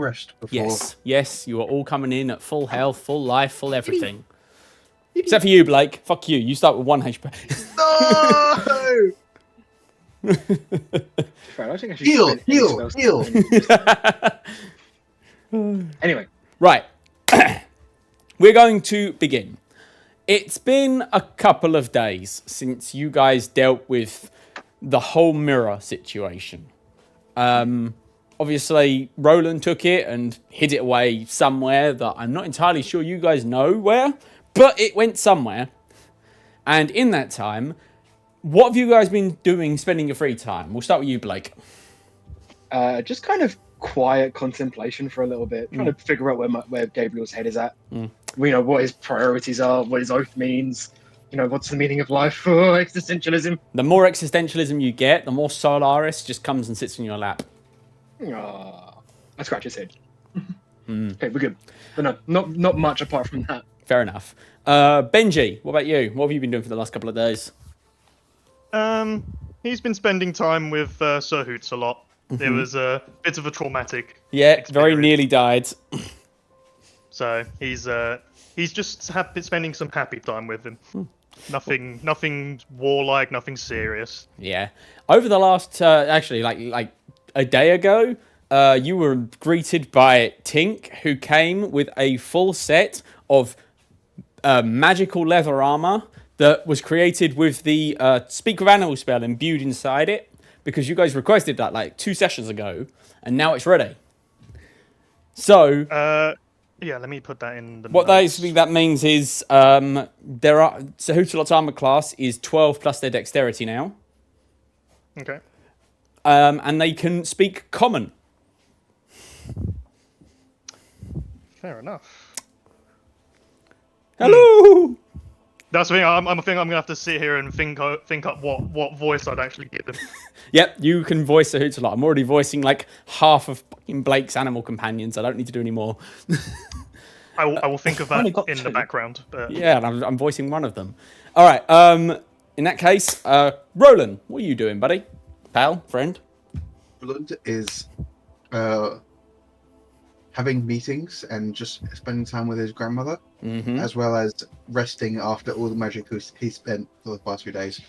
rest before. Yes, you are all coming in at full health, full life, full everything. Except for you, Blake. Fuck you. You start with 1 HP. No! Fair, I think I should Heal. Anyway. Right. We're going to begin. It's been a couple of days since you guys dealt with the whole mirror situation. Obviously, Roland took it and hid it away somewhere that I'm not entirely sure you guys know where, but it went somewhere. And in that time, what have you guys been doing, spending your free time? We'll start with you, Blake. Just kind of quiet contemplation for a little bit, trying to figure out where Gabriel's head is at. We know what his priorities are, what his oath means. You know, what's the meaning of life? Oh, existentialism. The more existentialism you get, the more Solaris just comes and sits in your lap. I scratch his head. Okay, we're good. But no, not much apart from that. Fair enough. Benji, what about you? What have you been doing for the last couple of days? He's been spending time with Sir Hoots a lot. It was a bit of a traumatic experience. Very nearly died. So he's just spending some happy time with him. Nothing warlike, nothing serious. Yeah. Over the last, actually, like a day ago, you were greeted by Tink, who came with a full set of magical leather armor that was created with the Speak with Animal spell imbued inside it, because you guys requested that like 2 sessions ago, and now it's ready. So, yeah, let me put that in the what that means is there are Sahutolot's armor class is 12 plus their dexterity now. Okay. And they can speak common. Fair enough. Hello. That's the thing. I'm gonna have to sit here and think up what voice I'd actually give them. Yep, you can voice Sahutolot. I'm already voicing like half of fucking Blake's animal companions. I don't need to do any more. I will think of that in the background. But... Yeah, and I'm voicing one of them. All right. In that case, Roland, what are you doing, buddy? Pal, friend. Roland is having meetings and just spending time with his grandmother, as well as resting after all the magic he spent for the past few days.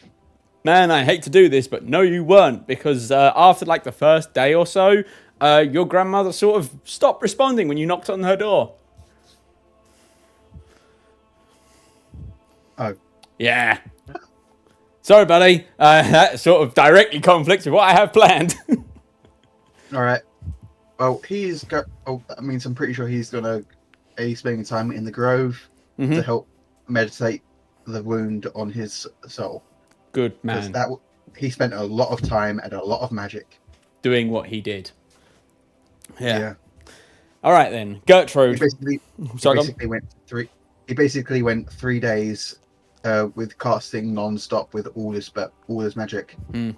Man, I hate to do this, but no, you weren't, because after like the first day or so, your grandmother sort of stopped responding when you knocked on her door. Oh. Yeah. Sorry, buddy. That sort of directly conflicts with what I have planned. All right. Well, I'm pretty sure he's gonna be spending time in the grove to help meditate the wound on his soul. Good man. He spent a lot of time and a lot of magic doing what he did. Yeah. All right then, Gertrude. He basically went 3 days with casting non-stop with all this magic. It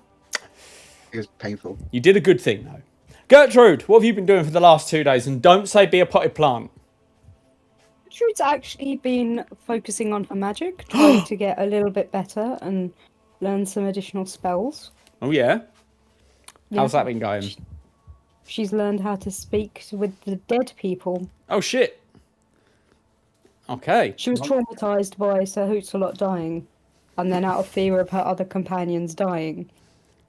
was painful. You did a good thing though. Gertrude, what have you been doing for the last 2 days? And don't say be a potted plant. Gertrude's actually been focusing on her magic, trying to get a little bit better and learn some additional spells. Oh yeah? How's that been going? She's learned how to speak with the dead people. Oh shit. Okay. She was traumatized by Sir Hoots-a-Lot dying, and then out of fear of her other companions dying.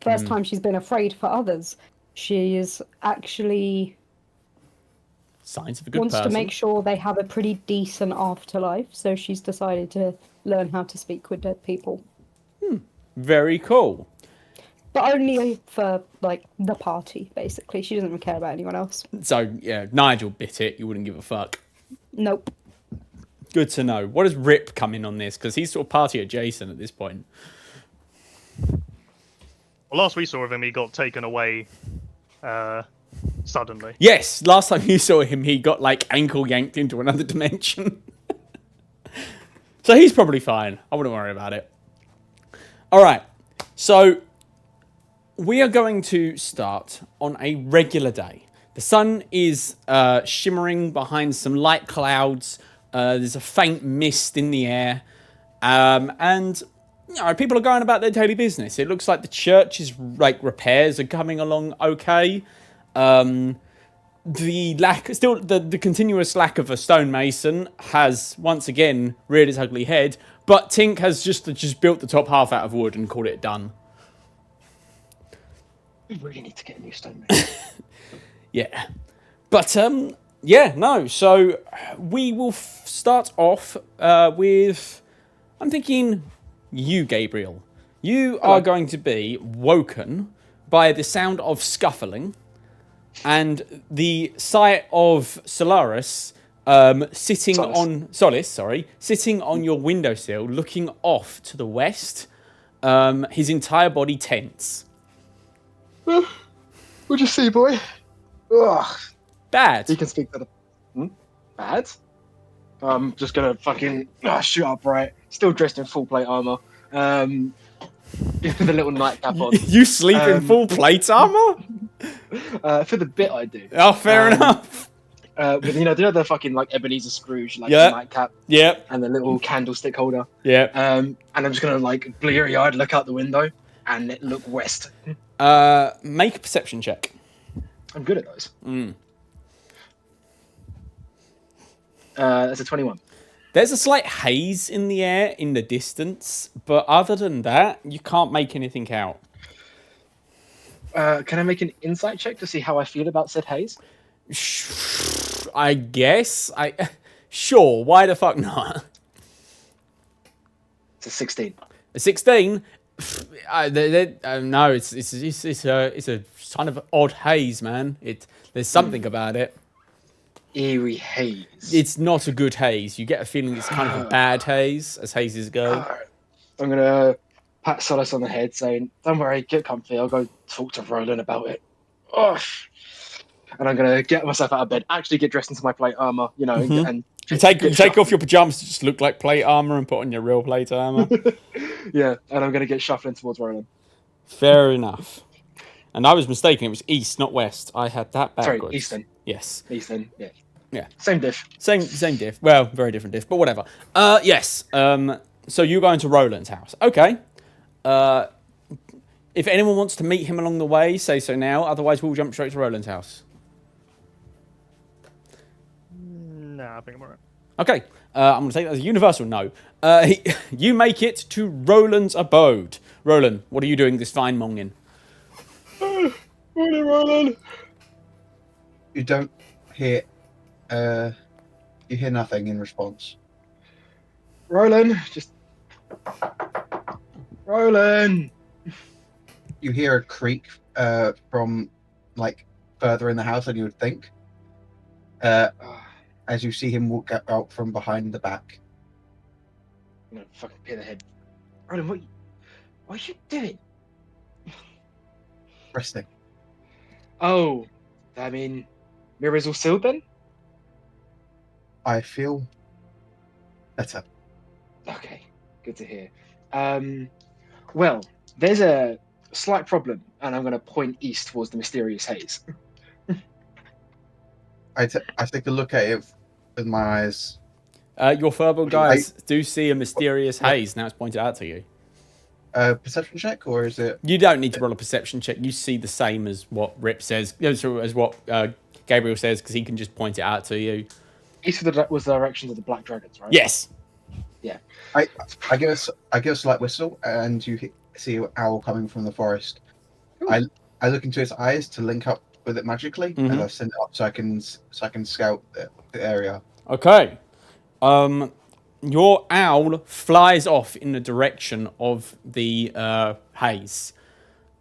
First time she's been afraid for others. She is actually signs of a good wants person. to make sure they have a pretty decent afterlife, so she's decided to learn how to speak with dead people. Very cool. But only for, like, the party, basically. She doesn't care about anyone else. So, yeah, Nigel bit it. You wouldn't give a fuck. Nope. Good to know. What does Rip come in on this? Because he's sort of party adjacent at this point. Well, last we saw of him, he got taken away suddenly. Yes, last time you saw him, he got, like, ankle yanked into another dimension. So he's probably fine. I wouldn't worry about it. All right. So we are going to start on a regular day. The sun is shimmering behind some light clouds. There's a faint mist in the air. And you know, people are going about their daily business. It looks like the church's repairs are coming along okay. the continuous lack of a stonemason has once again reared its ugly head. But Tink has just built the top half out of wood and called it done. We really need to get a new stone. Yeah, but yeah, no. So we will start off with. I'm thinking you, Gabriel. You are going to be woken by the sound of scuffling, and the sight of Solaris sitting on your windowsill, looking off to the west. His entire body tense. What'd you see, boy? Ugh. Bad. He can speak to the... Bad? I'm just gonna fucking shoot upright. Still dressed in full plate armor. With a little nightcap on. You sleep in full plate armor? For the bit I do. Oh, fair enough. With the fucking like Ebenezer Scrooge, the nightcap. Yep. And the little candlestick holder. Yep. And I'm just gonna like bleary-eyed look out the window and look west. Make a perception check. I'm good at those. That's a 21. There's a slight haze in the air in the distance, but other than that, you can't make anything out. Can I make an insight check to see how I feel about said haze? I guess. Sure. Why the fuck not? It's a 16. A 16. No, it's a kind of odd haze, man. There's something about it. Eerie haze. It's not a good haze. You get a feeling it's kind of a bad haze, as hazes go. I'm gonna pat Solace on the head, saying, "Don't worry, get comfy. I'll go talk to Roland about it." Oh. And I'm gonna get myself out of bed, actually get dressed into my plate armor, and you take off your pajamas to just look like plate armor and put on your real plate armor. Yeah, and I'm gonna get shuffling towards Roland. Fair enough. And I was mistaken. It was east, not west. I had that backwards. Sorry, Eastern. Yes. Eastern. Yeah. Yeah. Same diff. Same diff. Well, very different diff, but whatever. Yes. So you're going to Roland's house. Okay. If anyone wants to meet him along the way, say so now. Otherwise, we'll jump straight to Roland's house. Nah, I think I'm alright. Okay. I'm going to take that as a universal no. You make it to Roland's abode. Roland, what are you doing this fine morning? Morning, Roland. You don't hear. You hear nothing in response. Roland. You hear a creak from like further in the house than you would think. As you see him walk out from behind the back. I'm gonna fucking pin the head. Roland, what are you doing? Resting. Oh, I mean, Mira's all sealed then? I feel better. Okay, good to hear. Well, there's a slight problem, and I'm going to point east towards the mysterious haze. I take a look at it with my eyes. Your verbal guys do see a mysterious haze. Now it's pointed out to you. Perception check, or is it? You don't need to roll a perception check. You see the same as what Rip says, as what Gabriel says, because he can just point it out to you. East was the direction of the black dragons, right? Yes. Yeah. I give a slight whistle, and you see an owl coming from the forest. Ooh. I look into its eyes to link up with it magically, and I send it up so I can scout the area. Okay. Your owl flies off in the direction of the haze.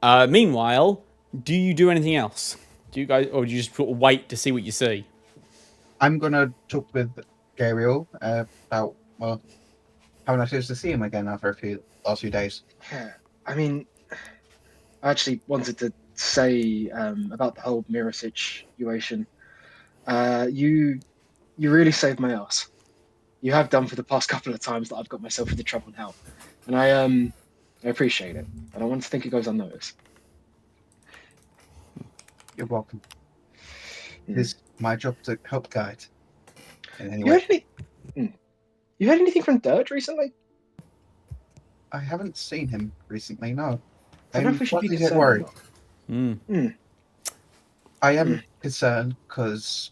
Meanwhile, do you do anything else? Do you guys, or do you just sort of wait to see what you see? I'm gonna talk with Gabriel about how nice it is to see him again after last few days. Yeah, I mean, I actually wanted to say about the whole mirror situation. You really saved my ass. You have done for the past couple of times that I've got myself into trouble now, and I appreciate it. I don't want to think it goes unnoticed. You're welcome. It's my job to help guide. In any way. You heard anything from Dirge recently? I haven't seen him recently. No. I don't know if we should be worried. I am concerned because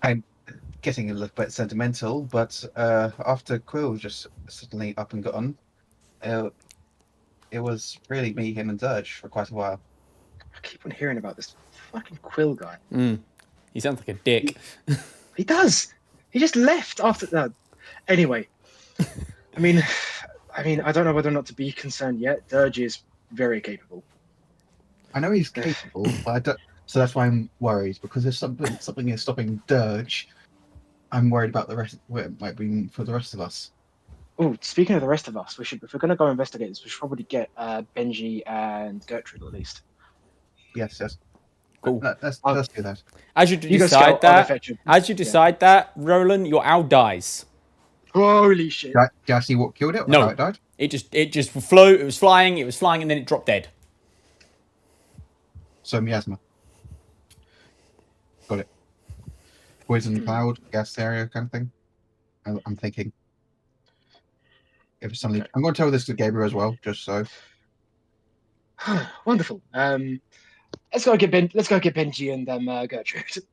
I'm getting a little bit sentimental, but after Quill just suddenly up and gone, uh, it was really me, him, and Dirge for quite a while. I keep on hearing about this fucking Quill guy. He sounds like a dick. He does. He just left after that. Anyway, I mean, I don't know whether or not to be concerned yet. Dirge is very capable. I know he's capable, but I don't. So that's why I'm worried, because if something is stopping Dirge, I'm worried about the rest. What it might be for the rest of us. Oh, speaking of the rest of us, we should, if we're going to go investigate this, we should probably get Benji and Gertrude at least. Yes, yes. Cool. Let's do that. As you You guys decide go, I'll that, fetch him. Roland, your owl dies. Holy shit! Did I see what killed it? Or No. how it died? It just flew. It was flying, and then it dropped dead. So miasma. Got it. Poison cloud, gas area kind of thing. I'm thinking. If it's something, I'm going to tell this to Gabriel as well, just so. Wonderful. Let's go get Benji and Gertrude.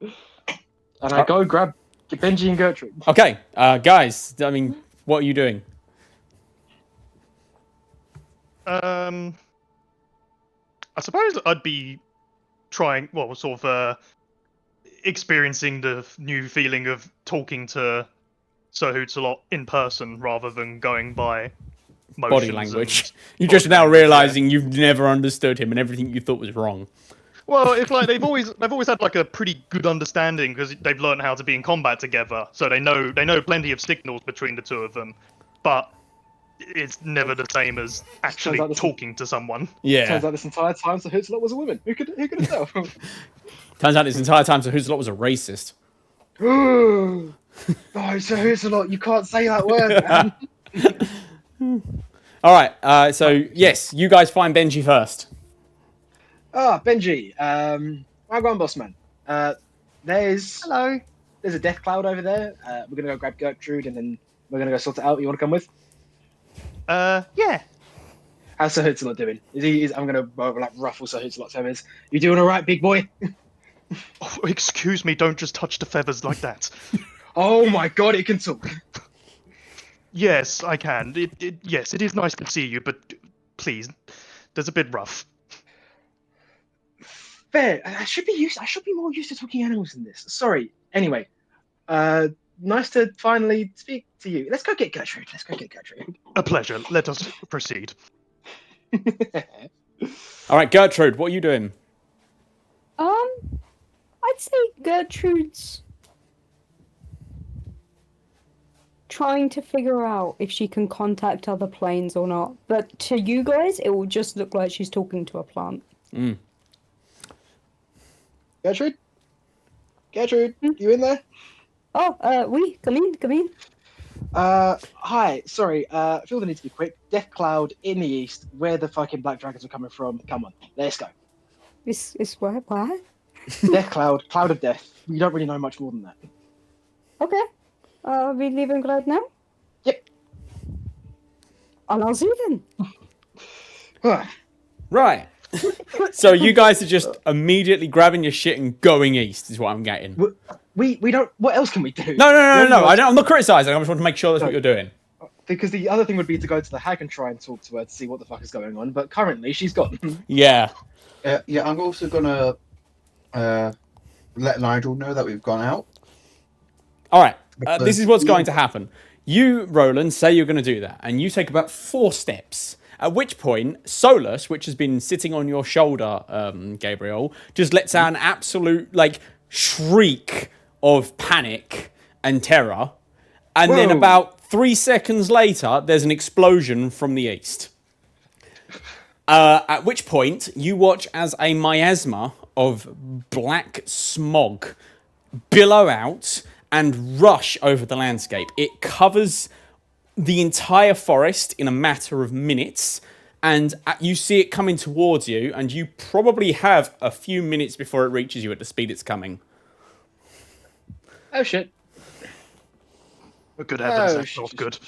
And I go grab Benji and Gertrude. Okay, guys. I mean, what are you doing? I suppose I'd be trying, well, sort of experiencing the new feeling of talking to Sir Hoots-a-Lot in person rather than going by motions Body language. and You're just body now language, realizing you've never understood him, and everything you thought was wrong. Well, it's like they've always had like a pretty good understanding because they've learned how to be in combat together, so they know plenty of signals between the two of them, but it's never the same as actually talking to someone. Yeah. Turns out this entire time, Sir Hoots-a-Lot was a woman. Who could have tell? Turns out this entire time, Sir Hoots-a-Lot was a racist. Oh, Sir Hoots-a-Lot, you can't say that word, man. All right. So yes, you guys find Benji first. Benji, my grand boss man. There's a death cloud over there. We're gonna go grab Gertrude and then we're gonna go sort it out. You want to come with? Yeah. How's Sir Hoots-a-Lot doing? I'm gonna ruffle Sir Hoots-a-Lot's feathers. You doing all right, big boy? Oh, excuse me, don't just touch the feathers like that. Oh my god, it can talk. Yes, I can. Yes, it is nice to see you, but please, that's a bit rough. Fair. I should be more used to talking animals than this. Sorry. Anyway, nice to finally speak to you. Let's go get Gertrude. A pleasure. Let us proceed. All right, Gertrude, what are you doing? I'd say Gertrude's trying to figure out if she can contact other planes or not. But to you guys, it will just look like she's talking to a plant. Gertrude, you in there? Oh, come in. Hi. Sorry. I feel the need to be quick. Death cloud in the east. Where the fucking black dragons are coming from? Come on, let's go. It's where? Death cloud of death. We don't really know much more than that. Okay. Are we leaving right now? Yep. And I'll see you then. Right. So you guys are just immediately grabbing your shit and going east, is what I'm getting. We don't. What else can we do? No. I'm not criticizing. I just want to make sure that's what you're doing. Because the other thing would be to go to the hag and try and talk to her to see what the fuck is going on. But currently, she's gone. Yeah. Yeah, I'm also gonna let Nigel know that we've gone out. All right. This is what's going to happen. You, Roland, say you're going to do that, and you take about 4 steps. At which point, Solus, which has been sitting on your shoulder, Gabriel, just lets out an absolute shriek of panic and terror. And then about 3 seconds later, there's an explosion from the east. At which point, you watch as a miasma of black smog billow out and rush over the landscape. It covers the entire forest in a matter of minutes, and you see it coming towards you, and you probably have a few minutes before it reaches you at the speed it's coming. Oh shit. Oh, good heavens, that's not good.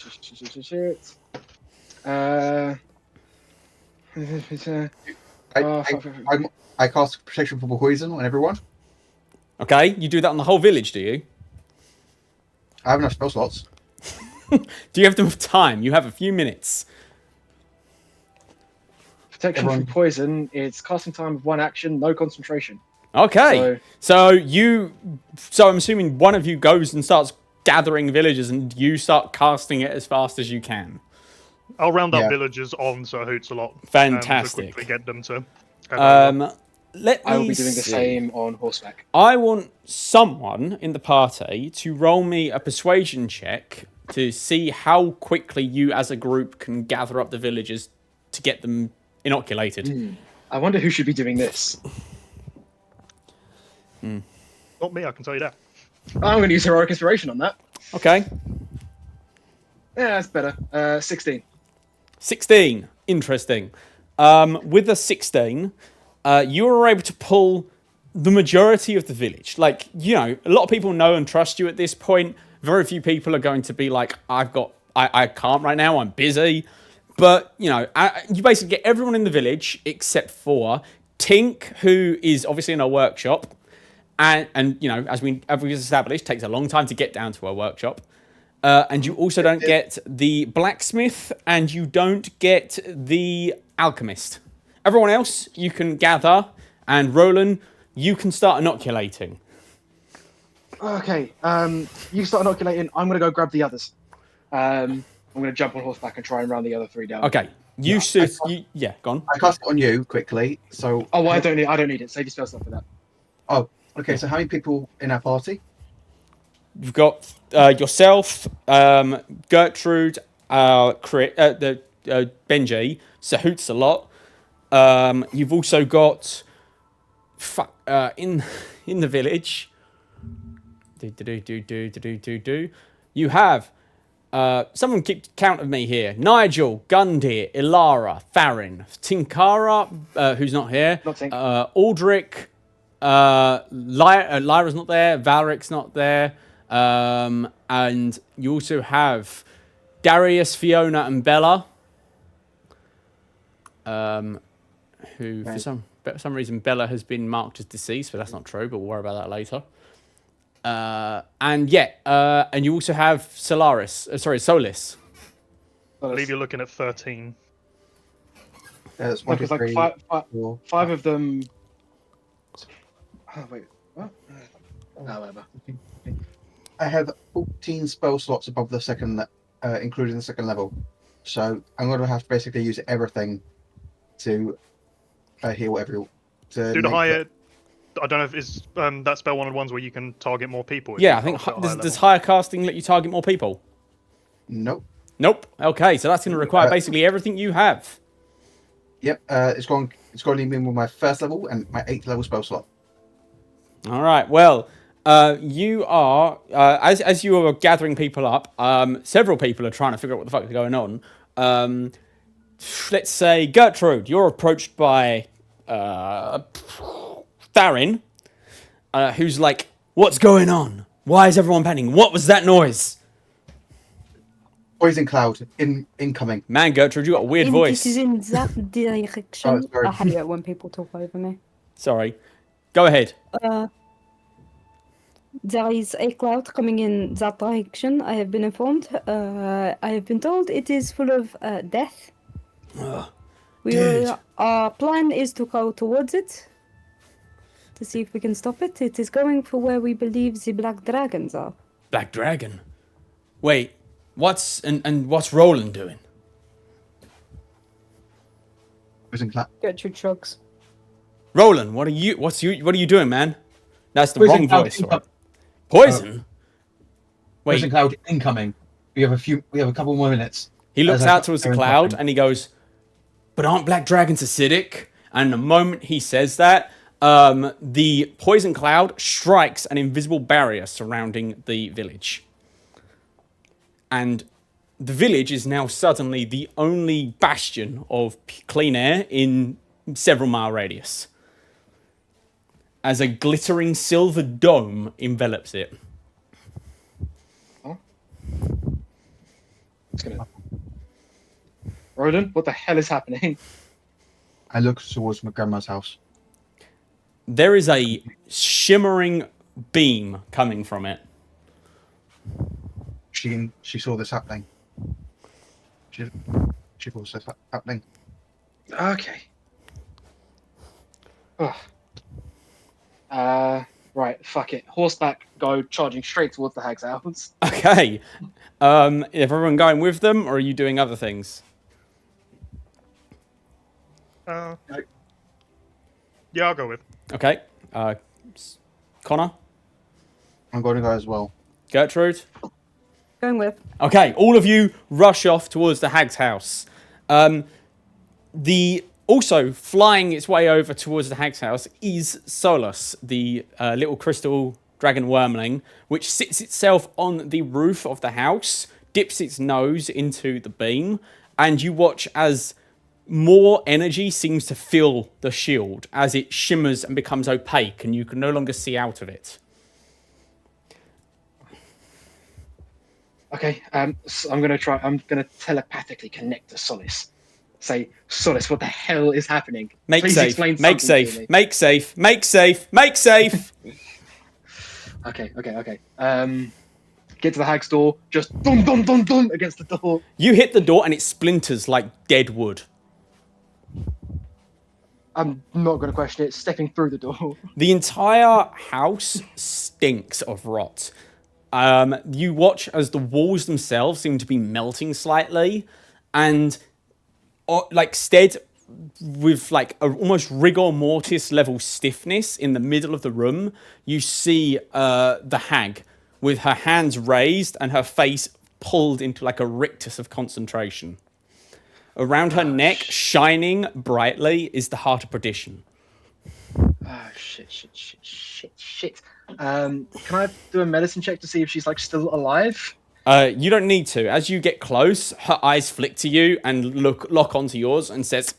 Shit. Oh, fuck, fuck, fuck. I cast protection from poison on everyone. Okay, you do that on the whole village, do you? I have enough spell slots. Do you have enough time? You have a few minutes. Protection Everyone- from poison. It's casting time of 1 action, no concentration. Okay. So I'm assuming one of you goes and starts gathering villagers and you start casting it as fast as you can. I'll round up Yeah. villagers on Sir Hoots-a-Lot. Fantastic. To quickly get them to. head over. Let me I will be doing the see. same on horseback. I want someone in the party to roll me a persuasion check to see how quickly you as a group can gather up the villagers to get them inoculated. I wonder who should be doing this. Not me, I can tell you that. I'm going to use heroic inspiration on that. Okay. Yeah, that's better. 16. 16. Interesting. With the 16, you were able to pull the majority of the village. Like, you know, a lot of people know and trust you at this point. Very few people are going to be like, I can't right now, I'm busy. But, you know, you basically get everyone in the village except for Tink, who is obviously in a workshop. And you know, as we've established, takes a long time to get down to a workshop. And you also don't get the blacksmith, and you don't get the alchemist. Everyone else, you can gather, and Roland, you can start inoculating. Okay, you start inoculating. I'm going to go grab the others. I'm going to jump on horseback and try and round the other 3 down. Okay, yeah, go on. I cast it on you quickly. So. Oh, well, I don't need it. Save your spell slot for that. Oh, okay. So how many people in our party? You've got yourself, Gertrude, Benji, Sahoots a lot. You've also got in the village. You have someone keep count of me here. Nigel, Gundir, Ilara, Farron, Tinkara, who's not here. Not Tink. Aldrich, Lyra's not there. Valric's not there. And you also have Darius, Fiona, and Bella. Who for some reason Bella has been marked as deceased, but that's not true. But we'll worry about that later. And you also have Solis. I believe you're looking at 13. That's No, 1, 2, because like 3, five 4, of them. Oh wait, what? No, whatever. I have 14 spell slots above the second, including the second level. So I'm going to have to basically use everything to heal everyone. Do the higher. I don't know if it's that spell one of the ones where you can target more people. if Yeah, you I think cast at a higher does level. higher casting let you target more people? Nope. Nope. Okay, so that's going to require basically everything you have. Yep. It's going to leave me with my first level and my 8th level spell slot. All right. Well, you are as you are gathering people up. Several people are trying to figure out what the fuck is going on. Let's say Gertrude, you're approached by Farron, who's like, "What's going on? Why is everyone panicking? What was that noise?" Poison cloud incoming. Man, Gertrude, you got a weird voice. This is in that direction. Oh, sorry. I hate it when people talk over me. Sorry. Go ahead. There is a cloud coming in that direction. I have been informed. I have been told it is full of death. Dude. Our plan is to go towards it to see if we can stop it. It is going for where we believe the black dragons are. Black Dragon. Wait, what's Roland doing? Poison cloud. Gertrude shrugs. Roland, what are you doing, man? That's the Poison wrong cloud voice. incoming. Poison? Wait, Poison cloud incoming. We have a couple more minutes. he looks As I out towards the go in cloud time. and he goes, "But aren't black dragons acidic?" And the moment he says that, the poison cloud strikes an invisible barrier surrounding the village. And the village is now suddenly the only bastion of clean air in several mile radius, as a glittering silver dome envelops it. It's gonna. Roland, what the hell is happening? I look towards my grandma's house. There is a shimmering beam coming from it. She saw this happening. She saw this happening. Okay. Ugh. Right, fuck it. Horseback, go charging straight towards the hag's house. Okay. Is everyone going with them, or are you doing other things? Yeah, I'll go with. Okay. Connor? I'm going to go as well. Gertrude? Going with. Okay, all of you rush off towards the hag's house. Also flying its way over towards the hag's house is Solus, the little crystal dragon wormling, which sits itself on the roof of the house, dips its nose into the beam, and you watch as more energy seems to fill the shield as it shimmers and becomes opaque, and you can no longer see out of it. Okay, so I'm gonna telepathically connect to Solace. Say, Solace, what the hell is happening? Make Please safe, explain make something to safe, me. make safe, make safe, make safe! Okay. Get to the hag's door, just dum dum dum dum against the door. You hit the door and it splinters like dead wood. I'm not gonna question it, stepping through the door. The entire house stinks of rot. You watch as the walls themselves seem to be melting slightly, and stead with like a almost rigor mortis level stiffness in the middle of the room, you see the hag with her hands raised and her face pulled into like a rictus of concentration. Around her neck, shining brightly, is the heart of perdition. Oh, shit. Can I do a medicine check to see if she's like still alive? You don't need to. As you get close, her eyes flick to you and lock onto yours and says,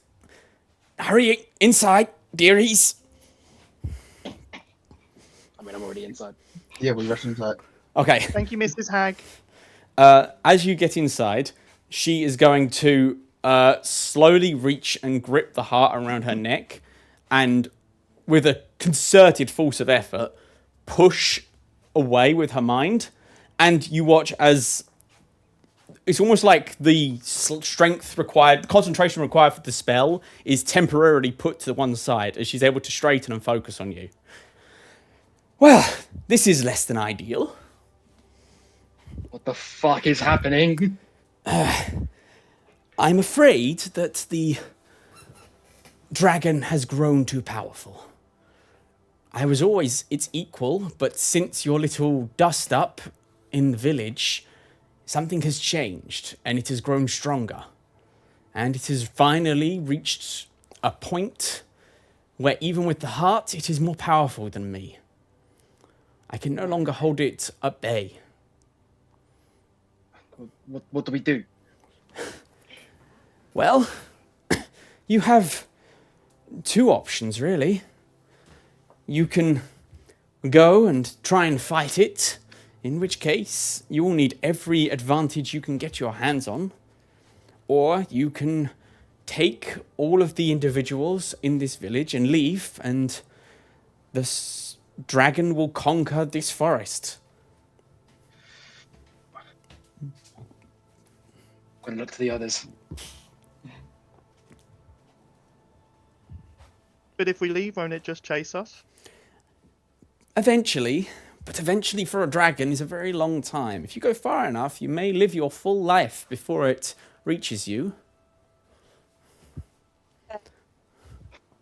"Hurry inside, dearies." I mean, I'm already inside. Yeah, we rush inside. Okay. Thank you, Mrs. Hag. As you get inside, she is going to slowly reach and grip the heart around her neck and, with a concerted force of effort, push away with her mind. And you watch as it's almost like the strength required, concentration required for the spell is temporarily put to one side as she's able to straighten and focus on you. Well, this is less than ideal. What the fuck is happening? I'm afraid that the dragon has grown too powerful. I was always its equal, but since your little dust-up in the village, something has changed, and it has grown stronger. And it has finally reached a point where even with the heart, it is more powerful than me. I can no longer hold it at bay. What do we do? Well, you have two options, really. You can go and try and fight it, in which case you will need every advantage you can get your hands on. Or you can take all of the individuals in this village and leave, and the dragon will conquer this forest. I'm gonna look to the others. But if we leave, won't it just chase us? Eventually, but eventually for a dragon is a very long time. If you go far enough, you may live your full life before it reaches you.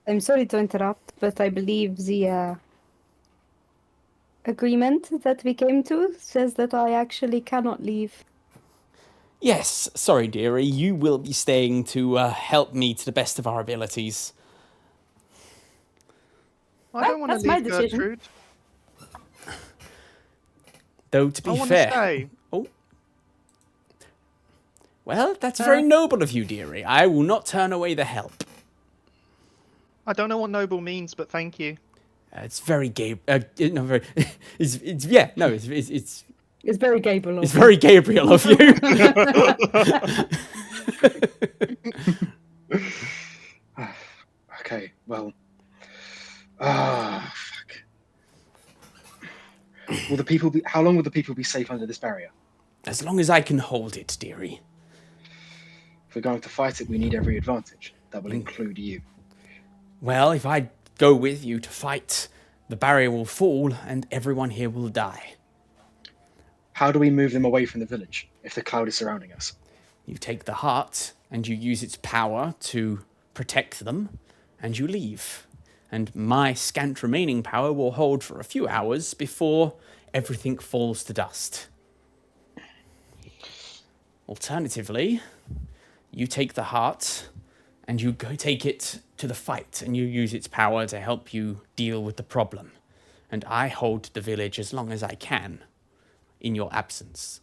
I'm sorry to interrupt, but I believe the agreement that we came to says that I actually cannot leave. Yes, sorry, dearie. You will be staying to help me to the best of our abilities. I don't want to That's my leave, decision. Gertrude. Though, to be I want fair... to stay. Oh. Well, that's very noble of you, dearie. I will not turn away the help. I don't know what noble means, but thank you. It's very gay. No, very. It's yeah. No, it's It's very Gabriel. it's very Gabriel of you. Okay, well, fuck. Will the people be? How long will the people be safe under this barrier? As long as I can hold it, dearie. If we're going to fight it, we need every advantage. That will include you. Well, if I go with you to fight, the barrier will fall and everyone here will die. How do we move them away from the village if the cloud is surrounding us? You take the heart and you use its power to protect them, and you leave. And my scant remaining power will hold for a few hours before everything falls to dust. Alternatively, you take the heart and you go take it to the fight and you use its power to help you deal with the problem. And I hold the village as long as I can in your absence.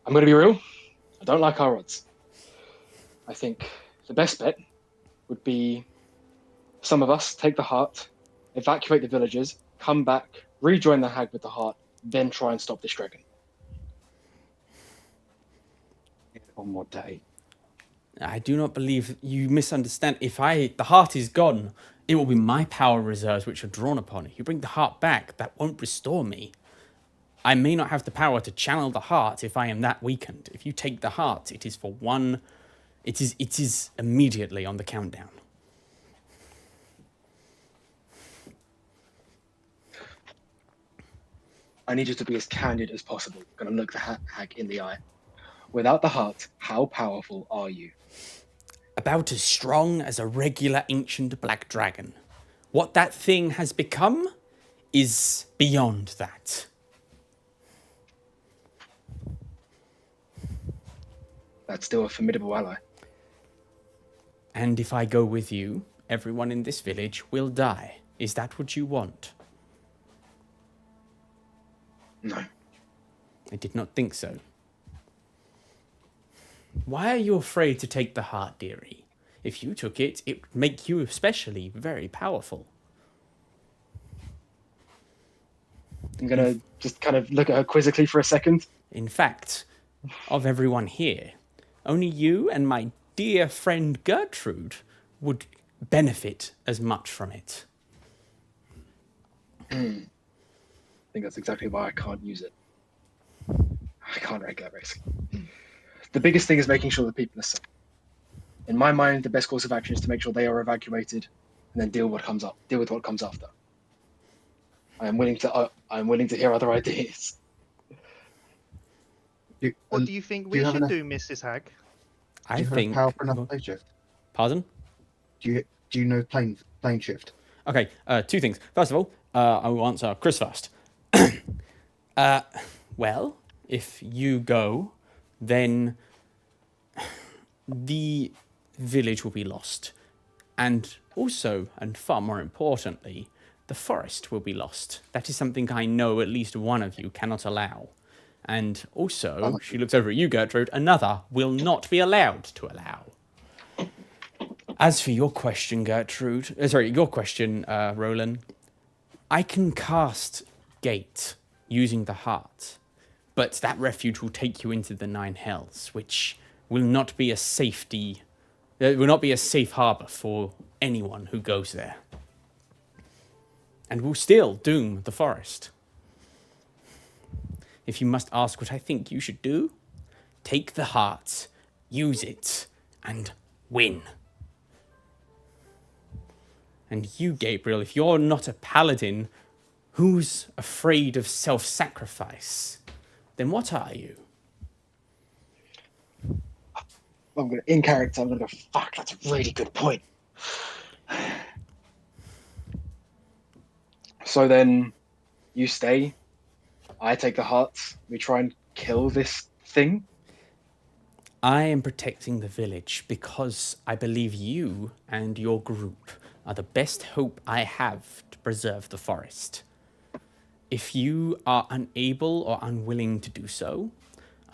I'm going to be real. I don't like our odds. I think the best bet would be some of us take the heart, evacuate the villagers, come back, rejoin the hag with the heart, then try and stop this dragon. One more day. I do not believe you misunderstand. If the heart is gone, it will be my power reserves which are drawn upon it. You bring the heart back, that won't restore me. I may not have the power to channel the heart if I am that weakened. If you take the heart, it is for one. It is immediately on the countdown. I need you to be as candid as possible. I'm going to look the hag in the eye. Without the heart, how powerful are you? About as strong as a regular ancient black dragon. What that thing has become is beyond that. That's still a formidable ally. And if I go with you, everyone in this village will die. Is that what you want? No. I did not think so. Why are you afraid to take the heart, dearie? If you took it, it would make you especially very powerful. I'm going to just kind of look at her quizzically for a second. In fact, of everyone here, only you and my dear friend Gertrude would benefit as much from it. I think that's exactly why I can't use it. I can't take that risk. The biggest thing is making sure the people are safe. In my mind, the best course of action is to make sure they are evacuated and then deal with what comes after. I'm willing to hear other ideas. What do you think we should do, Mrs. Hag? I Do you think. have power for another plane shift? Pardon? Do you know plane shift? Okay, two things. First of all, I will answer Chris first. Well, if you go, then the village will be lost. And also, and far more importantly, the forest will be lost. That is something I know at least one of you cannot allow. And also, she looks over at you, Gertrude, another will not be allowed to allow. As for your question, Roland, I can cast Gate using the heart, but that refuge will take you into the Nine Hells, which will not be a safe harbor for anyone who goes there, and will still doom the forest. If you must ask what I think you should do, take the heart, use it, and win. And you, Gabriel, if you're not a paladin who's afraid of self-sacrifice, then what are you? In character, I'm going to go, fuck, that's a really good point. So then you stay, I take the hearts, we try and kill this thing. I am protecting the village because I believe you and your group are the best hope I have to preserve the forest. If you are unable or unwilling to do so,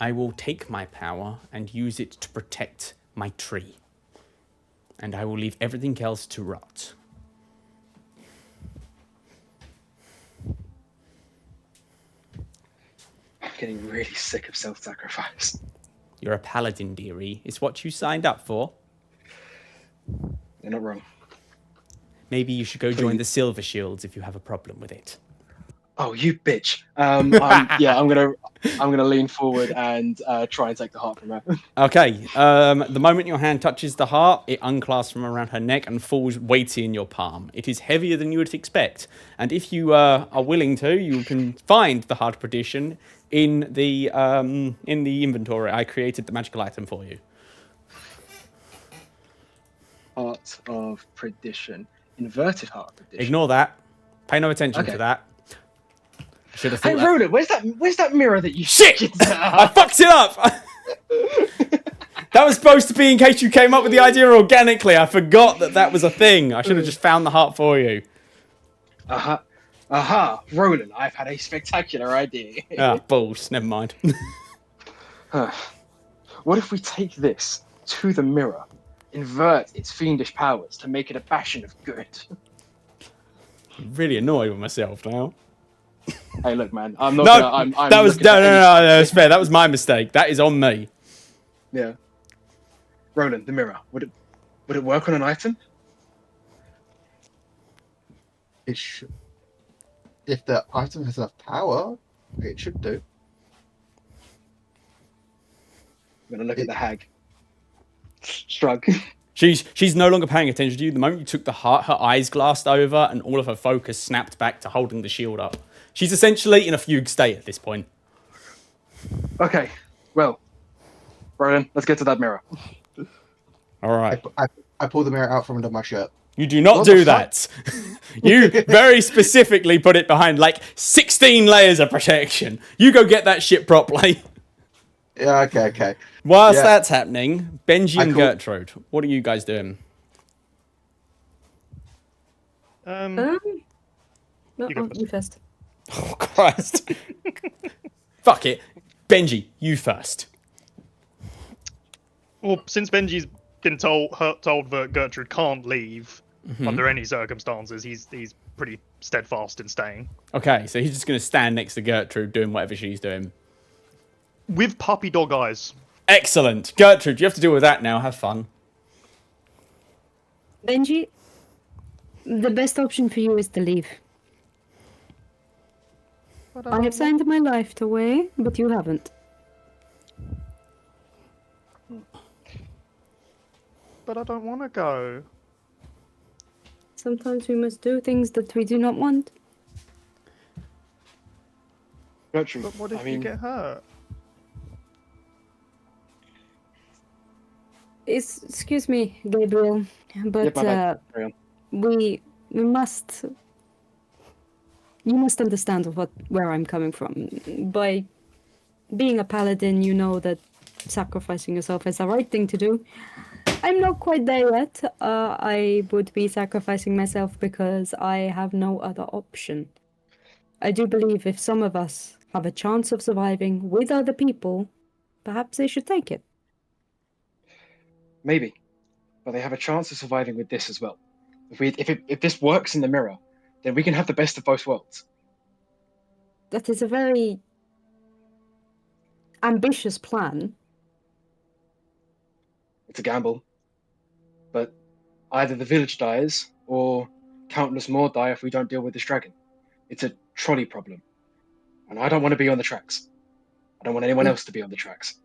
I will take my power and use it to protect my tree. And I will leave everything else to rot. I'm getting really sick of self-sacrifice. You're a paladin, dearie. It's what you signed up for. You're not wrong. Maybe you should go join the Silver Shields if you have a problem with it. Oh, you bitch. I'm gonna lean forward and try and take the heart from her. Okay. The moment your hand touches the heart, it unclasps from around her neck and falls weighty in your palm. It is heavier than you would expect, and if you are willing to, you can find the Heart of Perdition in the inventory. I created the magical item for you. Heart of Perdition. Inverted Heart of Perdition. Ignore that. Pay no attention Okay. to that. Should have Hey, thought that. Roland, where's that mirror that you Shit! I fucked it up! That was supposed to be in case you came up with the idea organically. I forgot that was a thing. I should have just found the heart for you. Aha, Roland, I've had a spectacular idea. Ah, balls. Never mind. What if we take this to the mirror, invert its fiendish powers to make it a bastion of good? I'm really annoyed with myself now. Hey, look, man, I'm not No, gonna. I'm that was looking for any- no. That's fair. That was my mistake. That is on me. Yeah. Roland, the mirror. Would it work on an item? It should. If the item has enough power, it should do. I'm gonna look at the hag. Shrug. She's no longer paying attention to you. The moment you took the heart, her eyes glassed over, and all of her focus snapped back to holding the shield up. She's essentially in a fugue state at this point. Okay, well, Roland, let's get to that mirror. All right. I pull the mirror out from under my shirt. You do not What do the that. You very specifically put it behind like 16 layers of protection. You go get that shit properly. Yeah, okay. Whilst Yeah. that's happening, Benji and call- Gertrude, what are you guys doing? No, You go you first. Oh, Christ. Fuck it. Benji, you first. Well, since Benji's been told that Gertrude can't leave under any circumstances, he's pretty steadfast in staying. Okay, so he's just going to stand next to Gertrude doing whatever she's doing. With puppy dog eyes. Excellent. Gertrude, you have to deal with that now. Have fun. Benji, the best option for you is to leave. I have signed my life away, but you haven't. But I don't want to go. Sometimes we must do things that we do not want. Gertrude, But what if I mean, you get hurt? Excuse me, Gabriel, but my bad. Carry on. we must. You must understand where I'm coming from. By being a paladin, you know that sacrificing yourself is the right thing to do. I'm not quite there yet. I would be sacrificing myself because I have no other option. I do believe if some of us have a chance of surviving with other people, perhaps they should take it. Maybe, but they have a chance of surviving with this as well. If this works in the mirror, then we can have the best of both worlds. That is a very ambitious plan. It's a gamble, but either the village dies or countless more die if we don't deal with this dragon. It's a trolley problem, and I don't want to be on the tracks. I don't want anyone else to be on the tracks.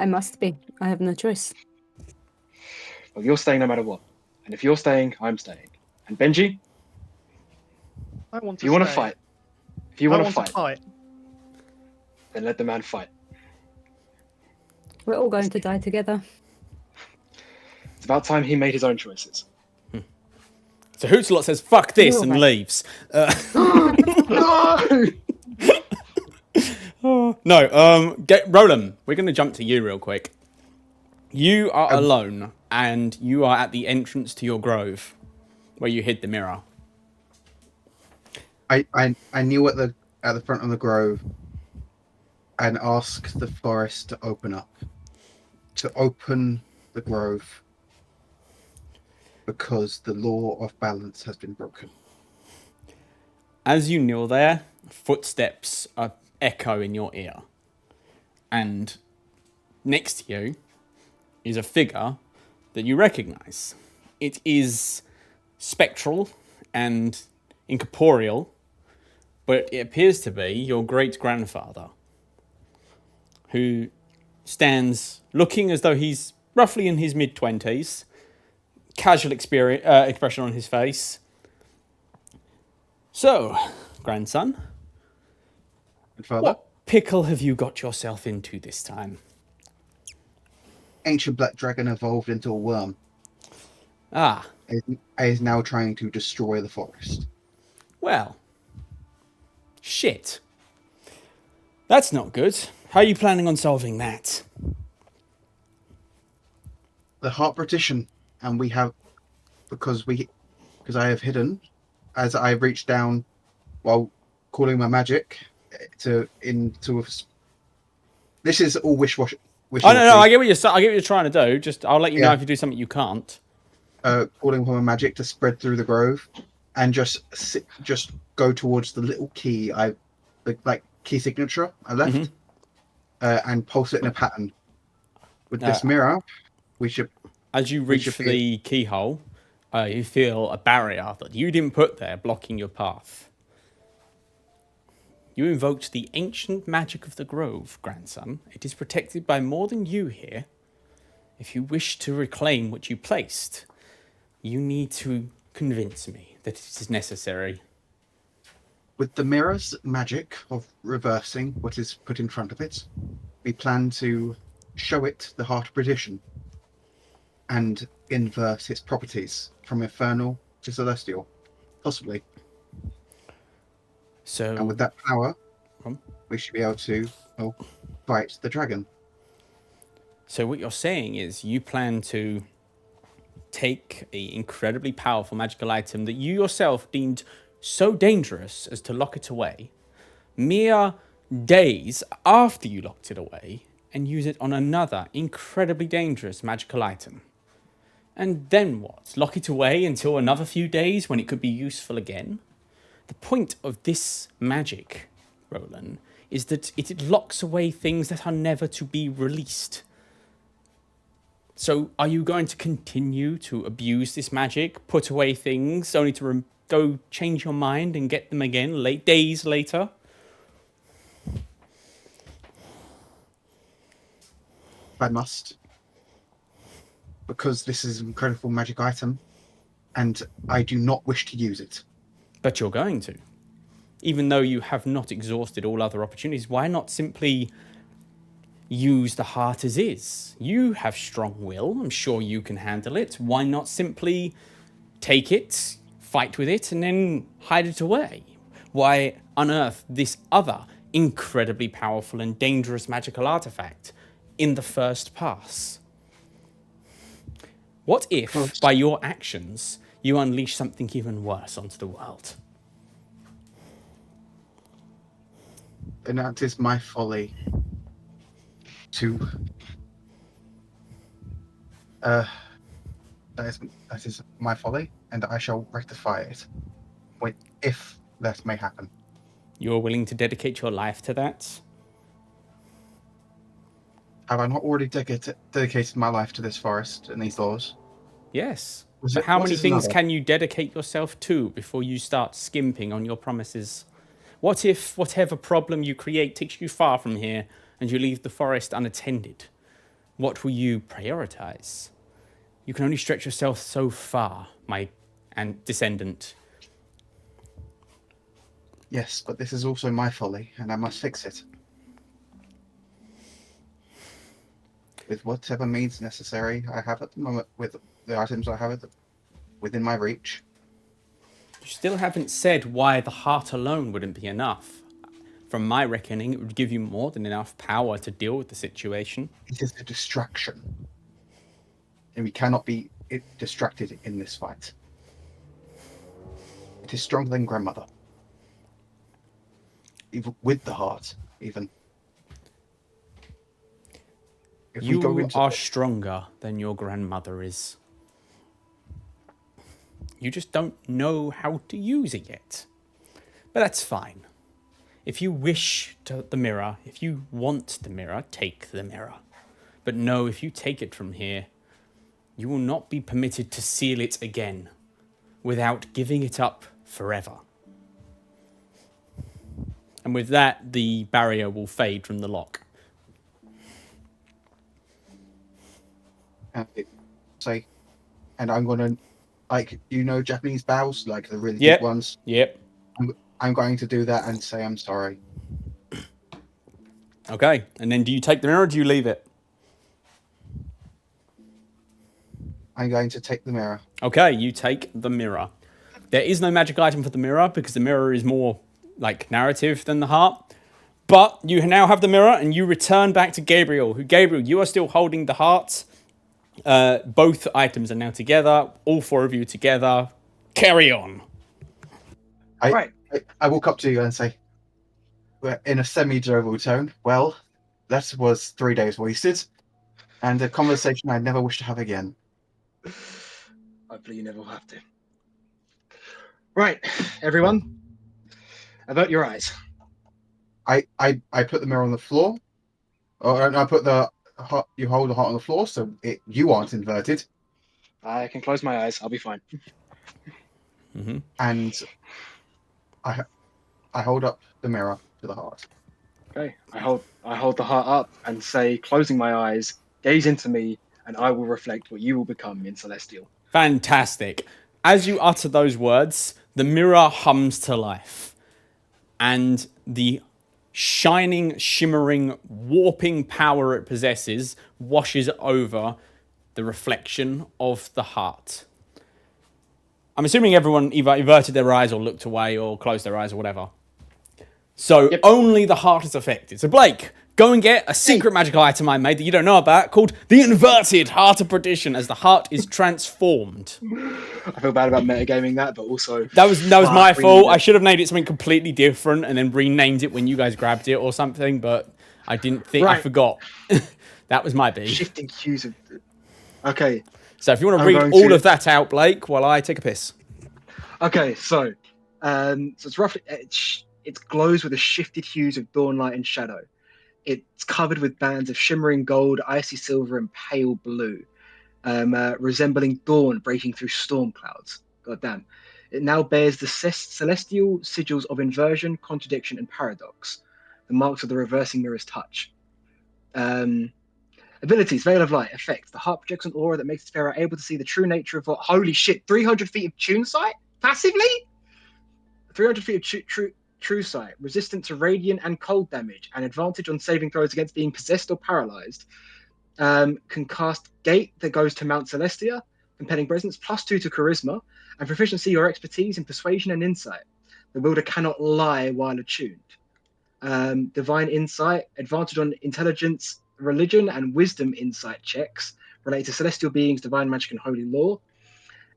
I must be. I have no choice. Well, you're staying no matter what, and if you're staying, I'm staying. And Benji, I want if to you want to stay. fight, if you I want to want fight, then let the man fight. We're all going to die together. It's about time he made his own choices. So Hootsalot says, fuck this, You're and right. leaves. No! No, Roland, we're going to jump to you real quick. You are alone, and you are at the entrance to your grove, where you hid the mirror. I kneel at the front of the grove and ask the forest to open up. To open the grove because the law of balance has been broken. As you kneel there, footsteps echo in your ear. And next to you is a figure that you recognize. It is spectral and incorporeal, but it appears to be your great-grandfather, who stands looking as though he's roughly in his mid-20s, casual expression on his face. So, grandson, And further, what pickle have you got yourself into this time? ancient black dragon evolved into a worm. Ah, It is now trying to destroy the forest. well. Shit. That's not good. How are you planning on solving that? The heart partition, and we have because I have hidden as I reached down while calling my magic into a. This is all wish. Oh no, I get what you're trying to do. Just I'll let you know Yeah. if you do something you can't. Calling upon my magic to spread through the grove, and just go towards the little key the key signature I left, and pulse it in a pattern. With this mirror, we should. As you reach for the keyhole, you feel a barrier that you didn't put there blocking your path. You invoked the ancient magic of the grove, grandson. It is protected by more than you here. If you wish to reclaim what you placed, you need to convince me that it is necessary. With the mirror's magic of reversing what is put in front of it, we plan to show it the heart of perdition and invert its properties from infernal to celestial, possibly. So, And with that power, we should be able to fight the dragon. So what you're saying is you plan to take an incredibly powerful magical item that you yourself deemed so dangerous as to lock it away, mere days after you locked it away, and use it on another incredibly dangerous magical item. And then what? Lock it away until another few days when it could be useful again? The point of this magic, Roland, is that it locks away things that are never to be released. So are you going to continue to abuse this magic, put away things, only to go change your mind and get them again days later? I must. Because this is an incredible magic item, and I do not wish to use it. But you're going to. Even though you have not exhausted all other opportunities, why not simply use the heart as is? You have strong will. I'm sure you can handle it. Why not simply take it, fight with it, and then hide it away? Why unearth this other incredibly powerful and dangerous magical artifact in the first pass? What if, by your actions, you unleash something even worse onto the world? And that is my folly to that is my folly, and I shall rectify it if that may happen. You're willing to dedicate your life to that? Have I not already dedicated my life to this forest and these laws? Yes. But how many things can you dedicate yourself to before you start skimping on your promises? What if whatever problem you create takes you far from here and you leave the forest unattended? What will you prioritize? You can only stretch yourself so far, my descendant. Yes, but this is also my folly, and I must fix it. With whatever means necessary I have at the moment, with the items I have within my reach. You still haven't said why the heart alone wouldn't be enough. From my reckoning, it would give you more than enough power to deal with the situation. It is a distraction. And we cannot be distracted in this fight. It is stronger than grandmother. Even with the heart, even. If you are stronger than your grandmother is. You just don't know how to use it yet. But that's fine. If you wish the mirror, if you want the mirror, take the mirror. But know if you take it from here, you will not be permitted to seal it again without giving it up forever. And with that, the barrier will fade from the lock. Say, and I'm gonna, like, Japanese bows, like the really Yep. big ones. Yep. I'm going to do that and say I'm sorry. Okay. And then do you take the mirror or do you leave it? I'm going to take the mirror. Okay, you take the mirror. There is no magic item for the mirror because the mirror is more like narrative than the heart. But you now have the mirror and you return back to Gabriel. Gabriel, you are still holding the heart. Both items are now together. All four of you together. Carry on. I walk up to you and say, in a semi-jovial tone, well, that was 3 days wasted, and a conversation I never wish to have again. Hopefully you never will have to. Right, everyone, avert your eyes. I put the mirror on the floor, and I put you hold the heart on the floor so you aren't inverted. I can close my eyes. I'll be fine. Mm-hmm. And I hold up the mirror to the heart. Okay, I hold the heart up and say, closing my eyes, gaze into me, and I will reflect what you will become in Celestial. Fantastic. As you utter those words, the mirror hums to life. And the shining, shimmering, warping power it possesses washes over the reflection of the heart. I'm assuming everyone either averted their eyes or looked away or closed their eyes or whatever. So only the heart is affected. So Blake, go and get a secret magical item I made that you don't know about called the Inverted Heart of Perdition as the heart is transformed. I feel bad about metagaming that, but also... That was my fault. I should have named it something completely different and then renamed it when you guys grabbed it or something, but I didn't think... I forgot. That was my B. Shifting hues of... Okay. So if you want to read all of that out, Blake, while I take a piss. Okay, so it's roughly... It glows with the shifted hues of dawn, light, and shadow. It's covered with bands of shimmering gold, icy silver, and pale blue, resembling dawn breaking through storm clouds. God damn. It now bears the celestial sigils of inversion, contradiction, and paradox, the marks of the reversing mirror's touch. Abilities, Veil of Light, effect. The heart projects an aura that makes its bearer able to see the true nature of what... Holy shit, 300 feet of tune sight? Passively? 300 feet of true sight, resistant to radiant and cold damage, and advantage on saving throws against being possessed or paralyzed. Can cast Gate that goes to Mount Celestia, compelling presence, +2 to charisma, and proficiency or expertise in persuasion and insight. The wielder cannot lie while attuned. Divine Insight, advantage on intelligence, religion, and wisdom insight checks related to celestial beings, divine magic, and holy law.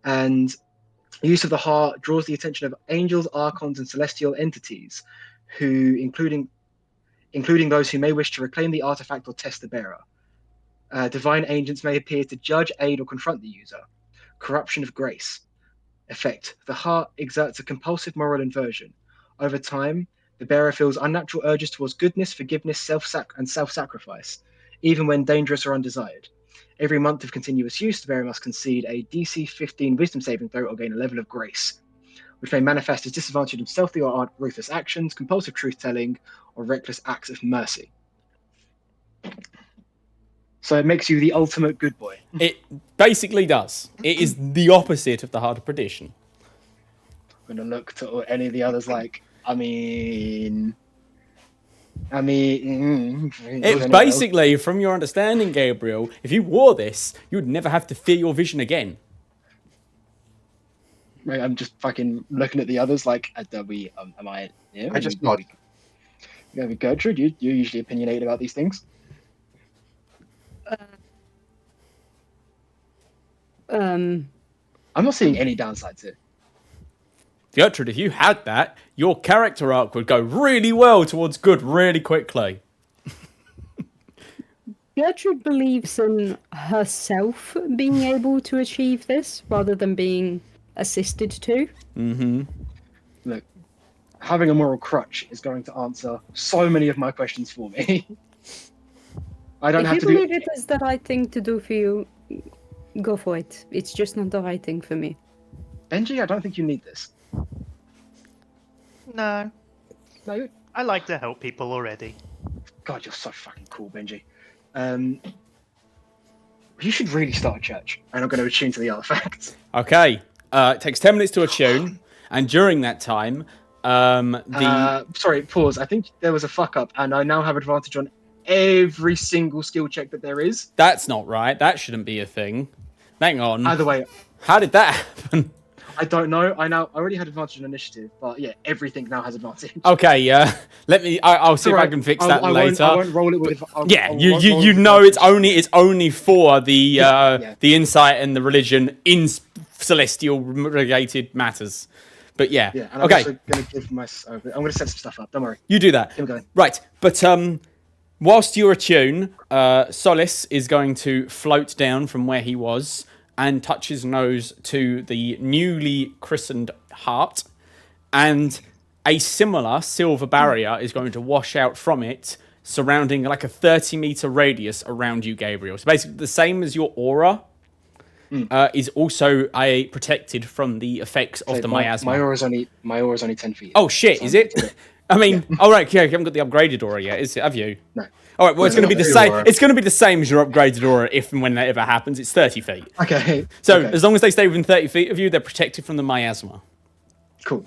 And use of the heart draws the attention of angels, archons, and celestial entities, who, including those who may wish to reclaim the artifact or test the bearer. Divine agents may appear to judge, aid, or confront the user. Corruption of grace. Effect. The heart exerts a compulsive moral inversion. Over time, the bearer feels unnatural urges towards goodness, forgiveness, self-sacrifice, even when dangerous or undesired. Every month of continuous use, the bearer must concede a DC 15 wisdom saving throw or gain a level of grace, which may manifest as disadvantage in stealthy or ruthless actions, compulsive truth-telling, or reckless acts of mercy. So it makes you the ultimate good boy. It basically does. It is the opposite of the Heart of Perdition. I'm going to look to any of the others like, It's basically, from your understanding, Gabriel, if you wore this, you would never have to fear your vision again. Right, I'm just fucking looking at the others like, am I... Yeah, I just nod. Gertrude, you're usually opinionated about these things. I'm not seeing any downsides here. Gertrude, if you had that, your character arc would go really well towards good really quickly. Gertrude believes in herself being able to achieve this rather than being assisted to. Mm-hmm. Look, having a moral crutch is going to answer so many of my questions for me. I don't If have you to do. believe it is the right thing to do for you, go for it. It's just not the right thing for me. Benji, I don't think you need this. No, No, I like to help people already. God, you're so fucking cool, Benji. You should really start a church, and I'm going to attune to the artifacts. Okay. It takes 10 minutes to attune, and during that time, Sorry, pause. I think there was a fuck up, and I now have advantage on every single skill check that there is. That's not right. That shouldn't be a thing. Hang on. Either way, How did that happen? I don't know. I already had advantage on initiative, but yeah, everything now has advantage. Okay, yeah. Let me. I'll see if I can fix that later. I won't roll it with. Yeah, you know it's only for the the insight and the religion in celestial related matters. But yeah, Yeah, and I'm okay. also going to give I'm going to set some stuff up. Don't worry. You do that. Keep going. Right, but whilst you're attuned, Solace is going to float down from where he was and touch his nose to the newly christened heart, and a similar silver barrier is going to wash out from it, surrounding like a 30-meter radius around you, Gabriel. So basically the same as your aura, is also protected from the effects of the miasma. My aura's only 10 feet. Oh shit, is it? I mean, all right, okay, you haven't got the upgraded aura yet, have you? No. All right, well, it's No, going to be the not same. aura. It's going to be the same as your upgraded aura if and when that ever happens. It's 30 feet. Okay. So okay. as long as they stay within 30 feet of you, they're protected from the miasma. Cool.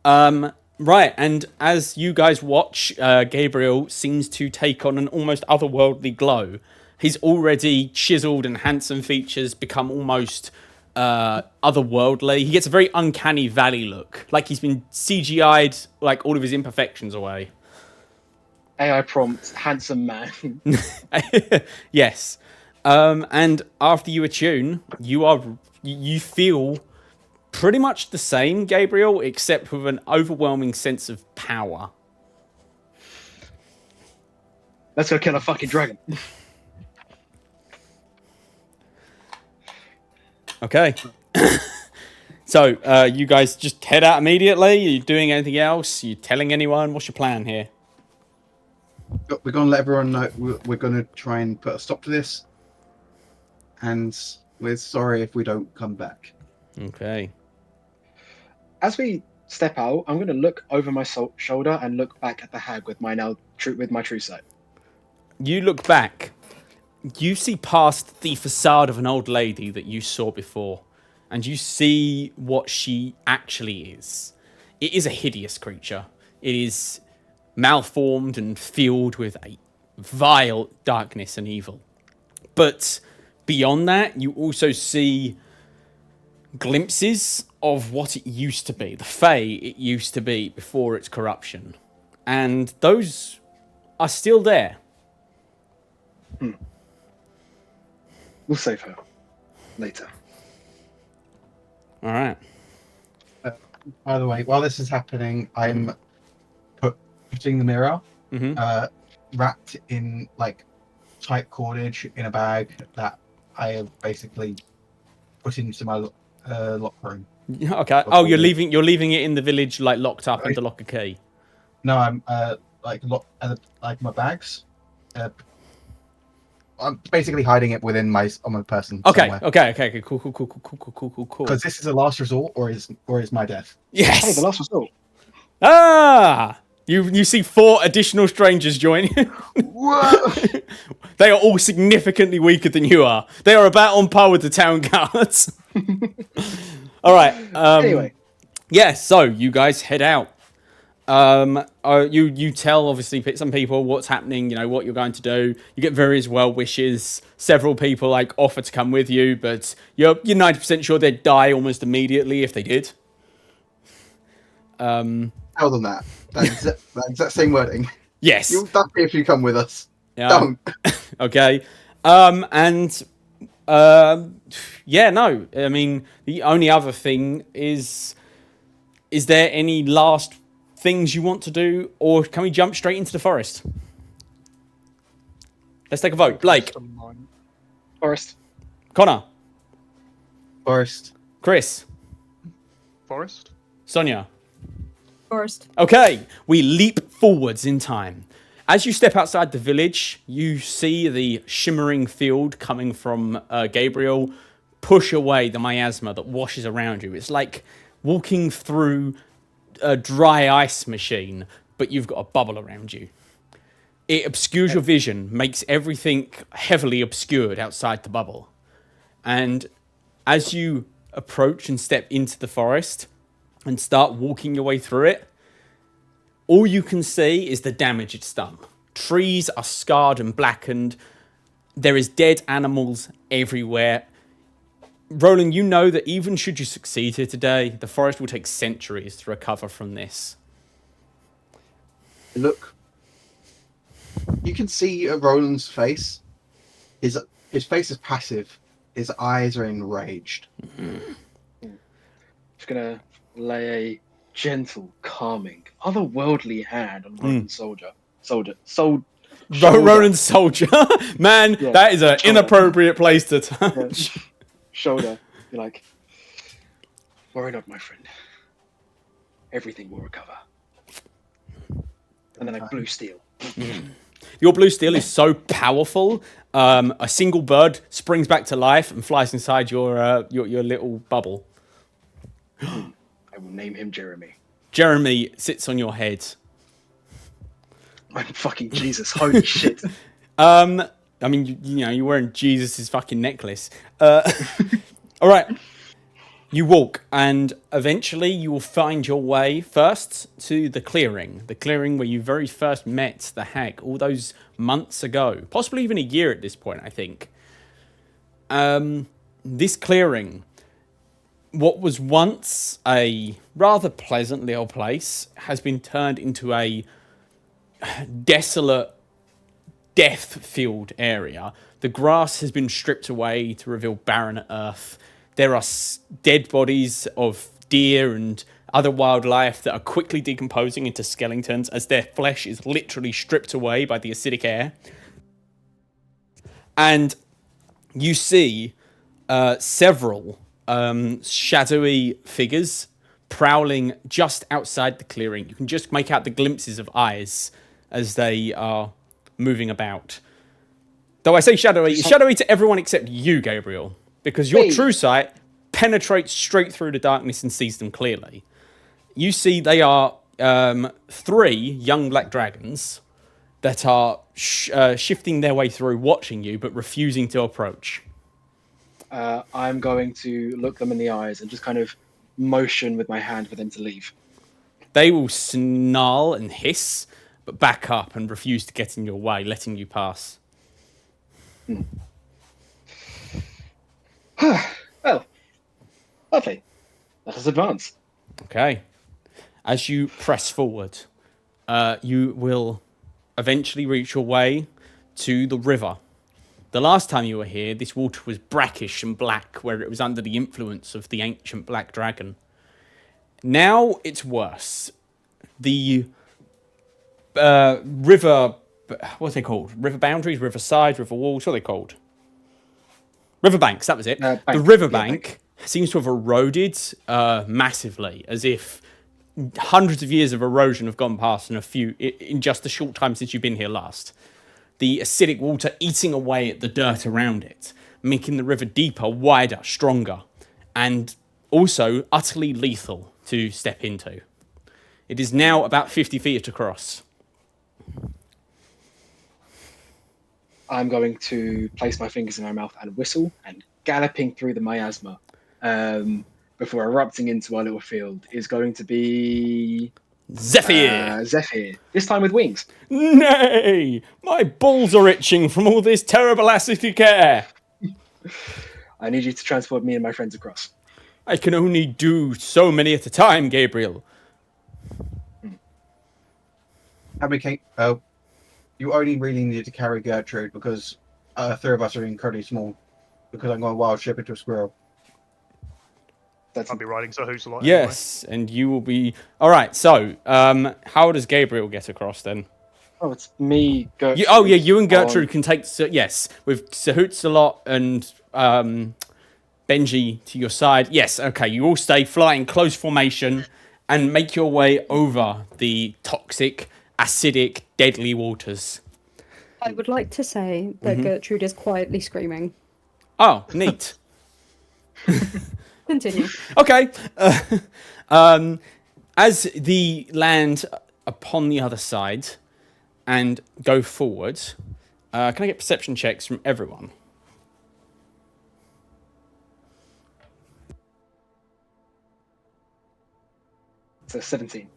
Right, and as you guys watch, Gabriel seems to take on an almost otherworldly glow. His already chiseled and handsome features become almost otherworldly. He gets a very uncanny valley look, like he's been CGI'd, like all of his imperfections away. AI prompt, handsome man. Yes. And after you attune, you feel pretty much the same, Gabriel, except with an overwhelming sense of power. Let's go kill a fucking dragon. Okay. So, you guys just head out immediately? Are you doing anything else? Are you telling anyone? What's your plan here? We're going to let everyone know we're going to try and put a stop to this. And we're sorry if we don't come back. Okay. As we step out, I'm going to look over my shoulder and look back at the hag with my true sight. You look back. You see past the facade of an old lady that you saw before, and you see what she actually is. It is a hideous creature. It is malformed and filled with a vile darkness and evil. But beyond that, you also see glimpses of what it used to be, the Fae it used to be before its corruption. And those are still there. We'll save her later. All right. By the way, while this is happening, I'm putting the mirror wrapped in like tight cordage in a bag that I have basically put into my locker room. Okay. Oh, you're leaving it in the village, like locked up under lock and key. No, I'm like my bags. I'm basically hiding it within my person. Okay. Somewhere. Okay. Cool. Because this is a last resort, or is my death. Yes. Hey, the last resort. Ah. You see 4 additional strangers join you. Whoa! They are all significantly weaker than you are. They are about on par with the town guards. All right. Anyway. Yeah, so you guys head out. You tell, obviously, some people what's happening, what you're going to do. You get various well wishes. Several people, offer to come with you, but you're 90% sure they'd die almost immediately if they did. Tell them that. That exact same wording. Yes. You'll die if you come with us. Yeah. Don't. Okay. Yeah, no. I mean, the only other thing is there any last things you want to do, or can we jump straight into the forest? Let's take a vote. Blake. Forest. Connor. Forest. Chris. Forest? Sonia. Forest. Okay, we leap forwards in time. As you step outside the village, you see the shimmering field coming from Gabriel push away the miasma that washes around you. It's like walking through a dry ice machine, but you've got a bubble around you. It obscures your vision, makes everything heavily obscured outside the bubble. And as you approach and step into the forest and start walking your way through it, all you can see is the damage it's done. Trees are scarred and blackened. There is dead animals everywhere. Roland, you know that even should you succeed here today, the forest will take centuries to recover from this. Look, you can see Roland's face. His face is passive. His eyes are enraged. Just gonna lay a gentle, calming, otherworldly hand on Roland's shoulder. Roland's soldier. Man, Yeah, that is an shoulder. inappropriate place to touch. Shoulder. You're like, worry not, my friend. Everything will recover. And then like blue steel. Your blue steel is so powerful. A single bird springs back to life and flies inside your little bubble. I will name him Jeremy. Jeremy sits on your head. I'm fucking Jesus. Holy shit. I mean, you know, you're wearing Jesus' fucking necklace. All right. You walk, and eventually you will find your way first to the clearing where you very first met the hag all those months ago, possibly even a year at this point, I think. This clearing, what was once a rather pleasant little place, has been turned into a desolate, death-filled area. The grass has been stripped away to reveal barren earth. There are dead bodies of deer and other wildlife that are quickly decomposing into skeletons as their flesh is literally stripped away by the acidic air. And you see several shadowy figures prowling just outside the clearing. You can just make out the glimpses of eyes as they are moving about. Though I say shadowy, it's shadowy to everyone except you, Gabriel, because your true sight penetrates straight through the darkness and sees them clearly. You see they are 3 young black dragons that are shifting their way through, watching you, but refusing to approach. I'm going to look them in the eyes and just kind of motion with my hand for them to leave. They will snarl and hiss, but back up and refuse to get in your way, letting you pass. Well, lovely. Let us advance. Okay. As you press forward, you will eventually reach your way to the river. The last time you were here, this water was brackish and black, where it was under the influence of the ancient black dragon. Now it's worse. The river, what's they called? River boundaries, river sides, river walls, what are they called? Riverbanks, that was it. The riverbank seems to have eroded massively, as if hundreds of years of erosion have gone past in just the short time since you've been here last. The acidic water eating away at the dirt around it, making the river deeper, wider, stronger, and also utterly lethal to step into. It is now about 50 feet across. I'm going to place my fingers in my mouth and whistle, and galloping through the miasma before erupting into our little field is going to be Zephyr! Zephyr, this time with wings. Nay! My balls are itching from all this terrible acidic air. I need you to transport me and my friends across. I can only do so many at a time, Gabriel. How many can you only really need to carry Gertrude because 3 of us are incredibly small. Because I'm going to wild ship into a squirrel. I'll be riding Sahus a lot. Yes, and you will be... All right, so how does Gabriel get across then? Oh, it's me, Gertrude. You and Gertrude can take... Yes, with Sahutsalot and Benji to your side. Yes, okay, you all stay, fly in close formation and make your way over the toxic acidic, deadly waters. I would like to say that Gertrude is quietly screaming. Oh, neat. Continue. Okay. As the land upon the other side and go forward, can I get perception checks from everyone? So 17.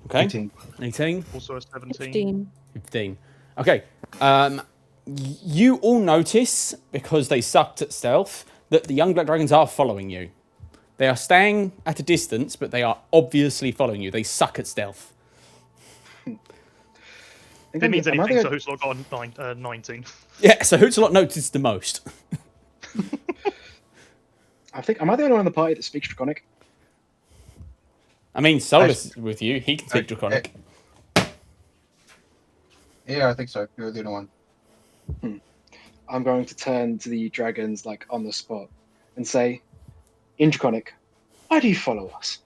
Okay. 18. 18. Also a 17. 15. 15. Okay. You all notice, because they sucked at stealth, that the young black dragons are following you. They are staying at a distance, but they are obviously following you. They suck at stealth. If it means anything, so Hootslot got a 19. Yeah, so Hootsalot noticed the most. Am I the only one in the party that speaks Draconic? I mean, Solus is with you. He can speak Draconic. Yeah, I think so. You're the only one. I'm going to turn to the dragons like on the spot and say, in Draconic, why do you follow us?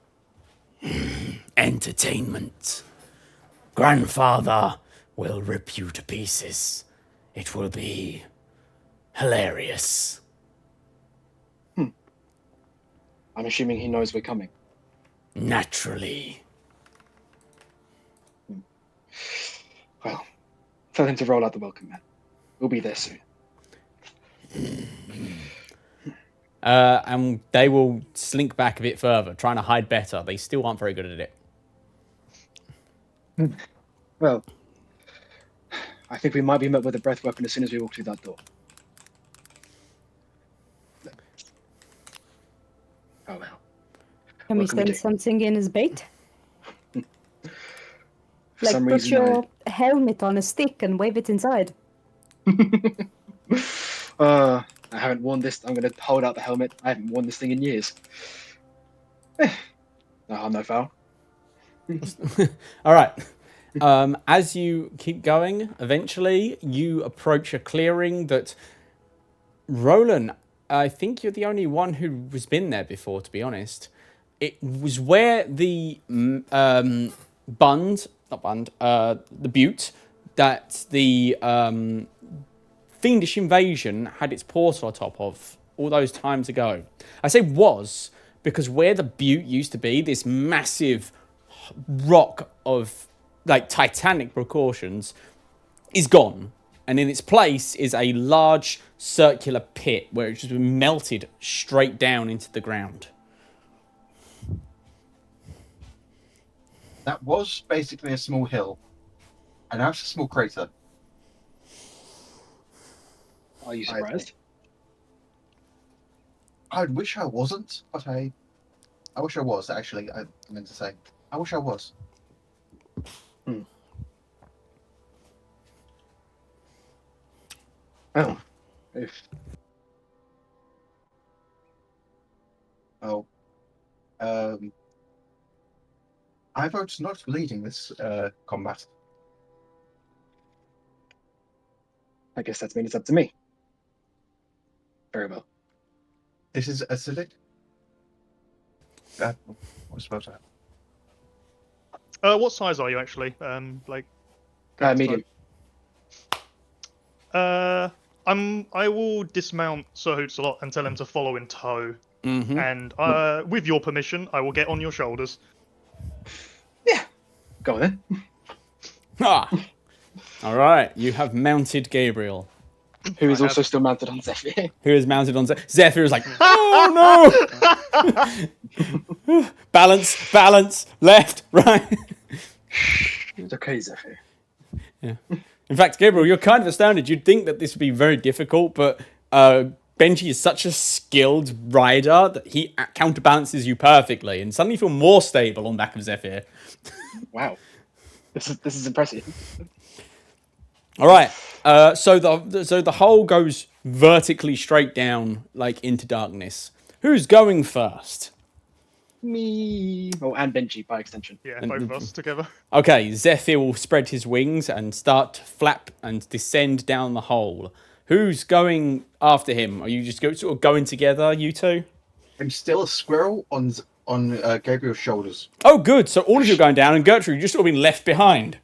Entertainment. Grandfather will rip you to pieces. It will be hilarious. I'm assuming he knows we're coming. Naturally. Well, tell him to roll out the welcome mat. We'll be there soon. And they will slink back a bit further, trying to hide better. They still aren't very good at it. Well, I think we might be met with a breath weapon as soon as we walk through that door. Oh well. Can we What can we send do? something in as bait? For Like some put reason, your helmet on a stick and wave it inside. I haven't worn this. I'm going to hold out the helmet. I haven't worn this thing in years. No harm, no foul. All right. As you keep going, eventually you approach a clearing that... Roland, I think you're the only one who has been there before, to be honest. It was where the the butte that the Fiendish Invasion had its portal atop of all those times ago. I say was because where the butte used to be, this massive rock of like titanic proportions is gone. And in its place is a large circular pit where it's just been melted straight down into the ground. That was basically a small hill. And now it's a small crater. Are you surprised? I wish I wasn't, but I wish I was, actually. I meant to say. I wish I was. Oh. If Oh. I vote not leading this combat. I guess that means it's up to me. Very well. This is acidic. What's supposed to happen? What size are you actually? Like. Medium. I will dismount Sir Hootsalot and tell him to follow in tow. Mm-hmm. And with your permission, I will get on your shoulders. Yeah. Go on then. Ah. All right, you have mounted Gabriel, Who is also still mounted on Zephyr. who is mounted on Zephyr. Is like, oh no! balance, left, right. It's okay, Zephyr. Yeah. In fact, Gabriel, you're kind of astounded. You'd think that this would be very difficult, but Benji is such a skilled rider that he counterbalances you perfectly, and suddenly you feel more stable on the back of Zephyr. Wow. This is impressive. All right. So the hole goes vertically straight down, like into darkness. Who's going first? Me. Oh, and Benji by extension. Yeah, both of us together. Okay, Zephyr will spread his wings and start to flap and descend down the hole. Who's going after him? Are you just sort of going together, you two? I'm still a squirrel on Gabriel's shoulders. Oh, good. So all of you are going down, and Gertrude, you've just sort of been left behind.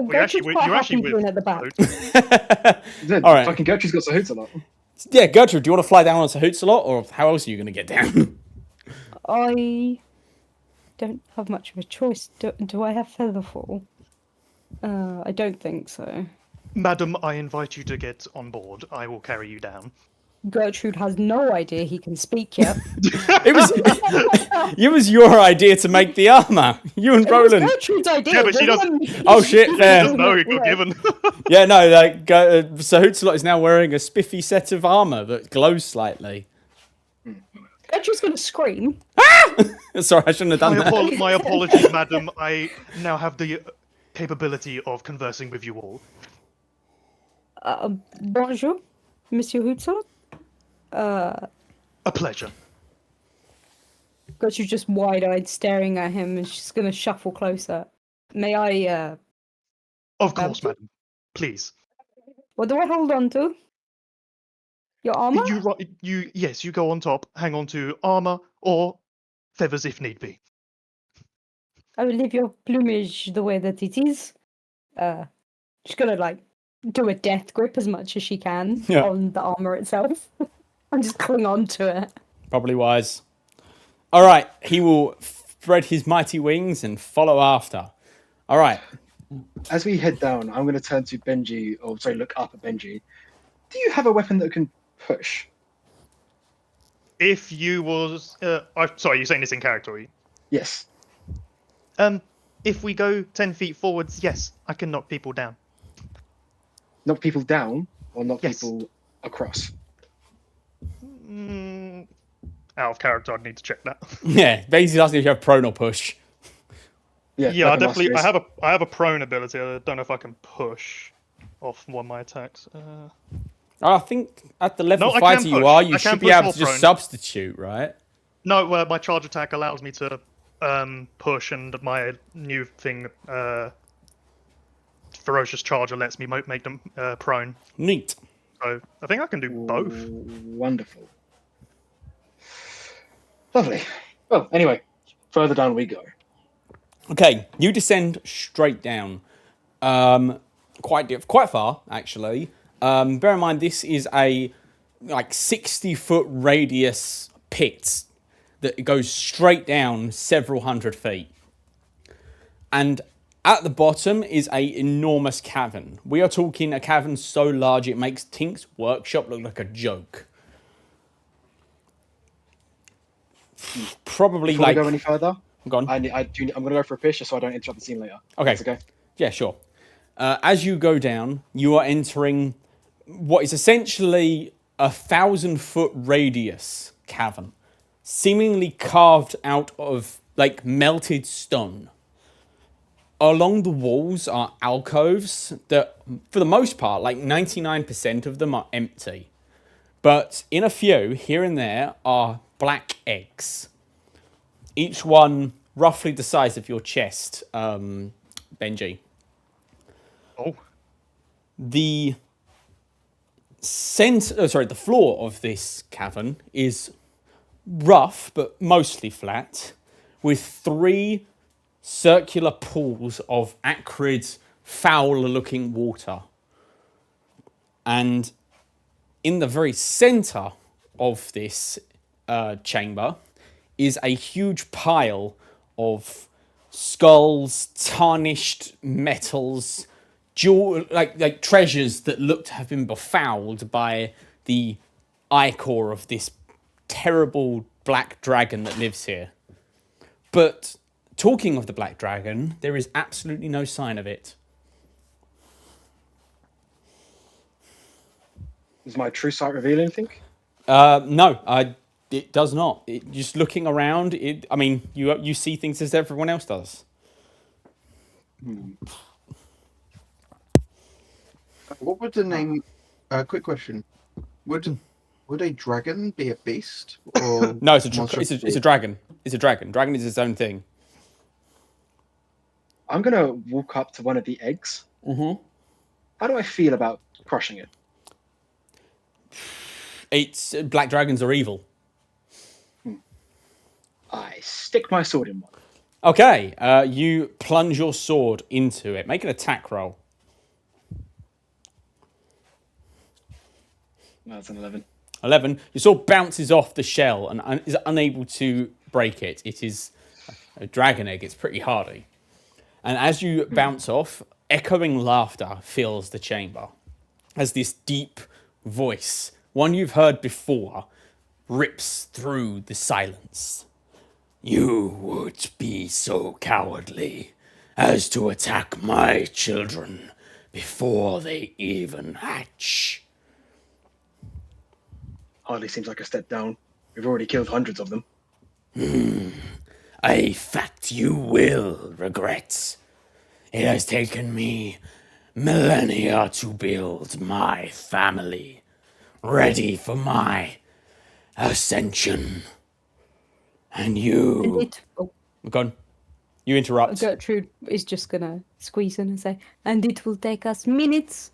Gertrude's quite you're actually happy with being at the back. Then All right. fucking Gertrude's got Sahoots a lot. Yeah, Gertrude, do you want to fly down on Sahoots a lot, or how else are you going to get down? I don't have much of a choice. Do I have Featherfall? I don't think so. Madam, I invite you to get on board. I will carry you down. Gertrude has no idea he can speak yet. It was your idea to make the armor. You and It was Roland. Gertrude's idea. Yeah, but she don't doesn't- Oh, shit, fair. Doesn't know who got given. Yeah, no, like Sahoots is now wearing a spiffy set of armor that glows slightly. Gertrude's gonna scream. Sorry, I shouldn't have done that. My apologies, madam. I now have the capability of conversing with you all. Bonjour, Monsieur Hutzot. A pleasure. Gertrude's just wide-eyed, staring at him, and she's gonna shuffle closer. May I? Of course, madam. Please. What do I hold on to? Your armor? Yes, you go on top, hang on to armor or feathers if need be. I will leave your plumage the way that it is. She's gonna like do a death grip as much as she can on the armor itself, and just cling on to it. Probably wise. All right, he will spread his mighty wings and follow after. All right. As we head down, I'm going to turn to Benji, or sorry, look up at Benji. Do you have a weapon that can push? If you was, sorry, you're saying this in character, are you? Yes. If we go 10 feet forwards, yes, I can knock people down. Knock people down or knock Yes. people across? Out of character, I'd need to check that. Yeah, basically asking if you have prone or push. Yeah, Yeah, I like a definitely. master race. I have a prone ability. I don't know if I can push off one of my attacks. I think at the level No, I fighter can you push. are, I you can should be push able or to just prone. substitute, right? No, my charge attack allows me to push, and my new thing, ferocious charger, lets me make them prone. Neat. So I think I can do both. Wonderful. Lovely. Well, anyway, further down we go. Okay, you descend straight down. Quite far, actually. Bear in mind, this is a 60-foot radius pit that goes straight down several hundred feet. And at the bottom is a enormous cavern. We are talking a cavern so large it makes Tink's workshop look like a joke. Probably Before we like... go any further, Go on. I'm going to go for a piss just so I don't interrupt the scene later. Okay. That's okay. Yeah, sure. As you go down, you are entering what is essentially 1,000-foot radius cavern, seemingly carved out of melted stone. Along the walls are alcoves that, for the most part, 99% of them are empty. But in a few, here and there, are black eggs. Each one roughly the size of your chest, Benji. Oh, The the floor of this cavern is rough but mostly flat, with 3 circular pools of acrid, foul-looking water. And in the very center of this chamber is a huge pile of skulls, tarnished metals, like treasures that look to have been befouled by the ichor of this terrible black dragon that lives here. But talking of the black dragon, there is absolutely no sign of it. Does my true sight reveal anything? No, it does not. Just looking around, you see things as everyone else does. What would the name? Quick question: Would a dragon be a beast or No, it's a monstrosity? dragon. It's a dragon. Dragon is its own thing. I'm going to walk up to one of the eggs. Mm-hmm. How do I feel about crushing it? It's black dragons are evil. I stick my sword in one. Okay, you plunge your sword into it. Make an attack roll. That's an 11. 11. Your sword bounces off the shell and is unable to break it. It is a dragon egg. It's pretty hardy. And as you bounce off, echoing laughter fills the chamber as this deep voice, one you've heard before, rips through the silence. You would be so cowardly as to attack my children before they even hatch. Hardly seems like a step down. We've already killed hundreds of them. A fact you will regret. It has taken me millennia to build my family, ready for my ascension. And you... Go on. You interrupt. Gertrude is just gonna squeeze in and say, and it will take us minutes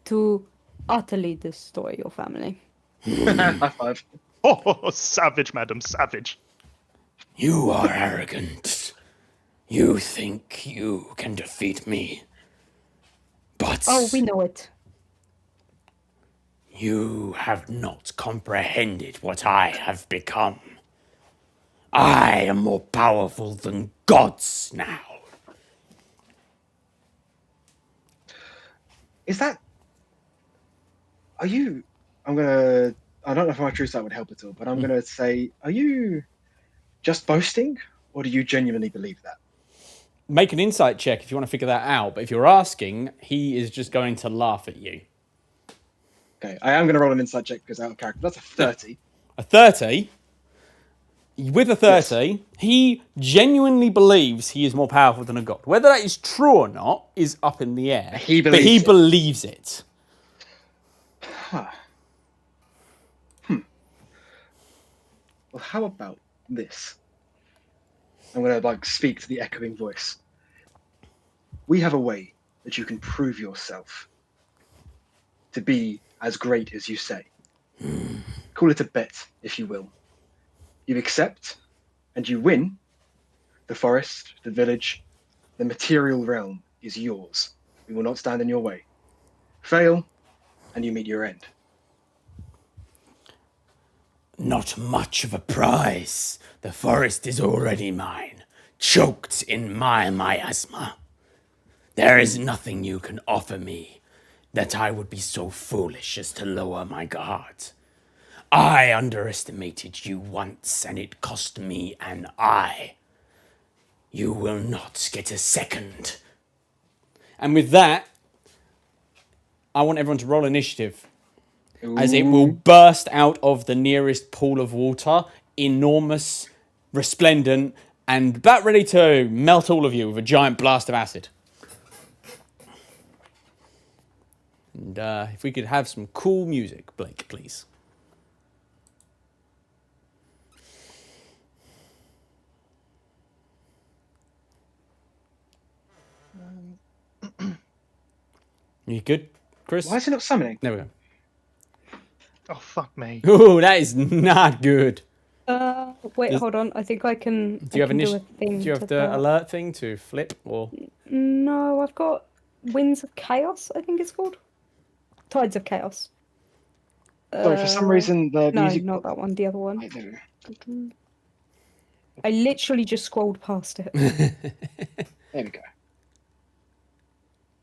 to utterly destroy your family. High five. Oh, savage, madam, savage. You are arrogant. You think you can defeat me. But Oh, we know it. you have not comprehended what I have become. I am more powerful than gods now. Is that... Are you... I don't know if my true sight would help at all, but I'm gonna say, are you just boasting, or do you genuinely believe that? Make an insight check if you want to figure that out, but if you're asking, he is just going to laugh at you. Okay, I am gonna roll an insight check because out of character. That's a 30. A 30? With a 30, he genuinely believes he is more powerful than a god. Whether that is true or not is up in the air. He but he believes it. Huh. Well, how about this? I'm gonna speak to the echoing voice. We have a way that you can prove yourself to be as great as you say. Call it a bet, if you will. You accept, and you win. The forest, the village, the material realm is yours. We will not stand in your way. Fail, and you meet your end. Not much of a prize. The forest is already mine, choked in my miasma. There is nothing you can offer me that I would be so foolish as to lower my guard. I underestimated you once, and it cost me an eye. You will not get a second. And with that, I want everyone to roll initiative. As it will burst out of the nearest pool of water, enormous, resplendent, and about ready to melt all of you with a giant blast of acid. And if we could have some cool music, Blake, please. You good, Chris? Why is it not summoning? There we go. Oh, fuck me. Oh, that is not good. Wait, hold on. I think I can. Do you have do a thing. Do you have the alert thing to flip or? No, I've got Winds of Chaos. I think it's called Tides of Chaos. Sorry, for some reason the No, music. not that one. The other one. Wait, there we go. I literally just scrolled past it. There we go.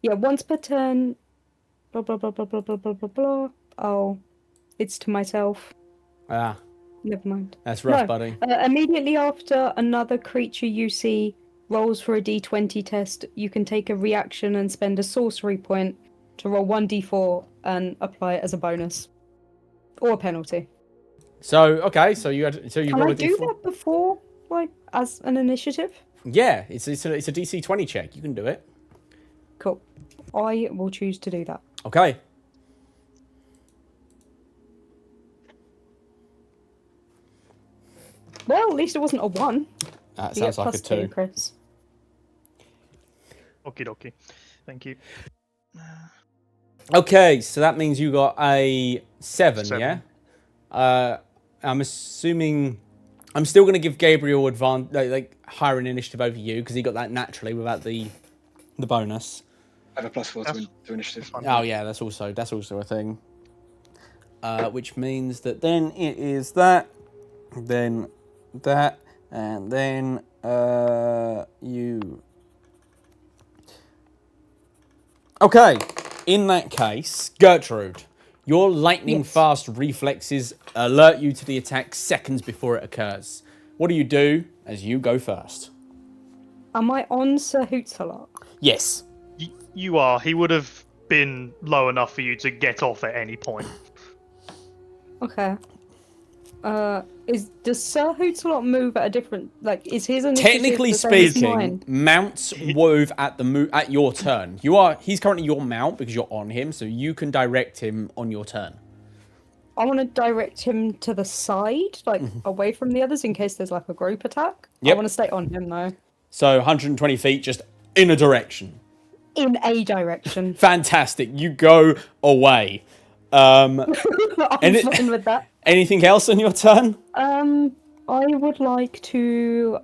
Yeah, once per turn. Blah blah blah blah blah blah blah blah blah. Oh, it's to myself. Ah, Never mind. that's rough, No. buddy. Immediately after another creature you see rolls for a d20 test, you can take a reaction and spend a sorcery point to roll 1d4 and apply it as a bonus or a penalty. So okay, so you Can I roll a do d4. that before, as an initiative? Yeah, it's a DC 20 check. You can do it. Cool. I will choose to do that. Okay. Well, at least it wasn't a 1. That You get sounds like a plus 2, 2. Chris. Okie dokie. Thank you. Okay, so that means you got a 7, 7. yeah? I'm assuming I'm still going to give Gabriel like higher in initiative over you because he got that naturally without the bonus. I have a +4 to initiative. Oh yeah, that's also a thing. Which means that then it is that, then that, and then you. Okay, in that case, Gertrude, your lightning fast reflexes alert you to the attack seconds before it occurs. What do you do as you go first? Am I on Sir Hoots-a-lot? Yes. You are. He would have been low enough for you to get off at any point. Okay. Does Sir Hoots-a-lot move at a different, like, is his initiative Technically the same as speaking, mine? mounts move at your turn. He's currently your mount because you're on him, so you can direct him on your turn. I want to direct him to the side, like away from the others, in case there's like a group attack. Yep. I want to stay on him though. So 120 feet, just in a direction. In a direction. Fantastic. You go away. I'm fine with that. Anything else on your turn? I would like to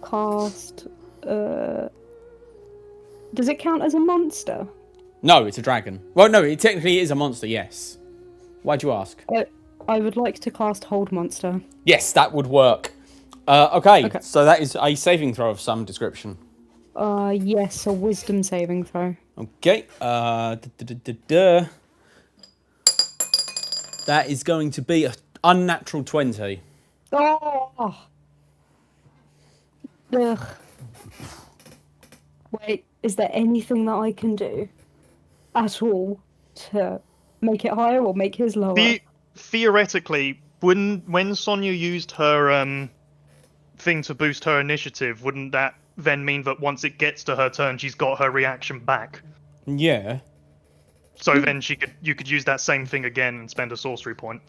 cast. Does it count as a monster? No, it's a dragon. Well, no, it technically is a monster, yes. Why'd you ask? I would like to cast Hold Monster. Yes, that would work. Okay, so that is a saving throw of some description. Yes, a Wisdom saving throw. Okay, that is going to be an unnatural 20. Oh! Ugh. Wait, is there anything that I can do at all to make it higher or make his lower? Theoretically, when Sonia used her thing to boost her initiative, wouldn't that then mean that once it gets to her turn, she's got her reaction back? Yeah. So then you could use that same thing again and spend a sorcery point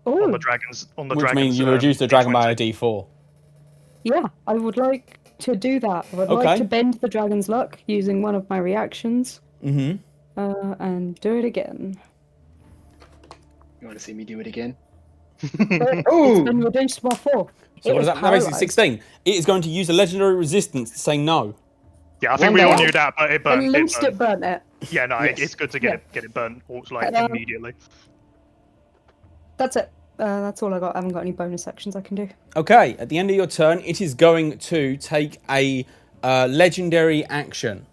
Ooh. on the dragons. Which means you reduce the dragon by a d4. Yeah, I would like to do that. I would like to bend the dragon's luck using one of my reactions. Mm-hmm. And do it again. You want to see me do it again? It's been reduced by 4. So what is that? That makes it 16. It is going to use a legendary resistance to say no. Yeah, I think we all knew that, but it burned. At least it burnt it. Yeah, no, Yes. it's good to get it burnt like immediately. That's it. That's all I got. I haven't got any bonus actions I can do. Okay, at the end of your turn, it is going to take a legendary action.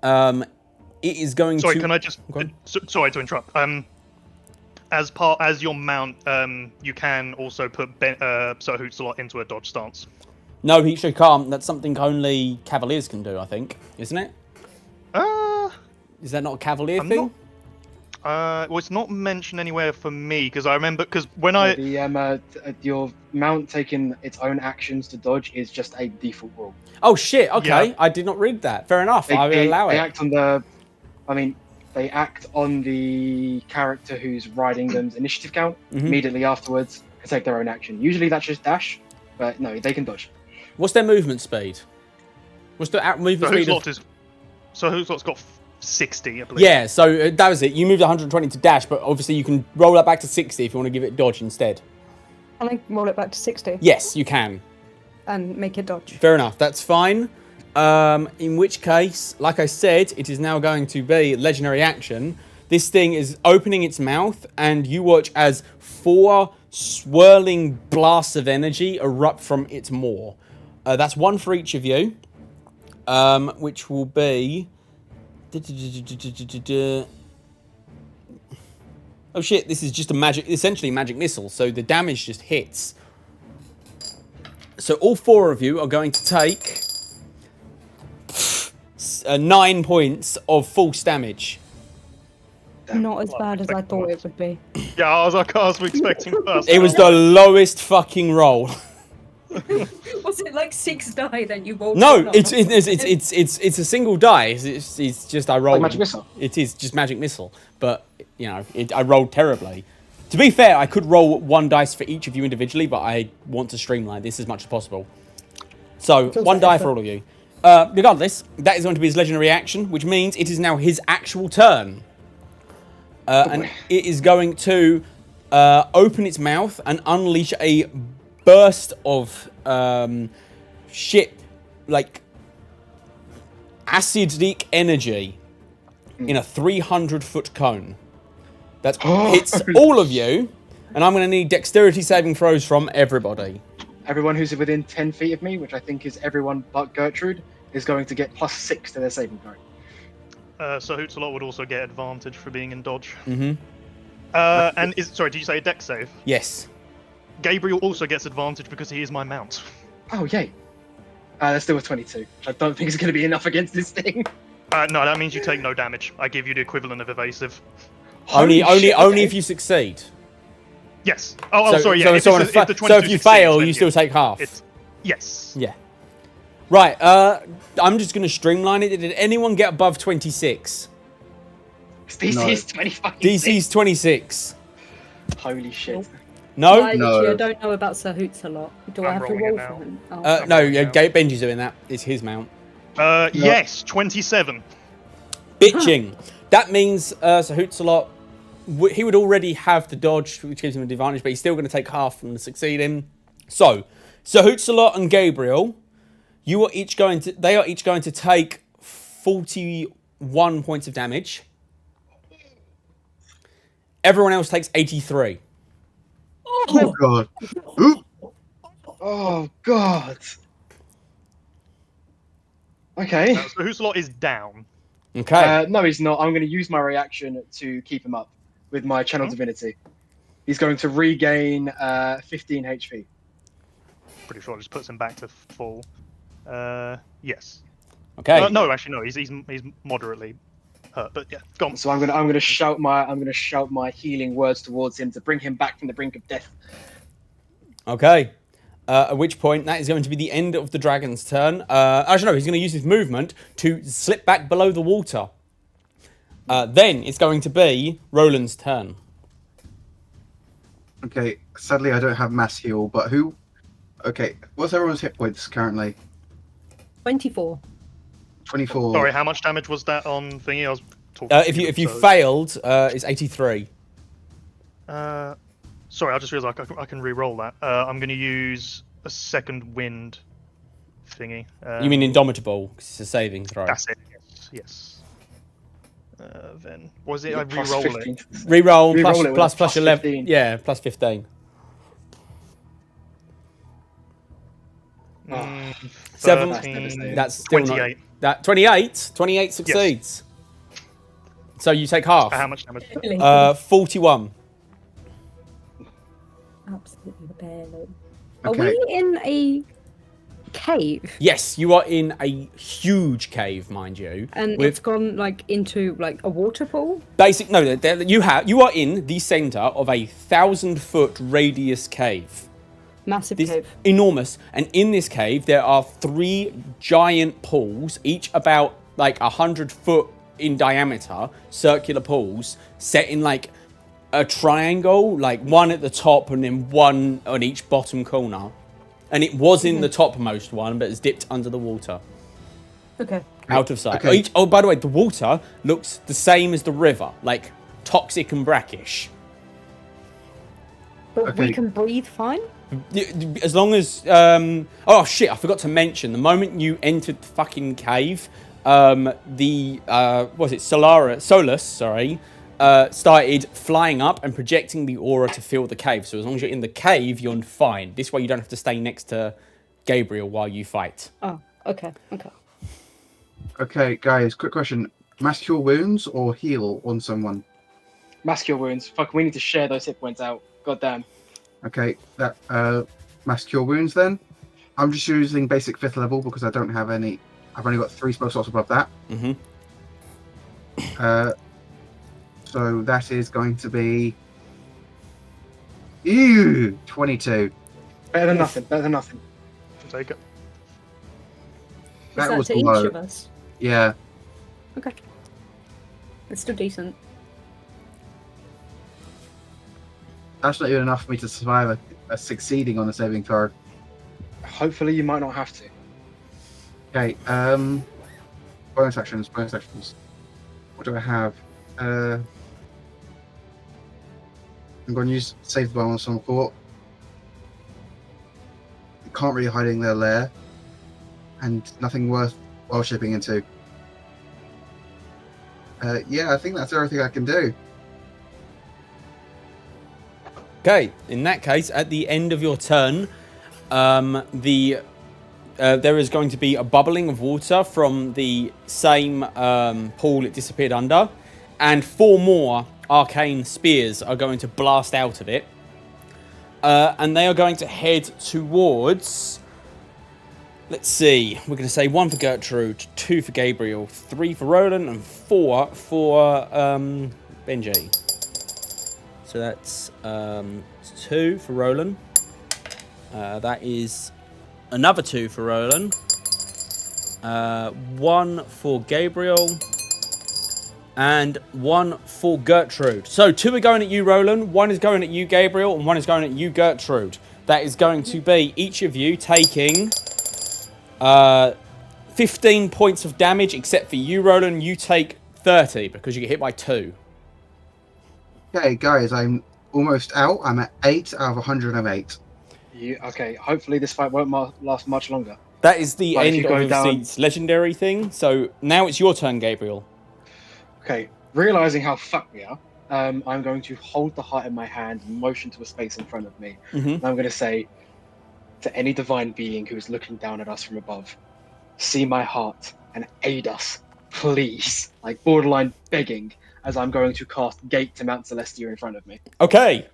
It is going Sorry, to... can I just... Sorry to interrupt. As your mount, you can also put Sir Hoots-a-lot into a dodge stance. No, he actually can't. That's something only Cavaliers can do, I think. Isn't it? Is that not a Cavalier thing? Well, it's not mentioned anywhere for me, because I remember... Because when your mount taking its own actions to dodge is just a default rule. Oh, shit. Okay. Yeah. I did not read that. Fair enough. I will allow it. They act on they act on the character who's riding them's initiative count immediately afterwards and take their own action. Usually that's just dash, but no, they can dodge. What's their movement speed? What's the movement speed? So Hoots-a-lot's got 60, I believe. Yeah, so that was it. You moved 120 to dash, but obviously you can roll that back to 60 if you want to give it dodge instead. Can I roll it back to 60? Yes, you can. And make it dodge. Fair enough. That's fine. In which case, like I said, it is now going to be legendary action. This thing is opening its mouth, and you watch as 4 swirling blasts of energy erupt from its maw. That's 1 for each of you, which will be... Oh shit, this is just essentially magic missile, so the damage just hits. So all 4 of you are going to take 9 points of false damage. Not as bad as I thought it would be. Yeah, I was expecting first. It was the lowest fucking roll. Was it like 6 die then you rolled? No, it's a single die. It's just I rolled. Like magic missile. It is just magic missile, but you know I rolled terribly. To be fair, I could roll 1 dice for each of you individually, but I want to streamline this as much as possible. So 1 die for all of you. Regardless, that is going to be his legendary action, which means it is now his actual turn. And it is going to open its mouth and unleash a burst of acidic energy in a 300-foot cone that hits all of you, and I'm going to need dexterity saving throws from everybody. Everyone who's within 10 feet of me, which I think is everyone but Gertrude, is going to get +6 to their saving throw. So Hootsalot would also get advantage for being in dodge. Mm-hmm. Sorry, did you say a dex save? Yes. Gabriel also gets advantage because he is my mount. Oh, yay. That's still a 22. I don't think it's going to be enough against this thing. No, that means you take no damage. I give you the equivalent of evasive. Only okay. if you succeed. Yes. Oh, sorry. Yeah. So if you 22 fail, succeeds, you still take half. Yes. Yeah. Right. I'm just going to streamline it. Did anyone get above 26? DC's 25. DC's 26. Holy shit. No? I don't know about Sir Hoots a lot. Do I have to roll for him? Oh. No, Benji's doing that. It's his mount. Yes, 27. Bitching. That means Sir Hootsalot, he would already have the dodge, which gives him an advantage, but he's still going to take half from the succeeding. So, Sir Hootsalot and Gabriel, they are each going to take 41 points of damage. Everyone else takes 83. Oh god. Oop. Oh god. Okay. So Hootsalot is down. Okay. No, he's not. I'm going to use my reaction to keep him up with my channel divinity. He's going to regain 15 HP. Pretty sure it just puts him back to full. Yes. Okay. No, actually, no. He's moderately hurt, but yeah, go on. So I'm going to shout my healing words towards him to bring him back from the brink of death. Okay. At which point, that is going to be the end of the dragon's turn. Actually, no, he's going to use his movement to slip back below the water. Then it's going to be Roland's turn. Okay, sadly I don't have mass heal, but who... Okay, what's everyone's hit points currently? 24. 24. Sorry, how much damage was that on thingy? I was talking. If you failed, it's 83. Sorry, I just realised I can re-roll that. I'm going to use a second wind thingy. You mean Indomitable? Because it's a saving throw. That's it. Yes. Then was it? I re-roll it. Reroll Re-roll it with plus a 11. 15. Yeah, plus 15. 7. That's still 28. Not. 28 succeeds. So you take half. How much damage? 41. Absolutely barely. Are Okay. we in a cave? Yes, you are in a huge cave, mind you. And with it's gone into a waterfall? you are in the center of a 1,000-foot radius cave. Massive This cave. enormous, and in this cave there are 3 giant pools, each about 100 foot in diameter, circular pools set in a triangle, one at the top and then one on each bottom corner. And it was in the topmost one, but it's dipped under the water. Okay. Out of sight. Okay. By the way, the water looks the same as the river, toxic and brackish. But Okay. we can breathe fine? As long as... oh, shit, I forgot to mention. The moment you entered the fucking cave, Solus, started flying up and projecting the aura to fill the cave. So as long as you're in the cave, you're fine. This way you don't have to stay next to Gabriel while you fight. Oh, okay. Okay, guys, quick question. Mass cure wounds or heal on someone? Mass cure wounds. Fuck, we need to share those hit points out. God damn. Okay, that mass cure wounds then. I'm just using basic 5th level because I don't have any. I've only got 3 spell slots above that. Mm-hmm. So that is going to be 22. Better than nothing. Take it. Is That that was to each low. of us? Yeah. Okay. It's still decent. That's not even enough for me to survive a succeeding on a saving throw. Hopefully you might not have to. Okay, bonus actions. What do I have? I'm going to use save the bomb on some court. Can't really hide in their lair, and nothing worthwhile shipping into. Yeah, I think that's everything I can do. Okay, in that case, at the end of your turn, there is going to be a bubbling of water from the same pool it disappeared under, and 4 more arcane spears are going to blast out of it. And they are going to head towards... Let's see. We're going to say 1 for Gertrude, 2 for Gabriel, 3 for Roland, and 4 for Benji. So that's 2 for Roland. That is another 2 for Roland. 1 for Gabriel. And 1 for Gertrude. So 2 are going at you, Roland. 1 is going at you, Gabriel. And 1 is going at you, Gertrude. That is going to be each of you taking 15 points of damage, except for you, Roland. You take 30 because you get hit by 2. Okay, guys, I'm almost out. I'm at 8 out of 108. Okay, hopefully this fight won't last much longer. That is the But if end you go of down- its legendary thing. So now it's your turn, Gabriel. Okay, realizing how fucked we are, I'm going to hold the heart in my hand and motion to a space in front of me. Mhm. And I'm going to say to any divine being who is looking down at us from above, see my heart and aid us, please. Like borderline begging, as I'm going to cast Gate to Mount Celestia in front of me. Okay,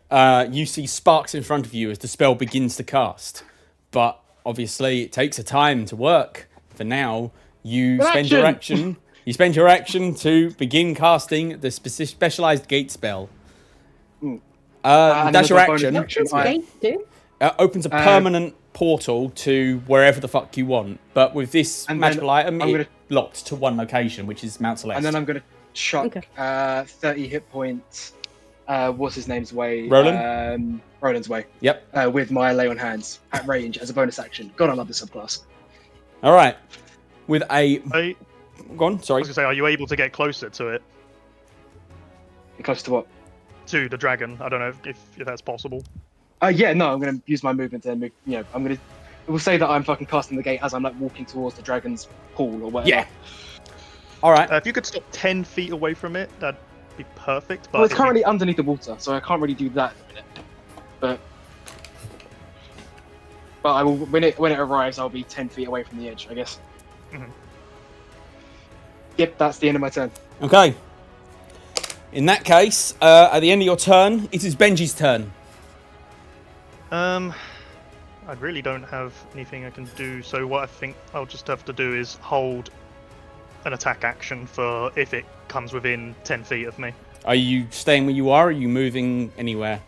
you see sparks in front of you as the spell begins to cast. But obviously it takes a time to work. For now, you spend your action... You spend your action to begin casting the specialized gate spell. That's your action. What does gate do? Opens a permanent portal to wherever the fuck you want. But with this magical item, it's locked to one location, which is Mount Celeste. And then I'm going to chuck 30 hit points. What's his name's way? Roland? Roland's way. Yep. With my lay on hands at range as a bonus action. God, I love this subclass. All right. With a... Go on, sorry. I was going to say, are you able to get closer to it? Close to what? To the dragon. I don't know if that's possible. Yeah, no, I'm going to use my movement to move. You know, I'm going to. It will say that I'm fucking casting the gate as I'm like walking towards the dragon's pool or whatever. Yeah. All right. If you could stop 10 feet away from it, that'd be perfect. But Well, it's currently underneath the water, so I can't really do that in a minute. But I will when it arrives, I'll be 10 feet away from the edge, I guess. Mhm. Yep, that's the end of my turn. Okay. In that case, at the end of your turn, it is Benji's turn. I really don't have anything I can do, so what I think I'll just have to do is hold an attack action for if it comes within 10 feet of me. Are you staying where you are, or are you moving anywhere?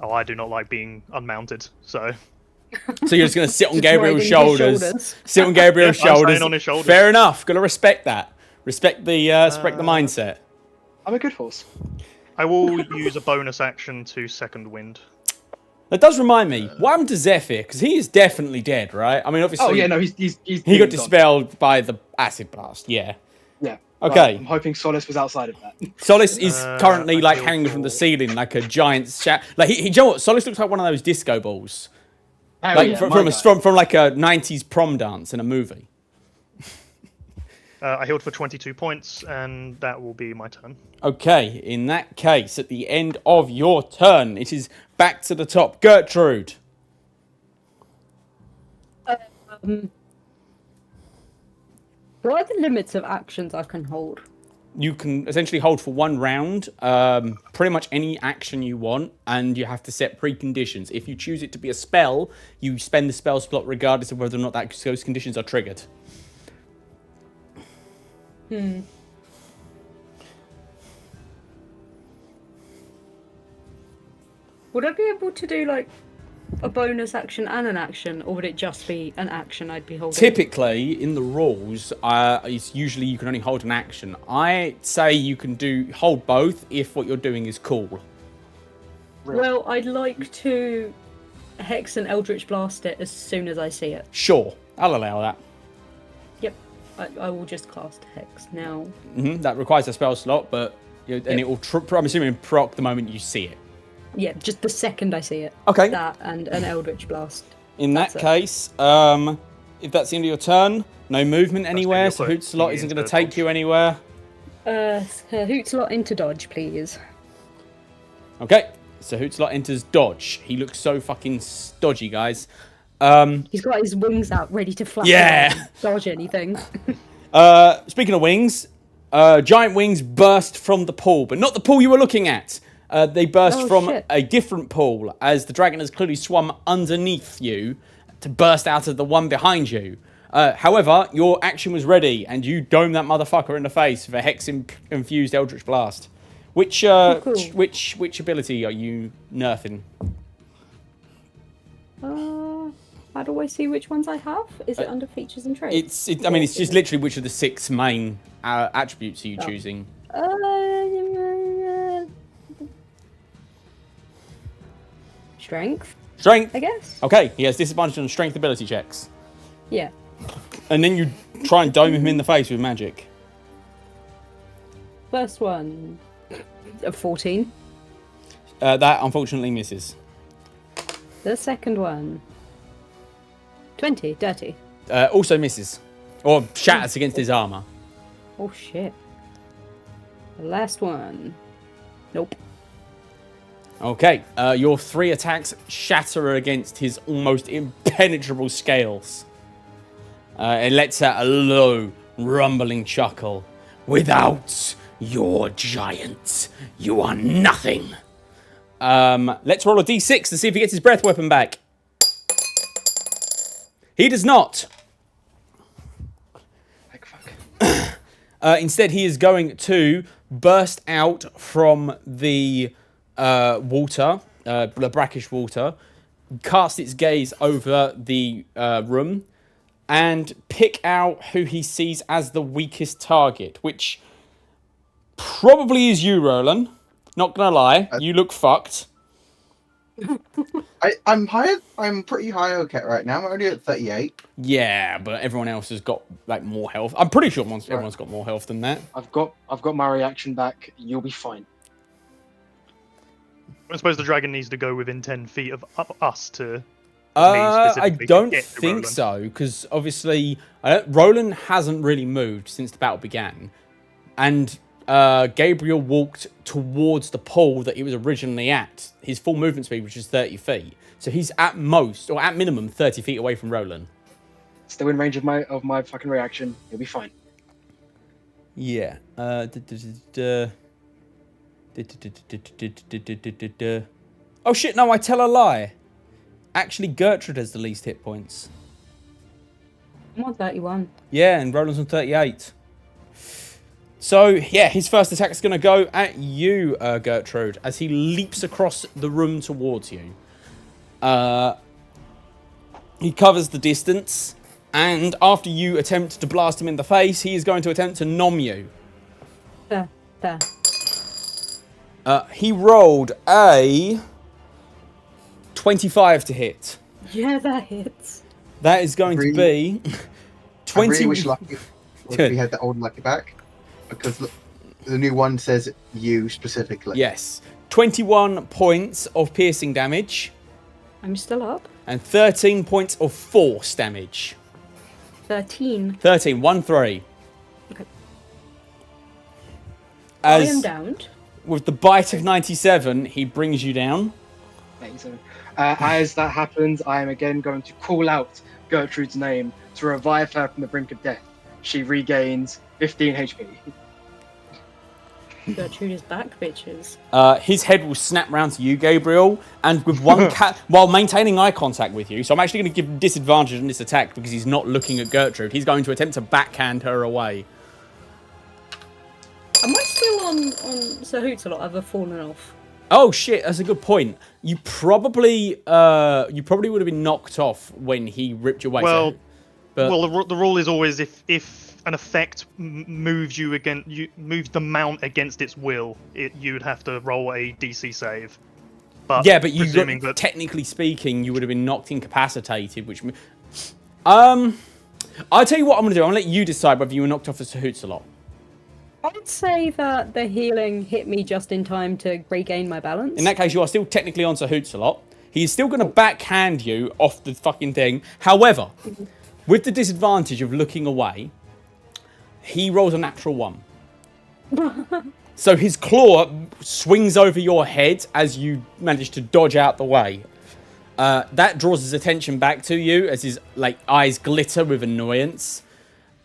Oh, I do not like being unmounted, so... So you're just going to sit on Just Gabriel's riding his shoulders. shoulders. Sit on Gabriel's Yeah, I'm shoulders. staying on his shoulders. Fair enough. Got to respect that. Respect the mindset. I'm a good horse. I will use a bonus action to second wind. That does remind me. What happened to Zephyr? Because he is definitely dead, right? I mean, obviously. Oh yeah, no, he's He got gone. dispelled by the acid blast. Yeah. Yeah. Okay. But I'm hoping Solace was outside of that. Solis is currently I like feel hanging from the cool. ceiling like a giant like he you know what? Solis looks like one of those disco balls. Hell Like yeah, from my guy. from like a 90s prom dance in a movie. I healed for 22 points, and that will be my turn. Okay, in that case, at the end of your turn, it is back to the top. Gertrude. What are the limits of actions I can hold? You can essentially hold for 1 round, pretty much any action you want, and you have to set preconditions. If you choose it to be a spell, you spend the spell slot regardless of whether or not those conditions are triggered. Would I be able to do like a bonus action and an action, or would it just be an action I'd be holding? Typically, in the rules, it's usually you can only hold an action. I say you can hold both if what you're doing is cool. Well, I'd like to Hex and Eldritch Blast it as soon as I see it. Sure, I'll allow that. Yep, I will just cast Hex now. That requires a spell slot, but and it will. I'm assuming proc the moment you see it. Yeah, just the second I see it. Okay. That and an Eldritch Blast. In that That's it. case, if that's the end of your turn, no movement anywhere, so Hootslot isn't going to take you anywhere. Hootslot into dodge, please. Okay, so Hootslot enters dodge. He looks so fucking dodgy, guys. He's got his wings out, ready to flap. Yeah. around, dodge anything. Speaking of wings, giant wings burst from the pool, but not the pool you were looking at. They burst from shit. a different pool, as the dragon has clearly swum underneath you to burst out of the one behind you. However, your action was ready, and you dome that motherfucker in the face with a hex-infused Eldritch Blast. Which cool. which ability are you nerfing? How do I see which ones I have? Is it under features and traits? I mean, it's just literally which of the 6 main attributes are you choosing? Strength, Strength. I guess. Okay, he has disadvantage on strength ability checks. Yeah. And then you try and dome him in the face with magic. First one, 14. That unfortunately misses. The second one, 20, dirty. Also misses. Or shatters against his armor. Oh shit. The last one, nope. Okay, your 3 attacks shatter against his almost impenetrable scales. It lets out a low, rumbling chuckle. Without your giant, you are nothing. Let's roll a d6 to see if he gets his breath weapon back. He does not. Like fuck. Instead, he is going to burst out from the water, the brackish water, cast its gaze over the room, and pick out who he sees as the weakest target, which probably is you, Roland. Not gonna lie, you look fucked. I'm higher. I'm pretty high okay right now. I'm only at 38. Yeah, but everyone else has got like more health. I'm pretty sure everyone's got more health than that. I've got my reaction back. You'll be fine. I suppose the dragon needs to go within 10 feet of us to. I specifically don't to get to think Roland. so, because obviously Roland hasn't really moved since the battle began, and Gabriel walked towards the pool that he was originally at. His full movement speed, which is 30 feet, so he's at most, or at minimum, 30 feet away from Roland. Still in range of my fucking reaction. You'll be fine. Yeah. Oh shit! No, I tell a lie. Actually, Gertrude has the least hit points. I'm on 31. Yeah, and Roland's on 38. So, yeah, his first attack is going to go at you, Gertrude, as he leaps across the room towards you. He covers the distance, and after you attempt to blast him in the face, he is going to attempt to nom you. There. He rolled a 25 to hit. Yeah, that hits. That is going to be 20. I really wish Lucky we had that old Lucky back, because the new one says you specifically. Yes. 21 points of piercing damage I'm still up. and 13 points of force damage. 13. 13, 1-3. Okay. I As am downed. with the bite of 97, he brings you down. Amazing. As that happens, I am again going to call out Gertrude's name to revive her from the brink of death. She regains 15 HP. Gertrude is back, bitches. His head will snap round to you, Gabriel, and with one cat while maintaining eye contact with you. So I'm actually going to give him disadvantage on this attack because he's not looking at Gertrude. He's going to attempt to backhand her away. Am I still on Sir Hoots a lot? Have I fallen off? Oh shit, that's a good point. You probably would have been knocked off when he ripped you away. Well, so- but the rule is always if an effect moves moves the mount against its will, you'd have to roll a DC save. But yeah, but you presuming that technically speaking, you would have been knocked incapacitated, which I'll tell you what I'm gonna do. I'm gonna let you decide whether you were knocked off as Hoots a lot. I'd say that the healing hit me just in time to regain my balance. In that case, you are still technically on Sahoots a lot. He's still going to backhand you off the fucking thing. However, with the disadvantage of looking away, he rolls a natural 1. So his claw swings over your head as you manage to dodge out the way. That draws his attention back to you as his eyes glitter with annoyance.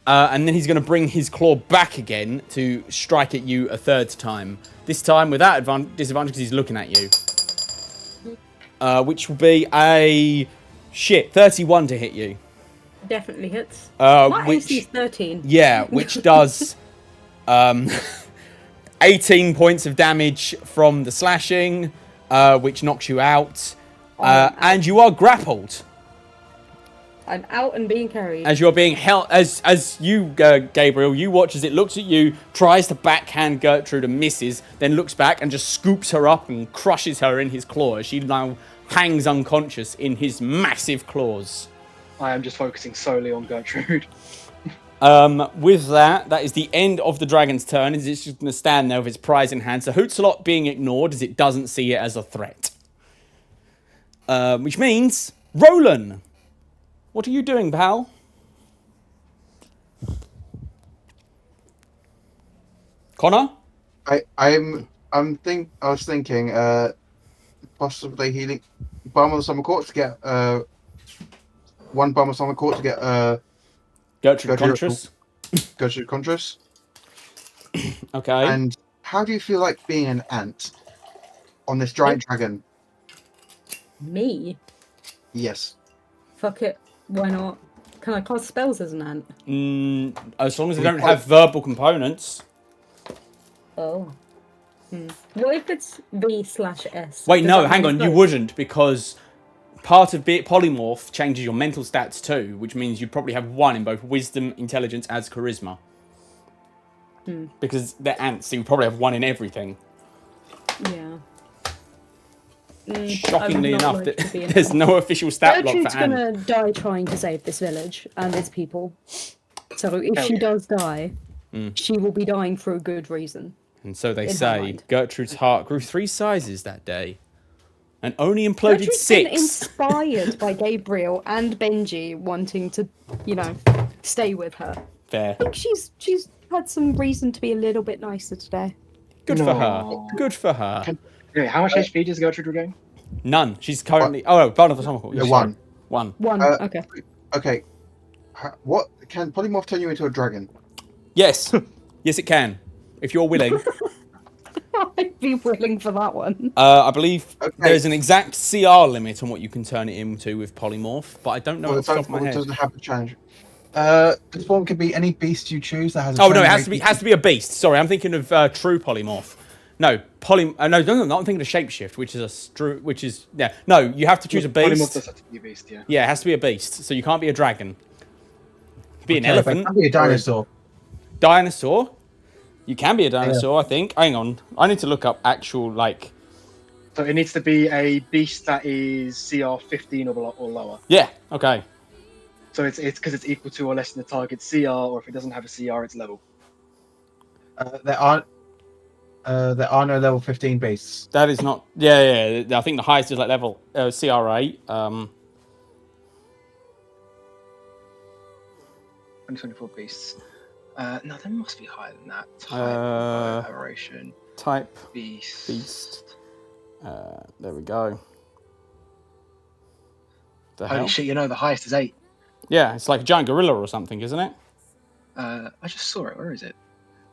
And then he's going to bring his claw back again to strike at you a third time. This time without disadvantage because he's looking at you. Which will be a 31 to hit you. Definitely hits. My Which AC is 13. Yeah, which does 18 points of damage from the slashing, which knocks you out. And you are grappled. I'm out and being carried. As you're being held, as you, Gabriel, you watch as it looks at you, tries to backhand Gertrude and misses, then looks back and just scoops her up and crushes her in his claws. She now hangs unconscious in his massive claws. I am just focusing solely on Gertrude. With that is the end of the dragon's turn. It's just going to stand there with its prize in hand. So Hootsalot being ignored as it doesn't see it as a threat. Which means, Roland, what are you doing, pal? Connor? I was thinking possibly healing Balm of the Summer Court to get one Balm of the Summer Court to get Gertrude conscious. Gertrude conscious. Okay. And how do you feel like being an ant on this giant dragon? Me? Yes. Fuck it. Why not? Can I cast spells as an ant? As long as they don't have verbal components. Oh. What if it's V/S? Wait, Does no, that hang mean on. You both? wouldn't, because part of polymorph changes your mental stats too, which means you'd probably have 1 in both wisdom, intelligence, as charisma. Because they're ants, so you probably have 1 in everything. Yeah. Shockingly I would not enough, like to be an there's ant. no official stat block Gertrude's for ants. gonna die trying to save this village and its people. So if Hell she yeah. does die, she will be dying for a good reason. And so they in her say, mind. Gertrude's heart grew 3 sizes that day. And only imploded Gertrude's been 6. inspired by Gabriel and Benji wanting to, stay with her. Fair. I think she's had some reason to be a little bit nicer today. Good for her. No. Good for her. Anyway, how much HP does Gertrude regain? None. She's currently... Oh, Bard of the Summer Court. Yeah, Yes, 1. 1. One. Uh, Okay. Okay. What can polymorph turn you into a dragon? Yes. Yes, it can. If you're willing. I'd be willing for that one. I believe Okay. there's an exact CR limit on what you can turn it into with polymorph, but I don't know Well, off the top of my head. doesn't have the challenge. This one could be any beast you choose that has a Oh no, it challenge has to be a beast. Sorry, I'm thinking of true polymorph. No, no, I'm thinking of shapeshift, which is No, you have to choose a Polymorph beast. does have to be a beast, yeah. Yeah, it has to be a beast. So you can't be a dragon. Be an Okay, but it elephant. can be a dinosaur. Dinosaur. You can be a dinosaur, I think. Hang on, I need to look up actual So it needs to be a beast that is CR 15 or lower. Yeah. Okay. So it's because it's equal to or less than the target CR, or if it doesn't have a CR, it's level. There are no level 15 beasts. That is not. Yeah. I think the highest is level CR8. 2024 beasts. No, there must be higher than that. Type aberration. Type Beast. beast. There we go. The Holy hell? shit! The highest is 8. Yeah, it's like a giant gorilla or something, isn't it? I just saw it. Where is it?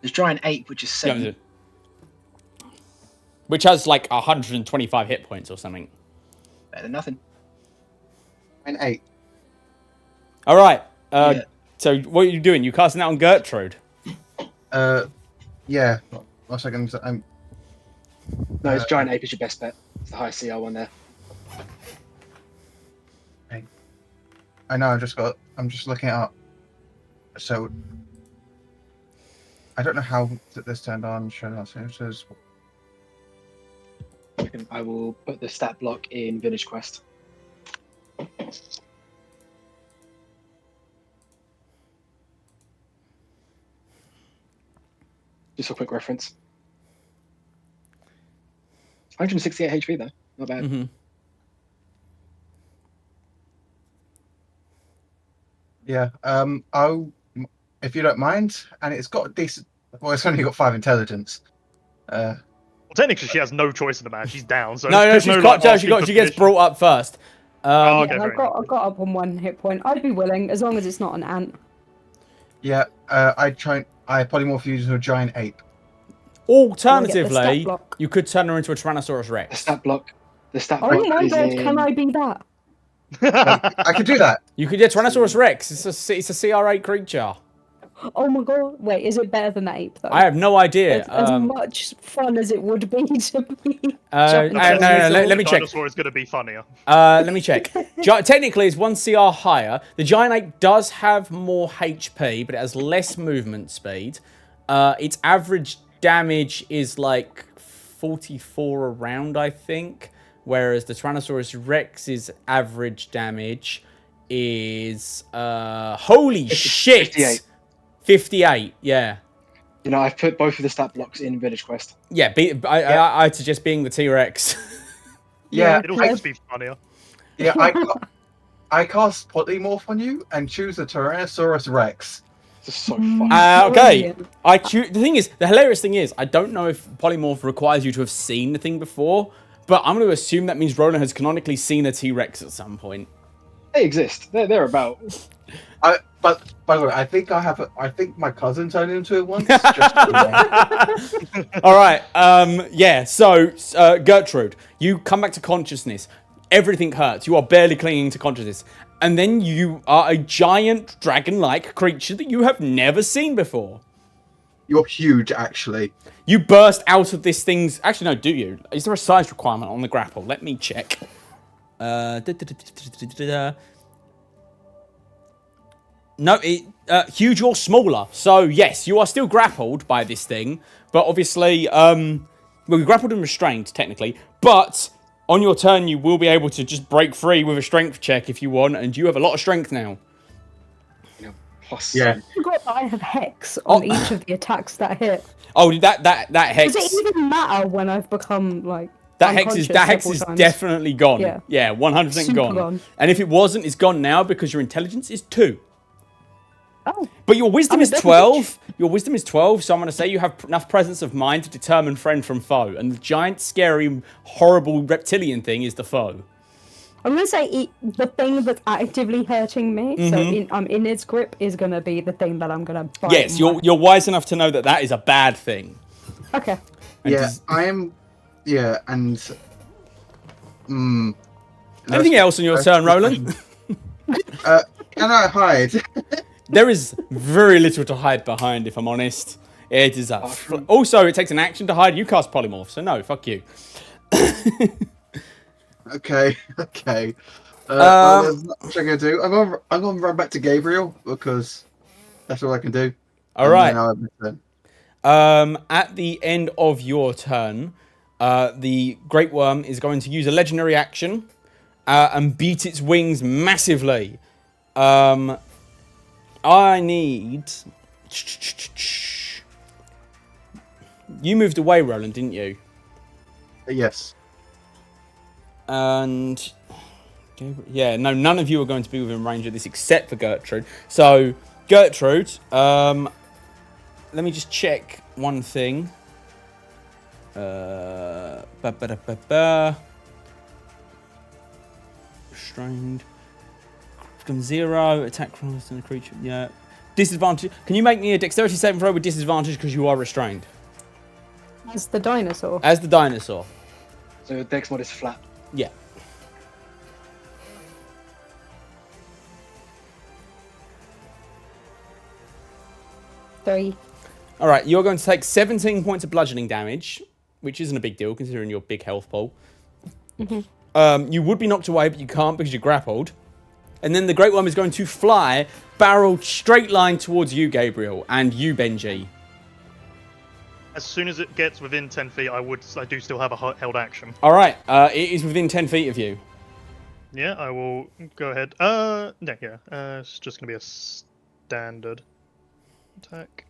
There's giant ape, which is 7. Yeah, which has 125 hit points or something. Better than nothing. And 8. All right. Yeah. So what are you doing? You casting that on Gertrude? Yeah. 1 second. No, it's giant ape is your best bet. It's the highest CR one there. I know. I'm just looking it up. So I don't know how this turned on. Showdown. So it says I will put the stat block in Village Quest. Just a quick reference. 168 HP though, not bad. Mm-hmm. Yeah. I'll, if you don't mind, and it's got a decent. Well, it's only got 5 intelligence. Well, technically, she has no choice in the match. She's down, so No, there's she's no, got. like, asking for She gets permission. brought up first. Oh, okay, And fair I enough. got up on 1 hit point. I'd be willing, as long as it's not an ant. Yeah. I polymorph you into a giant ape. Alternatively, block? you could turn her into a Tyrannosaurus The Rex. stat block. The stat Oh block my is god, in. can I be that? I could do that. You could get Tyrannosaurus Rex. It's a CR8 creature. Oh my god, wait, is it better than the ape though? I have no idea. As much fun as it would be to be. No, let me check. Dinosaur is going to be funnier. Let me check. Technically, it's 1 CR higher. The Giant Ape does have more HP, but it has less movement speed. Its average damage is like 44 a round, I think. Whereas the Tyrannosaurus Rex's average damage is... holy shit! 58. 58, yeah. You know, I've put both of the stat blocks in Village Quest. Yeah, I'd suggest being the T-Rex. Yeah. It'll just be funnier. Yeah. I cast polymorph on you and choose a Tyrannosaurus Rex. This is so fun. Okay. The hilarious thing is, I don't know if polymorph requires you to have seen the thing before, but I'm going to assume that means Roland has canonically seen a T-Rex at some point. They exist. They're about. But by the way, I think my cousin turned into it once. Just All right. Yeah. So, Gertrude, you come back to consciousness. Everything hurts. You are barely clinging to consciousness. And then you are a giant dragon-like creature that you have never seen before. You're huge, actually. You burst out of this thing's... Actually, no, do you? Is there a size requirement on the grapple? Let me check. No, huge or smaller. So, yes, you are still grappled by this thing. But obviously, well, you're grappled and restrained, technically. But on your turn, you will be able to just break free with a strength check if you want. And you have a lot of strength now. Plus. Yeah. I forgot that I have hex on each of the attacks that hit. Oh, that hex... Does it even matter when I've become, like, That hex is definitely gone. Yeah. Yeah, 100% Super gone. gone. And if it wasn't, it's gone now because your intelligence is 2. Oh. But your wisdom I'm a is bit 12. Your wisdom is 12, so I'm going to say you have enough presence of mind to determine friend from foe. And the giant, scary, horrible reptilian thing is the foe. I'm going to say the thing that's actively hurting me, so I'm in its grip, is going to be the thing that I'm going to bite. Yes, you're wise enough to know that that is a bad thing. Okay. And Yeah, does- I am. Yeah, and. Anything else on your turn, Roland? Can I hide? There is very little to hide behind, if I'm honest. It is a... Also, it takes an action to hide. You cast polymorph, so no, fuck you. Okay. Well, there's not much I'm gonna do. I'm gonna run back to Gabriel because that's all I can do. All right. And then I'll have my turn. At the end of your turn, the Great Worm is going to use a legendary action and beat its wings massively. I need... You moved away, Roland, didn't you? Yes. And... Yeah, no, none of you are going to be within range of this except for Gertrude. So, Gertrude, let me just check one thing. Restrained. From 0, attack rolls on the creature. Yeah. Disadvantage. Can you make me a dexterity saving throw with disadvantage because you are restrained? As the dinosaur. As the dinosaur. So Dex mod is flat. Yeah. Three. All right, you're going to take 17 points of bludgeoning damage, which isn't a big deal considering your big health pool. You would be knocked away, but you can't because you're grappled. And then the Great Worm is going to fly, barrel straight line towards you, Gabriel, and you, Benji. As soon as it gets within 10 feet, I do still have a held action. All right, it is within 10 feet of you. Yeah, I will go ahead. It's just gonna be a standard attack.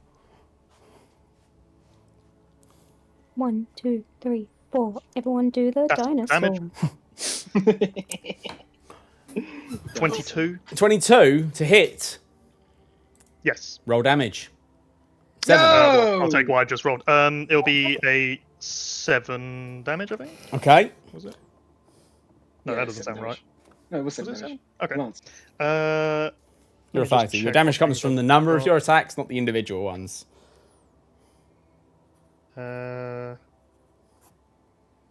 1, 2, 3, 4. Everyone do the That's dinosaur. damage. 22. 22 to hit. Yes. Roll damage. 7. No! I'll take what I just rolled. It'll be a 7 damage, I think. Okay. Was it? No, Yeah, that doesn't 7 sound right. damage. No, it was Was 7 it damage. 7? Okay. Lance. You're a let me just fighter. Your check damage what comes things from I've the number of got. your attacks, not the individual ones.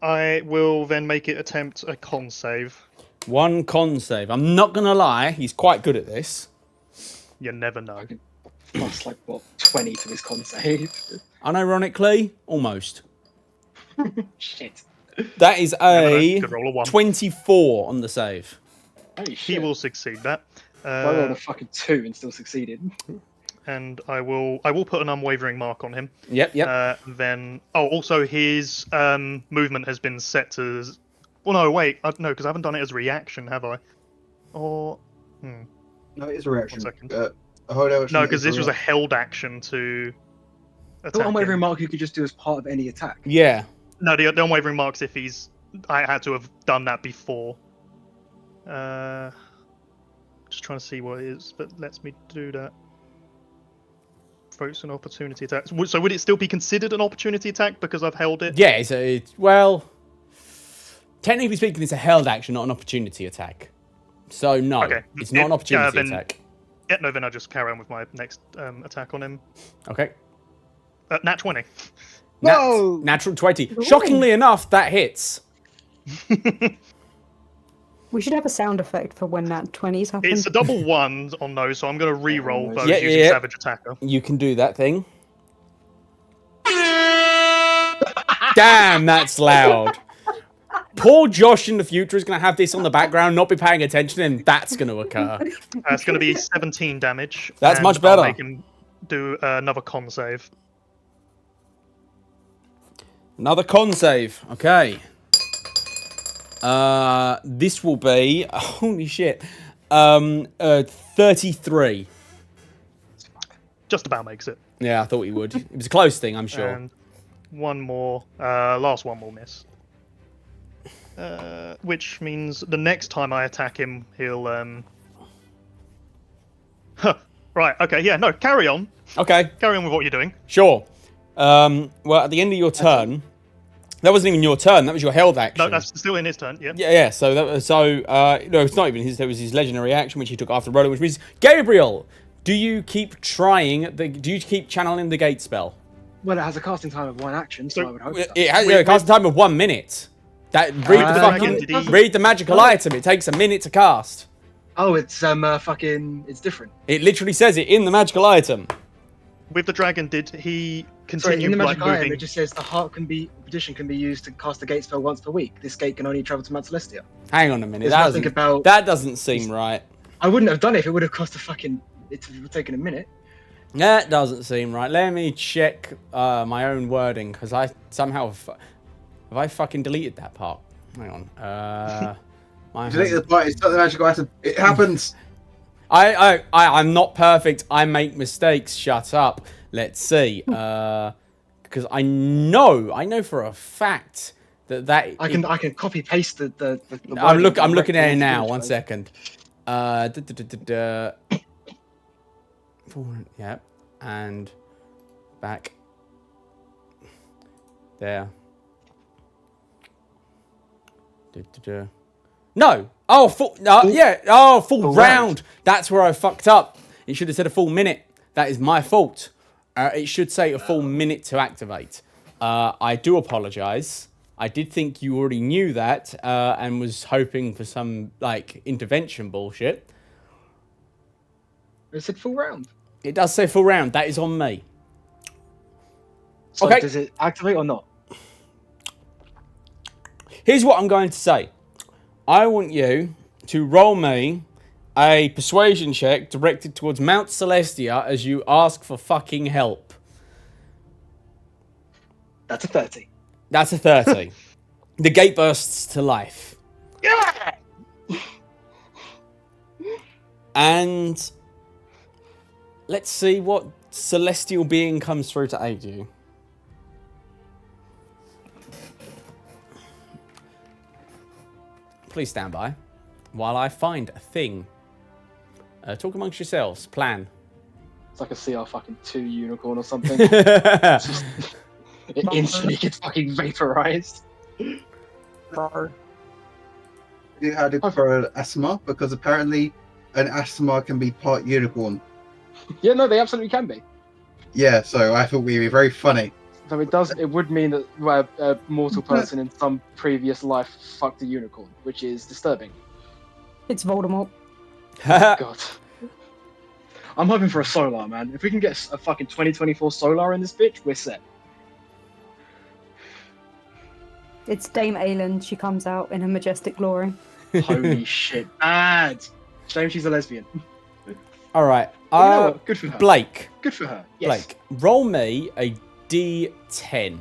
I will then make it attempt a con save. 1 con save. I'm not going to lie, he's quite good at this. You never know. Plus, like, what, 20 to his con save? Unironically, almost. Shit. That is a Good roll of 1. 24 on the save. Holy He shit. will succeed that. I rolled a fucking 2 and still succeeded. And I will put an unwavering mark on him. Yep. Then also his movement has been set to. Well, no, wait, no, because I haven't done it as reaction, have I? Or No, it is a reaction. 1 second. A hold action No, is because this was a reaction. held action to The attack unwavering him. mark you could just do as part of any attack. Yeah. No, the unwavering marks if he's. I had to have done that before. Just trying to see what it is, but lets me do that. Provokes an opportunity attack. So would it still be considered an opportunity attack because I've held it? Yeah, well, technically speaking, it's a held action, not an opportunity attack. So, no, Okay. it's not an opportunity then- attack. Yeah, no, then I just carry on with my next attack on him. Okay. Nat 20. Whoa! Natural 20. Shockingly enough, that hits. We should have a sound effect for when that 20s happen. It's a double 1 on those, so I'm going to re-roll those Yeah, using yeah. Savage Attacker. You can do that thing. Damn, that's loud. Poor Josh in the future is going to have this on the background, not be paying attention, and that's going to occur. It's going to be 17 damage. That's and much better. I'll make him do another con save. Another con save. Okay. This will be... Holy shit. 33. Just about makes it. Yeah, I thought he would. It was a close thing, I'm sure. And one more. Last one will miss. Which means the next time I attack him, he'll. Right. Okay. Yeah. No. Carry on. Okay, Carry on with what you're doing. sure. Well, at the end of your turn... That wasn't even your turn. That was your held action. No, that's still in his turn. Yeah. Yeah. So no, it's not even his. That was his legendary action, which he took after rolling, which means Gabriel. Do you keep channeling the gate spell? Well, it has a casting time of 1 action, so I would hope so. It has a casting time of 1 minute. Read the magical item. It takes a minute to cast. Oh, it's it's different. It literally says it in the magical item. With the dragon, did he Sorry, continue in the like magic item, moving? it just says the heart petition can be used to cast the gate spell once per week. This gate can only travel to Mount Celestia. Hang on a minute. There's nothing about. That doesn't seem right. I wouldn't have done it if it would have cost it would have taken a minute. That doesn't seem right. Let me check my own wording, because I somehow... Have I fucking deleted that part? Hang on. Delete the part. It's not the magical item. It happens. I'm not perfect. I make mistakes. Shut up. Let's see. Because I know for a fact that I can copy paste the I'm wording looking at it directly now. into 1 the second. Forward, yeah, and back. There. No. Oh, full. Yeah. Oh, full round. That's where I fucked up. It should have said a full minute. That is my fault. It should say a full minute to activate. I do apologize. I did think you already knew that and was hoping for some like intervention bullshit. It said full round. It does say full round. That is on me. So Okay. does it activate or not? Here's what I'm going to say. I want you to roll me a persuasion check directed towards Mount Celestia as you ask for fucking help. That's a 30. That's a 30. The gate bursts to life. Yeah! And let's see what celestial being comes through to aid you. please stand by while I find a thing. Talk amongst yourselves. Plan. It's like a CR fucking 2 unicorn or something. It's just, it instantly gets fucking vaporized. You had it for an asthma because apparently an asthma can be part unicorn. Yeah, no, they absolutely can be. Yeah, so I thought we'd be very funny. So it would mean that a mortal person in some previous life fucked a unicorn, which is disturbing. It's Voldemort. God. I'm hoping for a solar, man. If we can get a fucking 2024 solar in this bitch, we're set. It's Dame Aelin. She comes out in her majestic glory. Holy shit. And shame she's a lesbian. All right. You know what? Good for her. Blake. Good for her. Yes. Blake, roll me a D10.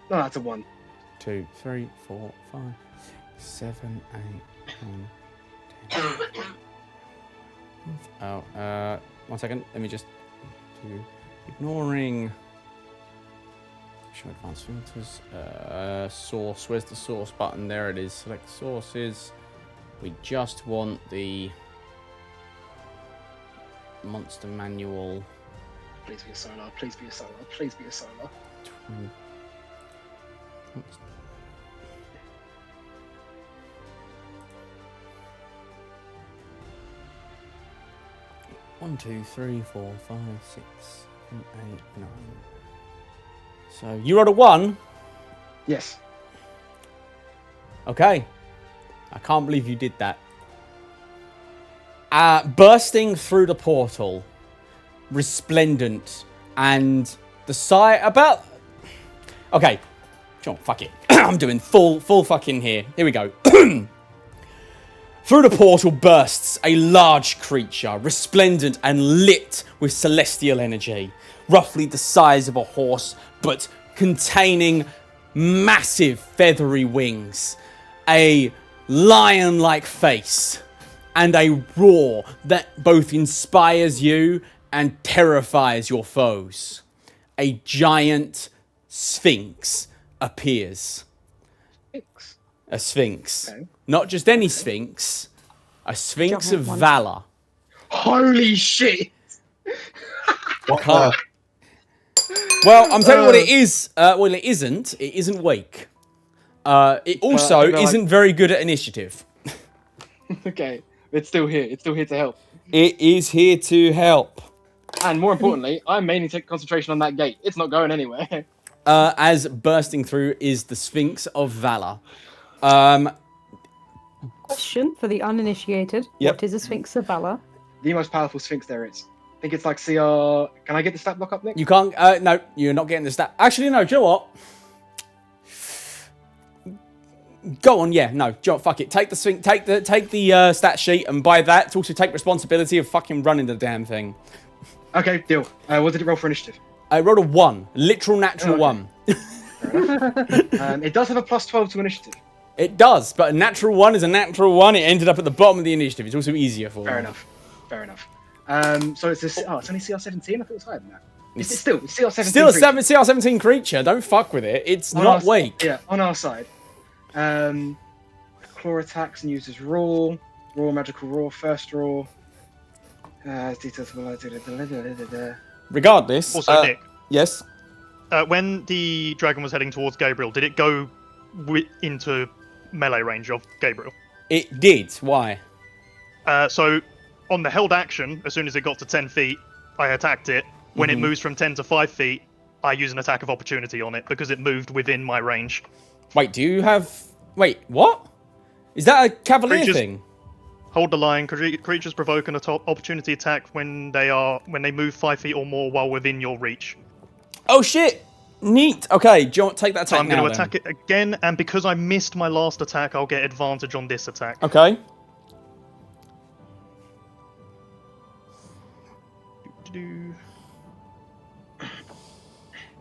No, that's a 1. 2, 3, 4, 5, 7, 8, 9, 10. Oh, 1 second. Let me just do ignoring. Show advanced filters. Source. Where's the source button? There it is. Select sources. We just want the monster manual. Please be a solar. Please be a solar. Please be a solar. 1, 2, 3, 4, 5, 6, 7, 8, 9. So you rolled a 1. Yes. Okay. I can't believe you did that. Bursting through the portal, resplendent, and the sight about. Okay, John, fuck it. I'm doing full fucking here. Here we go. Through the portal bursts a large creature, resplendent and lit with celestial energy, roughly the size of a horse, but containing massive feathery wings, a lion-like face, and a roar that both inspires you and terrifies your foes. A giant sphinx appears. Sphinx. A sphinx. Okay. Not just any sphinx, a sphinx of Giant one. valor. Holy shit! What Can't- Well, I'm telling you what it is. Well, it isn't. It isn't weak. It also they're isn't very good at initiative. Okay, it's still here. It's still here to help. It is here to help. And more importantly, I'm mainly taking concentration on that gate. It's not going anywhere. As bursting through is the Sphinx of Valor. Question for the uninitiated. Yep. What is a Sphinx of Valor? The most powerful sphinx there is. I think it's like CR. Can I get the stat block up, Nick? You can't. No, you're not getting the stat. Actually, no. Do you know what? Go on. Yeah. No. Joe, fuck it. Take the Sphinx. Take the stat sheet, and by that, to also take responsibility of fucking running the damn thing. Okay, deal. What did it roll for initiative? I rolled a 1, literal natural Okay. 1. It does have a plus 12 to initiative. It does, but a natural 1 is a natural 1. It ended up at the bottom of the initiative. It's also easier for Fair you. enough. Fair enough. So it's it's only CR17. I thought it was higher than that. It's CR17. Still a creature. CR17 creature. Don't fuck with it. It's On not our- weak. Yeah, on our side. Claw attacks and uses raw magical raw, first raw. Regardless. Also, Nick, Yes. when the dragon was heading towards Gabriel, did it go into melee range of Gabriel? It did. Why? So, on the held action, as soon as it got to 10 feet, I attacked it. When it moves from 10 to 5 feet, I use an attack of opportunity on it because it moved within my range. Wait, do you have... Wait, what? Is that a cavalier Creatures- thing? Hold the line. Creatures provoke an opportunity attack when they move 5 feet or more while within your reach. Oh, shit. Neat. Okay, do you want to take that So attack I'm going now, to attack it again, and because I missed my last attack, I'll get advantage on this attack. Okay.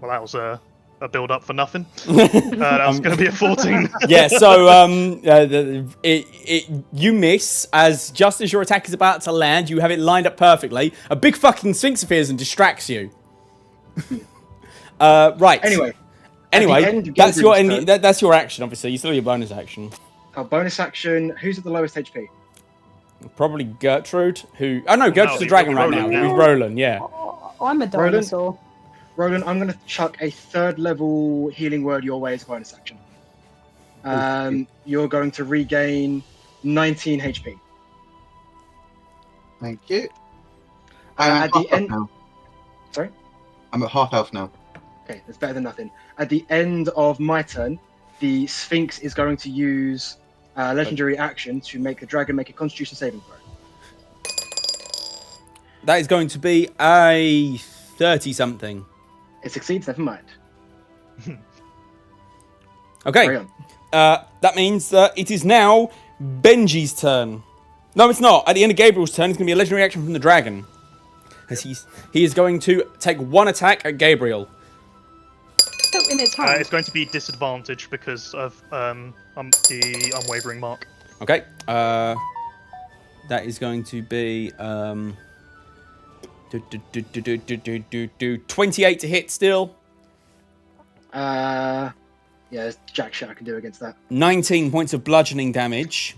Well, that was a build-up for nothing. That was going to be a 14. Yeah, so you miss as just as your attack is about to land, you have it lined up perfectly. A big fucking sphinx appears and distracts you. Right. Anyway, Anyway, end of that's your Gabriel's turn. that's your action. Obviously, you still have your bonus action. Our bonus action. Who's at the lowest HP? Probably Gertrude, who... Oh, no, Gertrude's the dragon right now. Roland With now. Roland, yeah. Oh, I'm a Roland? dinosaur. Roland, I'm going to chuck a 3rd level healing word your way as a bonus action. You're going to regain 19 HP. Thank you. At the end. Now. Sorry? I'm at half health now. Okay, that's better than nothing. At the end of my turn, the Sphinx is going to use legendary action to make the dragon make a Constitution saving throw. That is going to be a 30-something. It succeeds, never mind. Okay. Carry on. That means that it is now Benji's turn. No, it's not. At the end of Gabriel's turn, it's going to be a legendary action from the dragon. As he is going to take 1 attack at Gabriel. Still in its hand. It's going to be disadvantaged because of the unwavering mark. Okay. That is going to be 28 to hit still. Yeah, there's jack shit I can do against that. 19 points of bludgeoning damage.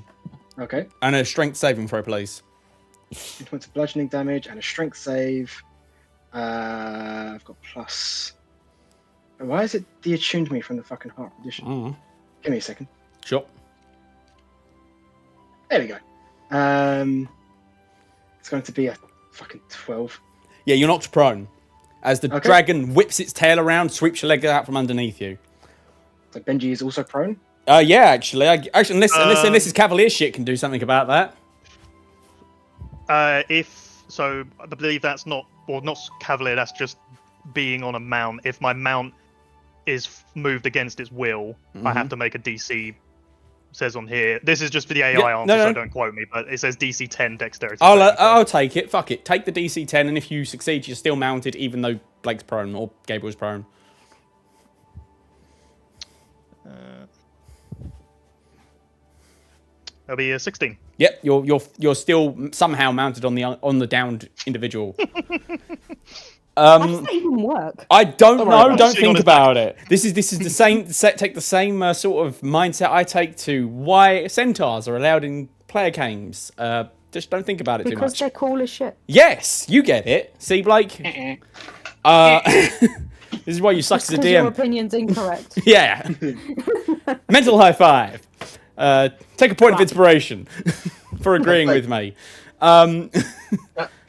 Okay. And a strength saving throw, please. 2 points of bludgeoning damage and a strength save. I've got plus. Why is it de-attuned me from the fucking heart condition? Give me a second. Sure. There we go. It's going to be a fucking 12. Yeah, you're knocked prone. As the dragon whips its tail around, sweeps your leg out from underneath you. So Benji is also prone? Yeah, actually. Unless this is Cavalier shit can do something about that. I believe that's not Cavalier, that's just being on a mount. If my mount is moved against its will, I have to make a DC. Says on here. This is just for the AI answer, so don't quote me, but it says DC 10 dexterity. I'll take it. Fuck it. Take the DC 10, and if you succeed, you're still mounted, even though Blake's prone or Gabriel's prone. That'll be a 16. Yep, you're still somehow mounted on the downed individual. How does that even work? I don't know. Don't Sitting on think his about it. This is the same. Take the same sort of mindset I take to why centaurs are allowed in player games. Just don't think about it too Because much. they're cool as shit. Yes, you get it. See, Blake. This is why you suck as a Because your DM. opinion's incorrect. Yeah. Mental high five. Take a point of inspiration for agreeing with me. Can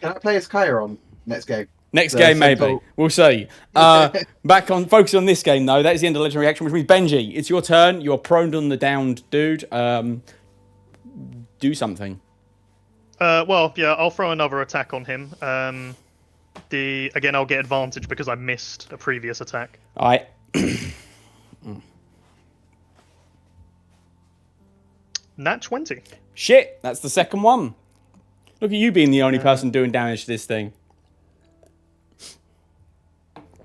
I play as Chiron next game? Next The game, maybe. centaur. We'll see. Focus on this game, though. That is the end of legendary action, which means Benji, it's your turn. You're prone on the downed dude. Do something. Well, yeah, I'll throw another attack on him. Again, I'll get advantage because I missed a previous attack. All right. Nat 20. Shit, that's the second one. Look at you being the only person doing damage to this thing.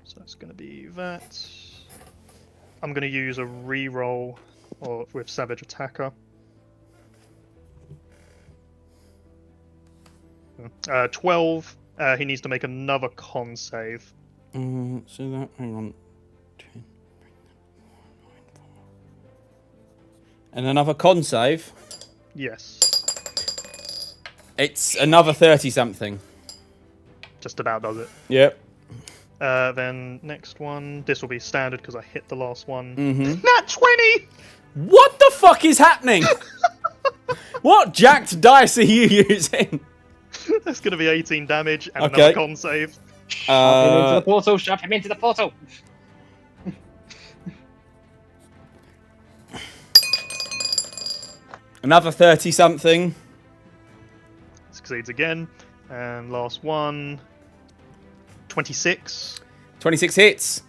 So that's going to be that. I'm going to use a reroll with Savage Attacker. 12. He needs to make another con save. So that, hang on. 10, and another con save. Yes. It's another 30-something. Just about does it. Yep. Then next one. This will be standard because I hit the last one. Mm-hmm. Nat 20! What the fuck is happening? What jacked dice are you using? That's going to be 18 damage and another con save. Shove him into the portal, shove him into the portal! Another 30-something. Succeeds again. And last one. 26. 26 hits.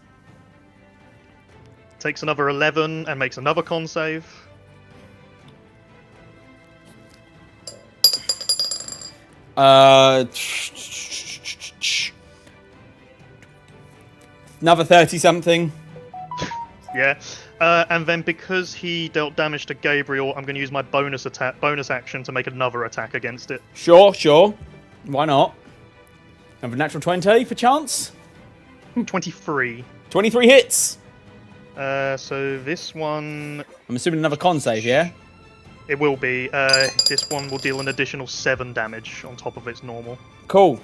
Takes another 11 and makes another con save. Another 30-something. Yeah. And then because he dealt damage to Gabriel, I'm going to use my bonus action to make another attack against it. Sure. Why not? Another natural 20 for chance. 23. 23 hits. So this one, I'm assuming another con save, yeah? it will be. This one will deal an additional 7 damage on top of its normal. Cool.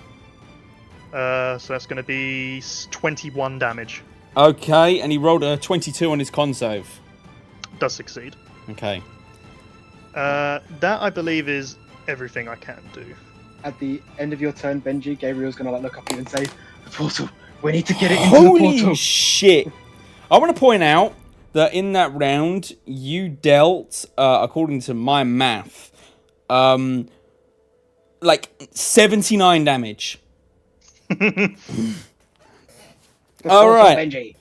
So that's going to be 21 damage. Okay, and he rolled a 22 on his con save. Does succeed. Okay. That I believe is everything I can do. At the end of your turn, Benji, Gabriel's gonna like look up at you and say, "The portal. We need to get it into the Holy portal." shit! I want to point out that in that round, you dealt, according to my math, like 79 damage. All right. Benji.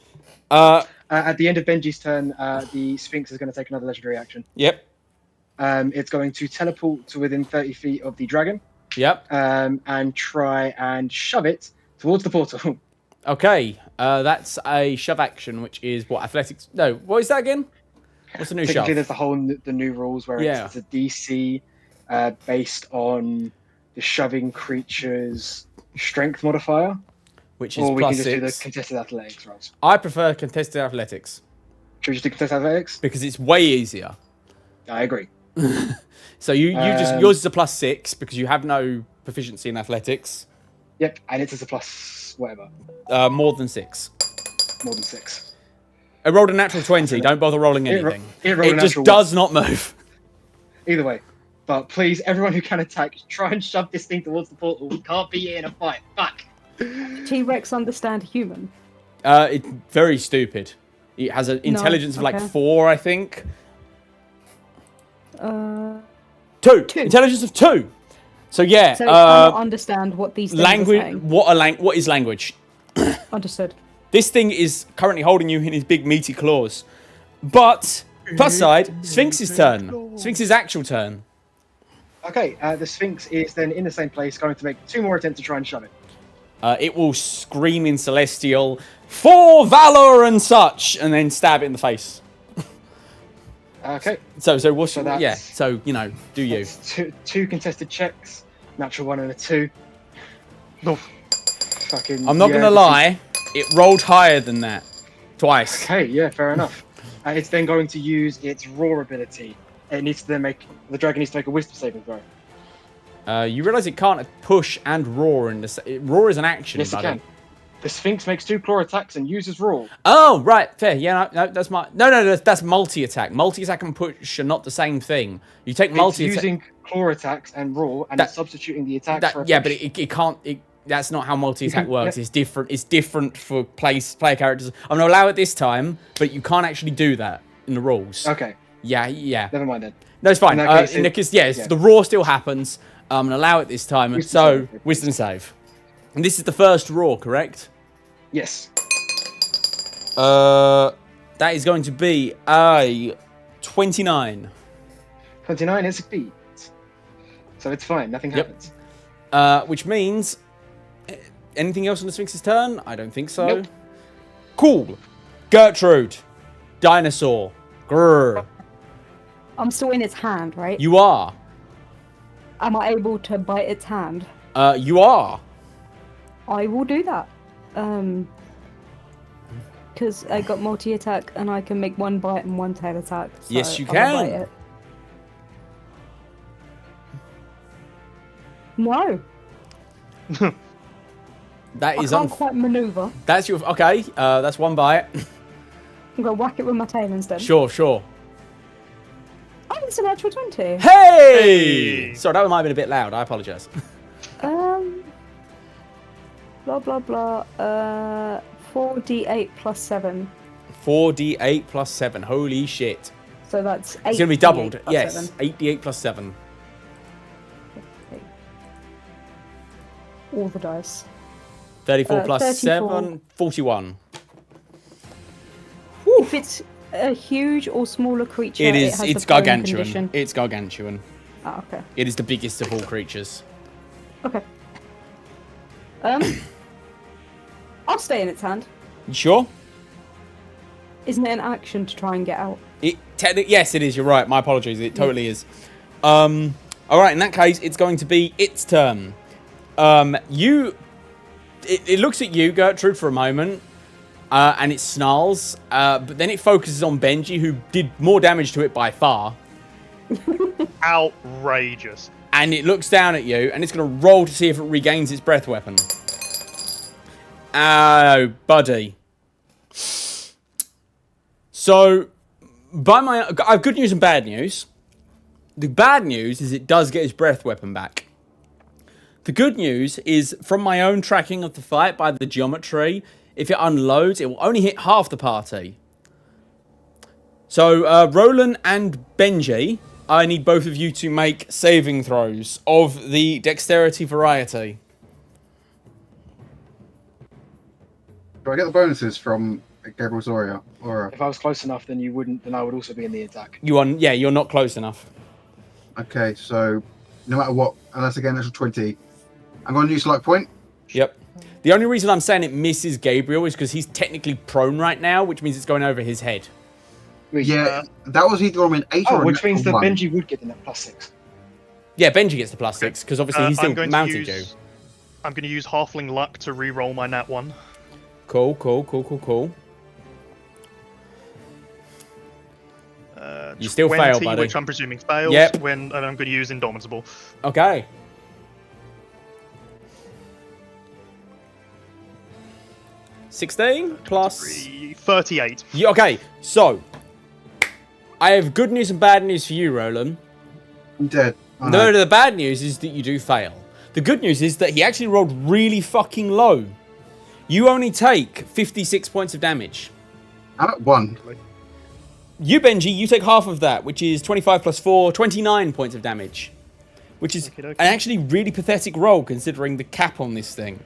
Uh, At the end of Benji's turn, the Sphinx is going to take another legendary action. yep. It's going to teleport to within 30 feet of the dragon Yep. and try and shove it towards the portal. Okay. That's a shove action, which is what athletics. No, what is that again? What's the new Technically, shove? there's the new rules where Yeah. it's a DC based on the shoving creature's strength modifier, Which is or we can plus just do the 6. contested athletics rolls. I prefer contested athletics Should we just do contested athletics? because it's way easier. I agree. So you just yours is a plus 6 because you have no proficiency in athletics. Yep, and it's a plus whatever, More than 6. more than 6. I rolled a natural 20. Don't bother rolling anything. it rolled a It just natural does not move. Either way. But please, everyone who can attack, try and shove this thing towards the portal. We can't be in a fight. Fuck. T-Rex understand human. It's very stupid. It has an intelligence of like okay. 4, I think. Uh, 2. 2. Intelligence of 2. So yeah. so I cannot understand what these things are language. saying. What is language? Understood. This thing is currently holding you in his big meaty claws. But plus side, Sphinx's turn. Sphinx's actual turn. Okay, the Sphinx is then in the same place, going to make 2 more attempts to try and shove it. It will scream in Celestial, "For valor and such," and then stab it in the face. Okay. So what's So that's- yeah? So you know, do you? That's two contested checks, natural 1 and a 2. No. Fucking. I'm not yeah, gonna this is- lie, it rolled higher than that, twice. Okay, yeah, fair enough. It's then going to use its roar ability. It needs to then the dragon needs to make a wisdom saving throw. You realise it can't push and roar in the roar is an action, Yes, it buddy. can. The Sphinx makes 2 claw attacks and uses roar. Oh right, fair. Yeah, no, that's my no. That's multi attack. Multi attack and push are not the same thing. You take It's multi attack. using claw attacks and roar, and That- it's substituting the attacks for a Yeah, push. but it can't. That's not how multi-attack can- works. yeah. It's different. It's different for player characters. I'm gonna allow it this time, but you can't actually do that in the rules. Okay, Yeah. never mind then. No, it's fine. In that case, In the it- case, yeah, yeah. the roar still happens. I'm gonna allow it this time. Wisdom So save. wisdom save. And this is the first roar, correct? Yes. That is going to be a 29. 29 is succeeds. So it's fine, nothing Yep. happens. Which means anything else on the Sphinx's turn? I don't think so. Nope. Cool. Gertrude. Dinosaur. Grrr. I'm still in its hand, right? You are. Am I able to bite its hand? You are. I will do that. Because I got multi-attack and I can make 1 bite and 1 tail attack. So Yes, you I'll can. bite it. No, That I is can't quite maneuver. That's your okay. That's 1 bite. I'm gonna whack it with my tail instead. Sure. Oh, it's a natural 20. Hey! Sorry, that might have been a bit loud. I apologise. Blah blah blah. 4d8 plus 7. 4d8 plus 7. Holy shit! So that's 8. It's gonna be doubled. Yes, 8d8 plus 7. All the dice. 34 plus 34. 7. 41. If it's a huge or smaller creature, It is. has It's the prone gargantuan. condition. It's gargantuan. Ah, okay. It is the biggest of all creatures. Okay. I'll stay in its hand. You sure? Isn't it an action to try and get out? Yes, it is. You're right. My apologies. It totally is. All right. In that case, it's going to be its turn. It looks at you, Gertrude, for a moment, and it snarls, but then it focuses on Benji, who did more damage to it by far. Outrageous. And it looks down at you, and it's going to roll to see if it regains its breath weapon. Oh, buddy. So, I have good news and bad news. The bad news is it does get its breath weapon back. The good news is, from my own tracking of the fight by the geometry, if it unloads, it will only hit half the party. So, Roland and Benji, I need both of you to make saving throws of the dexterity variety. Do I get the bonuses from Gabriel's aura? If I was close enough, then you wouldn't. Then I would also be in the attack. Yeah, you're not close enough. Okay, so no matter what, unless I get an extra 20, I'm going to use luck point. Yep. The only reason I'm saying it misses Gabriel is because he's technically prone right now, which means it's going over his head. Yeah, that was either on an 8 or which means that 1. Benji would get the net +6. Yeah, Benji gets the +6 because obviously he's still mounted you. I'm going to use Halfling Luck to re-roll my nat 1. Cool. You still fail, buddy. Which I'm presuming fails. Yep. And I'm going to use Indomitable. Okay. (16 plus 38. Okay, so I have good news and bad news for you, Roland. I'm dead. No, the bad news is that you do fail. The good news is that he actually rolled really fucking low. You only take 56 points of damage. I'm at 1. You, Benji, you take half of that, which is 25 plus 4, 29 points of damage. Which is an actually really pathetic roll, considering the cap on this thing.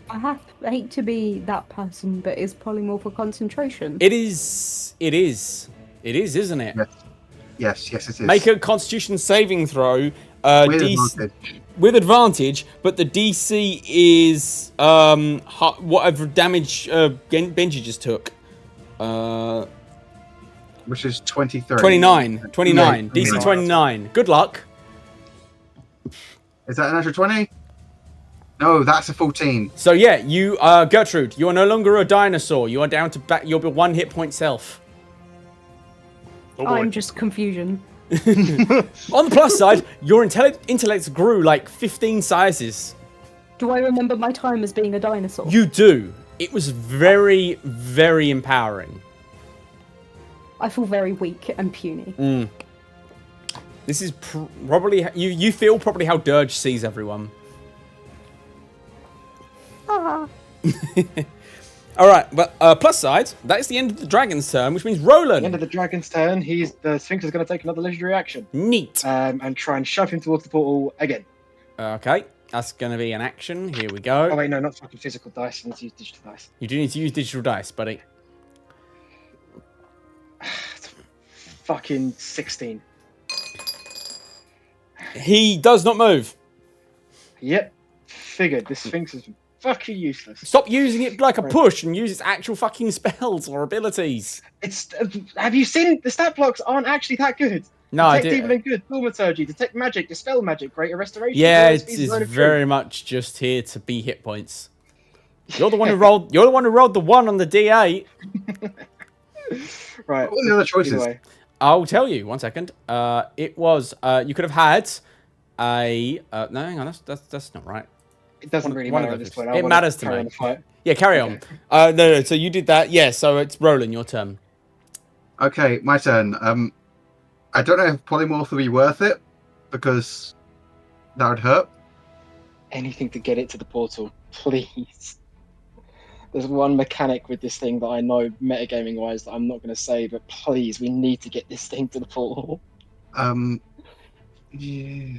I hate to be that person, but is polymorph a concentration? It is, isn't it? Yes, it is. Make a Constitution saving throw. With advantage, but the DC is whatever damage Benji just took. Which is 23. 29. Yeah, DC 29. Good luck. Is that an extra 20? No, that's a 14. So yeah, you Gertrude, you are no longer a dinosaur. You are down to your 1 hit point self. Oh boy. I'm just confusion. On the plus side, your intellect grew like 15 sizes. Do I remember my time as being a dinosaur? You do. It was very, very empowering. I feel very weak and puny. This is probably you feel probably how Dirge sees everyone. Ah. All right, but plus side, that is the end of the dragon's turn, which means Roland. At the end of the dragon's turn, the Sphinx is going to take another legendary action. Neat. And try and shove him towards the portal again. Okay, that's going to be an action. Here we go. Oh wait, no, not fucking physical dice. I need to use digital dice. You do need to use digital dice, buddy. Fucking 16. He does not move. Yep. Figured. This Sphinx is fucking useless. Stop using it like a push and use its actual fucking spells or abilities. It's. Have you seen the stat blocks aren't actually that good? No, I Detect did. evil and good, thaumaturgy, detect magic, dispel magic, greater restoration. Yeah, bonus it's speed, zone of very much just here to be hit points. You're the one who rolled. You're the one who rolled the 1 on the D8. truth. Right. What were the other choices? Anyway, I'll tell you. 1 second. It was. You could have had a. No, hang on. That's not right. it doesn't really One matter of at those this point. is. I It wanna matters to carry me. on the fight. Yeah, carry on. No. So you did that. Yeah. So it's Roland. Your turn. Okay, my turn. I don't know if polymorph would be worth it because that would hurt. Anything to get it to the portal, please. There's one mechanic with this thing that I know metagaming wise that I'm not going to say, but please, we need to get this thing to the portal. Yeah.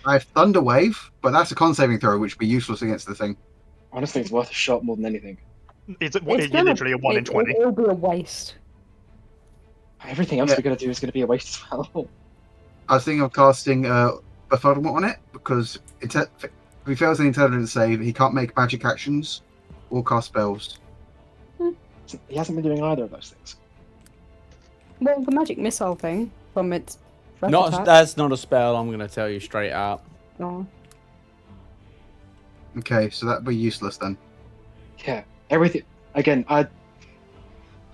I have Thunder Wave, but that's a con saving throw, which would be useless against the thing. Honestly, it's worth a shot more than anything. It's literally a 1 in 20. It'll be a waste. Everything else Yeah. we're going to do is going to be a waste as well. I was thinking of casting Befuddlement on it because if he fails an intelligence save, he can't make magic actions or cast spells. He hasn't been doing either of those things. Well, the magic missile thing from its breath attack. That's not a spell. I'm going to tell you straight out. Oh. Okay, so that'd be useless then. Yeah, everything. Again,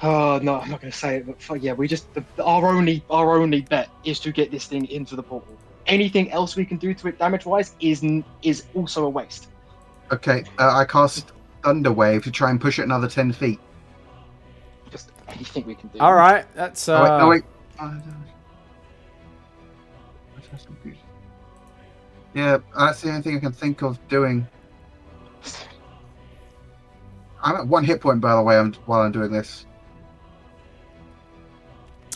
Oh no, I'm not going to say it, but yeah, we just our only bet is to get this thing into the portal. Anything else we can do to it damage-wise is also a waste. Okay, I cast Thunder Wave to try and push it another 10 feet. Just anything we can do. All right, that's Oh, wait. Yeah, that's the only thing I can think of doing. I'm at 1 hit point, by the way, while I'm doing this.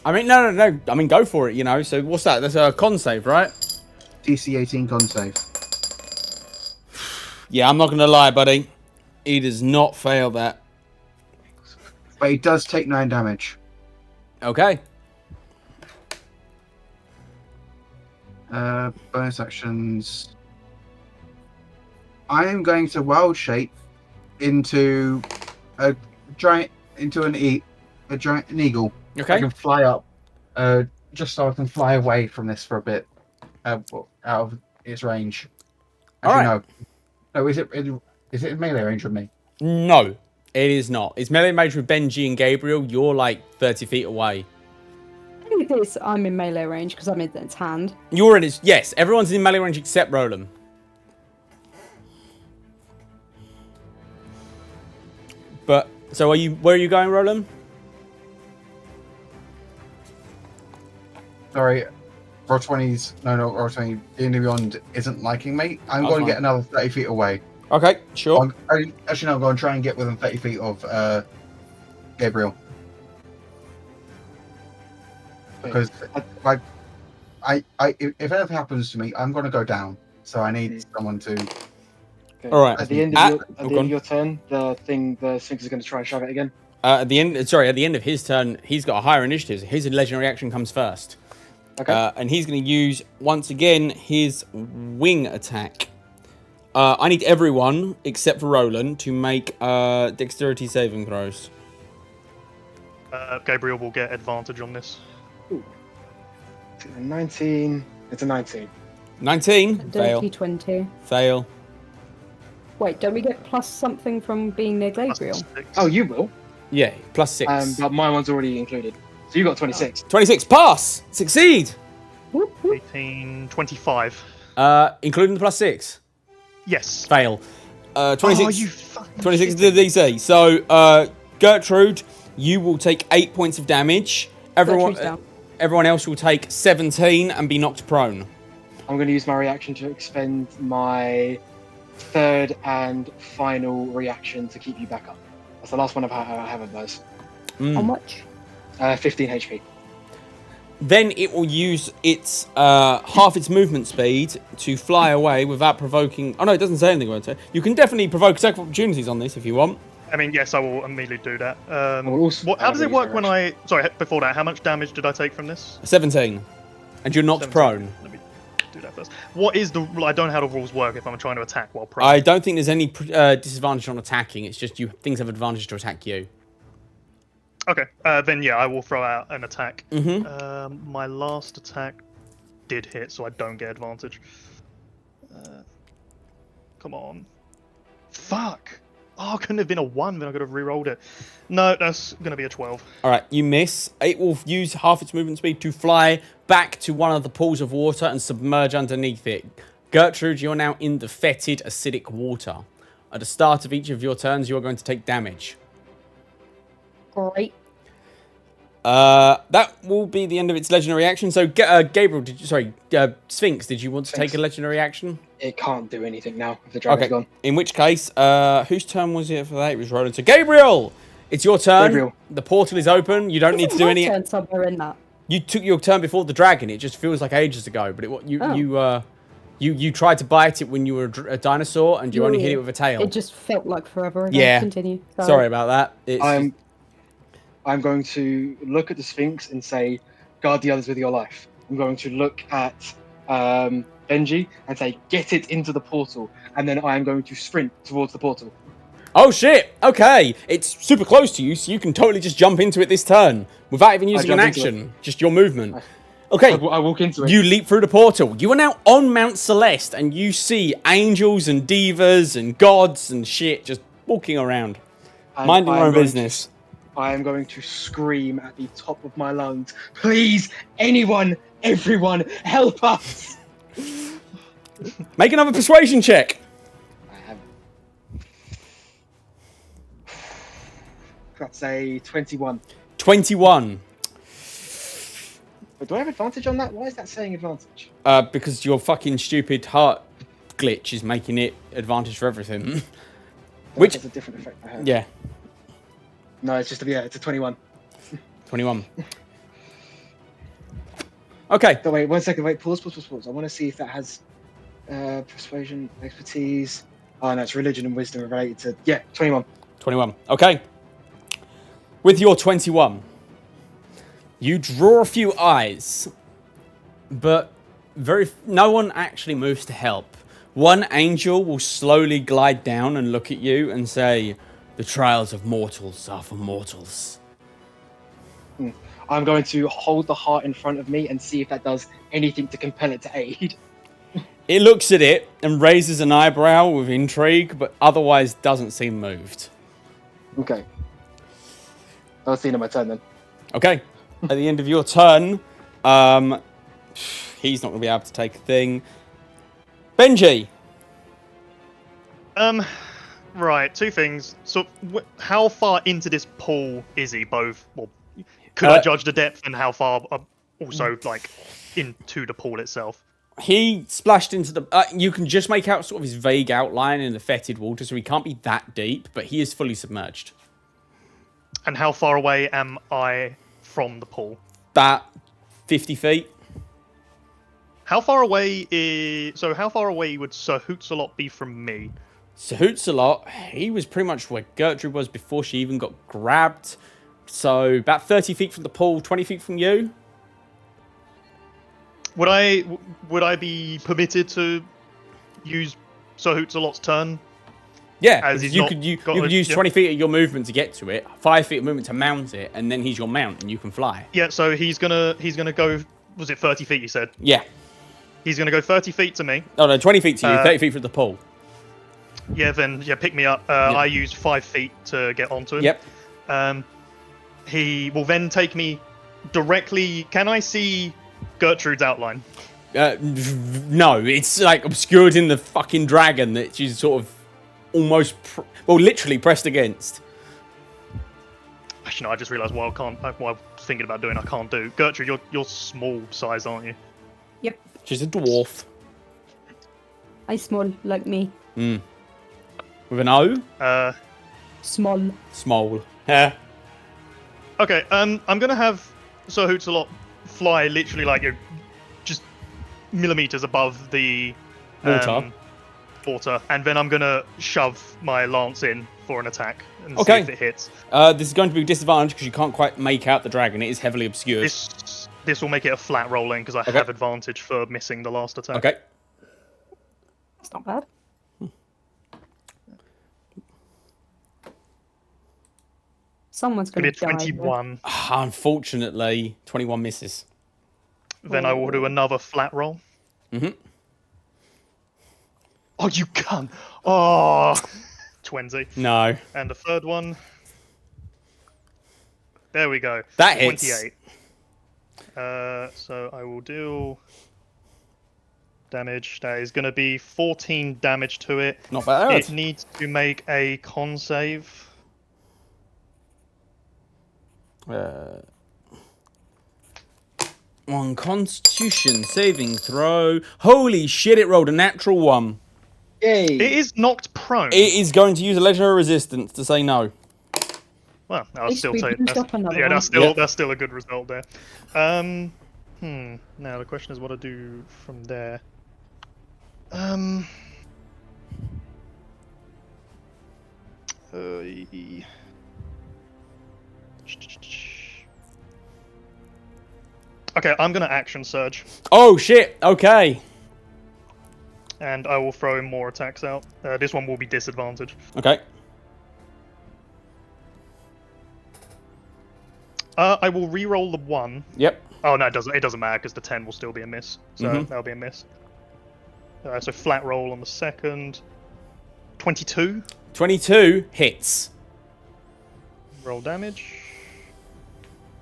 I mean, no. I mean, go for it. You know. So what's that? That's a con save, right? DC 18 con save. Yeah, I'm not gonna lie, buddy. He does not fail that. But he does take 9 damage. Okay. Bonus actions. I am going to wild shape into a giant, an eagle. Okay. I can fly up, just so I can fly away from this for a bit, out of its range. All Actually, right. no, is it in melee range with me? No, it is not. It's melee mage with Benji and Gabriel. You're like 30 feet away. In this, I'm in melee range because I'm in its hand. You're in his. Yes, everyone's in melee range except Roland. But so are you? Where are you going, Roland? Sorry, Roll20's no, Roll20 D&D Beyond isn't liking me. I'm That's going to fine. get another 30 feet away. Okay, sure. Actually, no, I'm going to try and get within 30 feet of Gabriel. Because, like, if anything happens to me, I'm going to go down. So I need someone to. Okay. All right. At the end of your turn, the Sphinx is going to try and shove it again. At the end of his turn, he's got a higher initiative. His legendary action comes first. Okay. And he's going to use, once again, his wing attack. I need everyone, except for Roland, to make dexterity saving throws. Gabriel will get advantage on this. Ooh. 19. It's a 19. 19. Fail. Dirty 20. Fail. Wait, don't we get plus something from being near Plus Gabriel? 6. Oh, you will. Yeah, plus 6. But my one's already included. So you got 26. 26. Pass! Succeed! Whoop, whoop. 18, 25. Including the plus 6. Yes. Fail. 26. Oh, you fucking 26 shit. to DC. So, Gertrude, you will take 8 points of damage. Gertrude's down. Everyone else will take 17 and be knocked prone. I'm going to use my reaction to expend my third and final reaction to keep you back up. That's the last one I have of those. How much? 15 HP. Then it will use its half its movement speed to fly away without provoking. Oh no, it doesn't say anything about it. You can definitely provoke attack opportunities on this if you want. I mean, yes, I will immediately do that. will also How does it use work my when I... Sorry, before that, how much damage did I take from this? 17, and you're knocked 17. prone. Let me do that first. What is the... I don't know how the rules work if I'm trying to attack while prone. I don't think there's any disadvantage on attacking. It's just things have advantage to attack you. Okay, then yeah, I will throw out an attack. Mm-hmm. My last attack did hit, so I don't get advantage. Come on. Fuck! Oh, couldn't have been a 1, then I could have re-rolled it. No, that's going to be a 12. All right, you miss. It will use half its movement speed to fly back to one of the pools of water and submerge underneath it. Gertrude, you're now in the fetid, acidic water. At the start of each of your turns, you are going to take damage. Great. That will be the end of its legendary action. So, Gabriel, Sphinx, did you want to Sphinx. take a legendary action? It can't do anything now if the dragon's Okay. gone. In which case, whose turn was it for that? It was Roland. So, Gabriel, it's your turn. Gabriel. The portal is open. You don't need to do any. Turn somewhere in that. You took your turn before the dragon. It just feels like ages ago. But you tried to bite it when you were a dinosaur, and you only hit it with a tail. It just felt like forever ago. Yeah. Continue. Sorry about that. It's I'm going to look at the Sphinx and say, guard the others with your life. I'm going to look at Benji and say, get it into the portal. And then I am going to sprint towards the portal. Oh shit! Okay, it's super close to you, so you can totally just jump into it this turn without even using an jump into action. Just your movement. Okay, I walk into it. you leap through the portal. You are now on Mount Celeste, and you see angels and divas and gods and shit just walking around, And minding their I'm own going business. I am going to scream at the top of my lungs. Please, anyone, everyone, help us! Make another persuasion check. I have. That's a 21. 21. But do I have advantage on that? Why is that saying advantage? Because your fucking stupid heart glitch is making it advantage for everything. Which is a different effect I have. Yeah. No, it's just it's a 21. 21. Okay. So wait, 1 second. Wait, pause. I want to see if that has persuasion, expertise. Oh no, it's religion and wisdom related to 21. 21. Okay. With your 21, you draw a few eyes, but no one actually moves to help. One angel will slowly glide down and look at you and say, "The trials of mortals are for mortals." I'm going to hold the heart in front of me and see if that does anything to compel it to aid. It looks at it and raises an eyebrow with intrigue, but otherwise doesn't seem moved. Okay. I'll see you in my turn then. Okay. At the end of your turn, he's not going to be able to take a thing. Benji. Right, two things. So, how far into this pool is he? Both. Well, could I judge the depth and how far? Also, like, into the pool itself. He splashed into the... you can just make out sort of his vague outline in the fetid water, so he can't be that deep, but he is fully submerged. And how far away am I from the pool? That 50 feet. How far away would Sir Hootsalot be from me? Sir Hootsalot, he was pretty much where Gertrude was before she even got grabbed. So about 30 feet from the pool, 20 feet from you. Would I be permitted to use Sir Hootsalot's turn? Yeah, As you could use 20 feet of your movement to get to it, 5 feet of movement to mount it, and then he's your mount and you can fly. Yeah, so he's gonna go. Was it 30 feet? You said. Yeah. He's gonna go 30 feet to me. Oh no, 20 feet to you, 30 feet from the pool. Yeah, then pick me up. I use 5 feet to get onto him. Yep. He will then take me directly. Can I see Gertrude's outline? No, it's like obscured in the fucking dragon that she's sort of almost, literally pressed against. Actually, no, I just realised what I was thinking about doing. I can't do. Gertrude, you're small size, aren't you? Yep. She's a dwarf. I small like me. With an O? Small. Small. Yeah. Okay, I'm gonna have Sir Hootsalot fly literally like just millimeters above the water, and then I'm gonna shove my lance in for an attack and see if it hits. This is going to be disadvantaged because you can't quite make out the dragon. It is heavily obscured. This will make it a flat rolling because I have advantage for missing the last attack. Okay. That's not bad. Someone's going to to be a die. 21. Unfortunately, 21 misses. Then I will do another flat roll. Oh, you cunt! Oh, 20. No. And the third one. There we go. That hits. 28. So I will deal damage. That is going to be 14 damage to it. Not bad. It needs to make a con save. One Constitution saving throw. Holy shit! It rolled a natural 1. Yay! It is knocked prone. It is going to use a legendary resistance to say no. Well, I'll still take that's that's still a good result there. Now the question is what to do from there. Okay, I'm gonna action surge. Oh shit! Okay. And I will throw in more attacks out. This one will be disadvantaged. Okay. I will re-roll the 1. Yep. Oh no, it doesn't matter because the 10 will still be a miss. So that'll be a miss. So flat roll on the second. 22. 22 hits. Roll damage.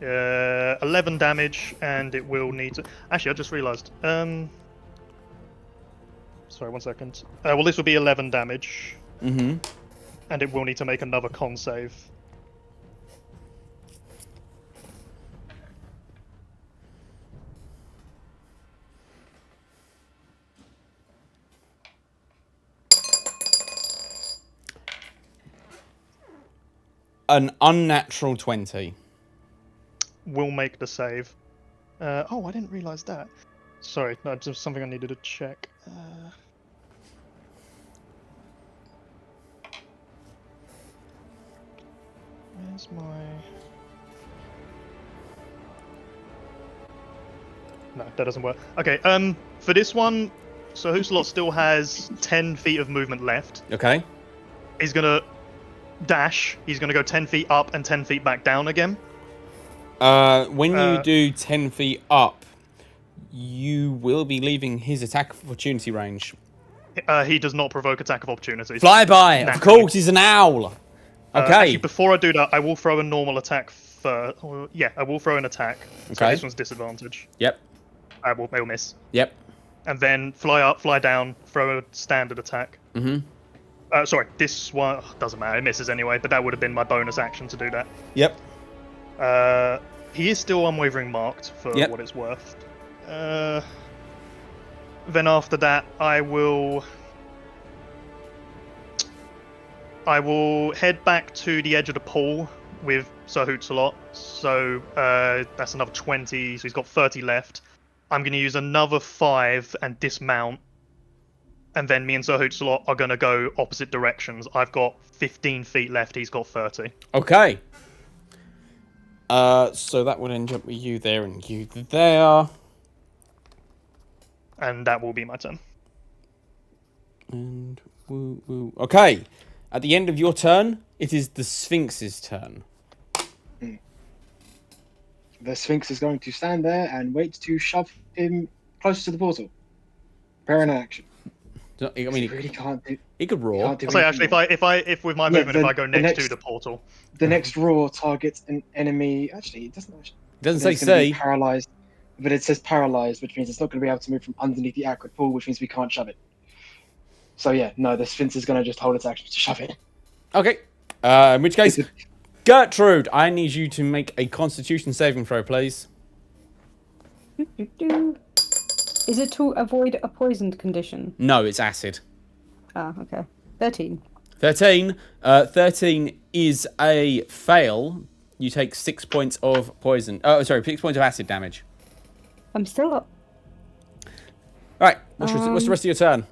11 damage, and it will need to. Actually, I just realised. Sorry, 1 second. Well, this will be 11 damage, Mm-hmm. and it will need to make another con save. An unnatural 20. Will make the save. Oh, I didn't realise that. Sorry, no, just something I needed to check. Where's my... No, that doesn't work. Okay, for this one, so Hooslot still has 10 feet of movement left. Okay. He's gonna dash. He's gonna go 10 feet up and 10 feet back down again. When you do 10 feet up, you will be leaving his attack of opportunity range. He does not provoke attack of opportunities. Flyby! Of Naturally. course, he's an owl! Okay. Actually, before I do that, I will throw a normal attack first. Yeah, I will throw an attack. So Okay. this one's disadvantage. Yep. Will miss. Yep. And then fly up, fly down, throw a standard attack. Mm-hmm. Sorry, this one doesn't matter. It misses anyway, but that would have been my bonus action to do that. Yep. He is still unwavering marked for Yep. what it's worth. Then after that, I will head back to the edge of the pool with Sir Hootsalot. So that's another 20, so he's got 30 left. I'm going to use another 5 and dismount. And then me and Sir Hootsalot are going to go opposite directions. I've got 15 feet left, he's got 30. Okay. So that would end up with you there and you there. And that will be my turn. And woo woo. Okay. At the end of your turn, it is the Sphinx's turn. The Sphinx is going to stand there and wait to shove him closer to the portal. Prepare an action. I He mean, really can't do. he could roar. Can't do I'll say anything actually, more. if with my Yeah, movement, if the- I go the next to next- the portal, The next roar targets an enemy. Actually, it doesn't. Actually, It doesn't then say it's gonna be C. paralyzed, but it says paralyzed, which means it's not going to be able to move from underneath the aqua pool, which means we can't shove it. So yeah, no, the Sphinx is going to just hold its action to shove it. Okay. In which case, Gertrude, I need you to make a Constitution saving throw, please. Is it to avoid a poisoned condition? No, it's acid. Ah, okay. 13. 13. 13 is a fail. You take 6 points of poison. Oh, sorry, 6 points of acid damage. I'm still up. All right. What's the rest of your turn?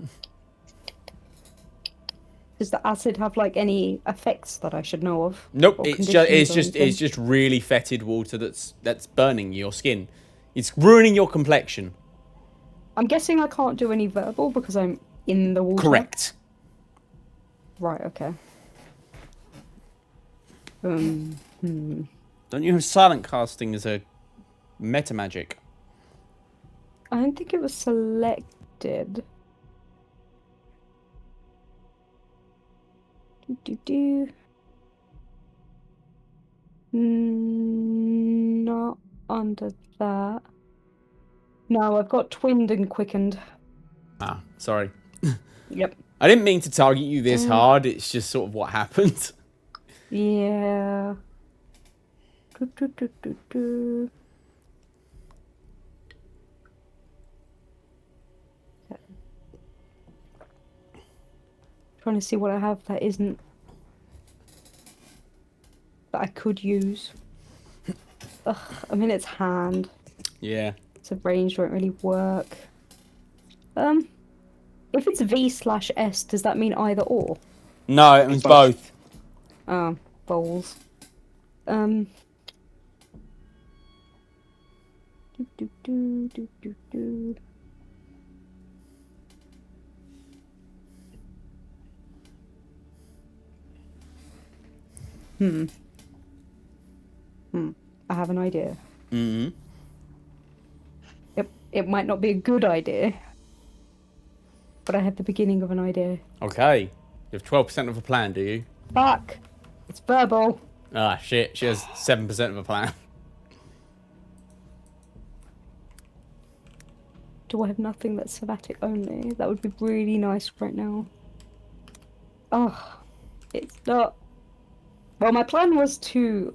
Does the acid have like any effects that I should know of? Nope. Or It's conditions or anything? just really fetid water that's burning your skin. It's ruining your complexion. I'm guessing I can't do any verbal because I'm in the water. Correct. Right. Okay. Don't you have silent casting as a meta magic? I don't think it was selected. Not under that. No, I've got twinned and quickened. Ah, sorry. Yep. I didn't mean to target you this hard. It's just sort of what happened. Yeah. Do. Okay. Trying to see what I have that isn't that I could use. Ugh, I'm in its hand. Yeah. So range won't really work. If it's V/S, does that mean either or? No, it means both. Oh, balls. Do. I have an idea. Mm-hmm. It might not be a good idea, but I have the beginning of an idea. Okay. You have 12% of a plan, do you? Fuck! It's verbal. Ah, shit. She has 7% of a plan. Do I have nothing that's somatic only? That would be really nice right now. Oh, it's not. Well, my plan was to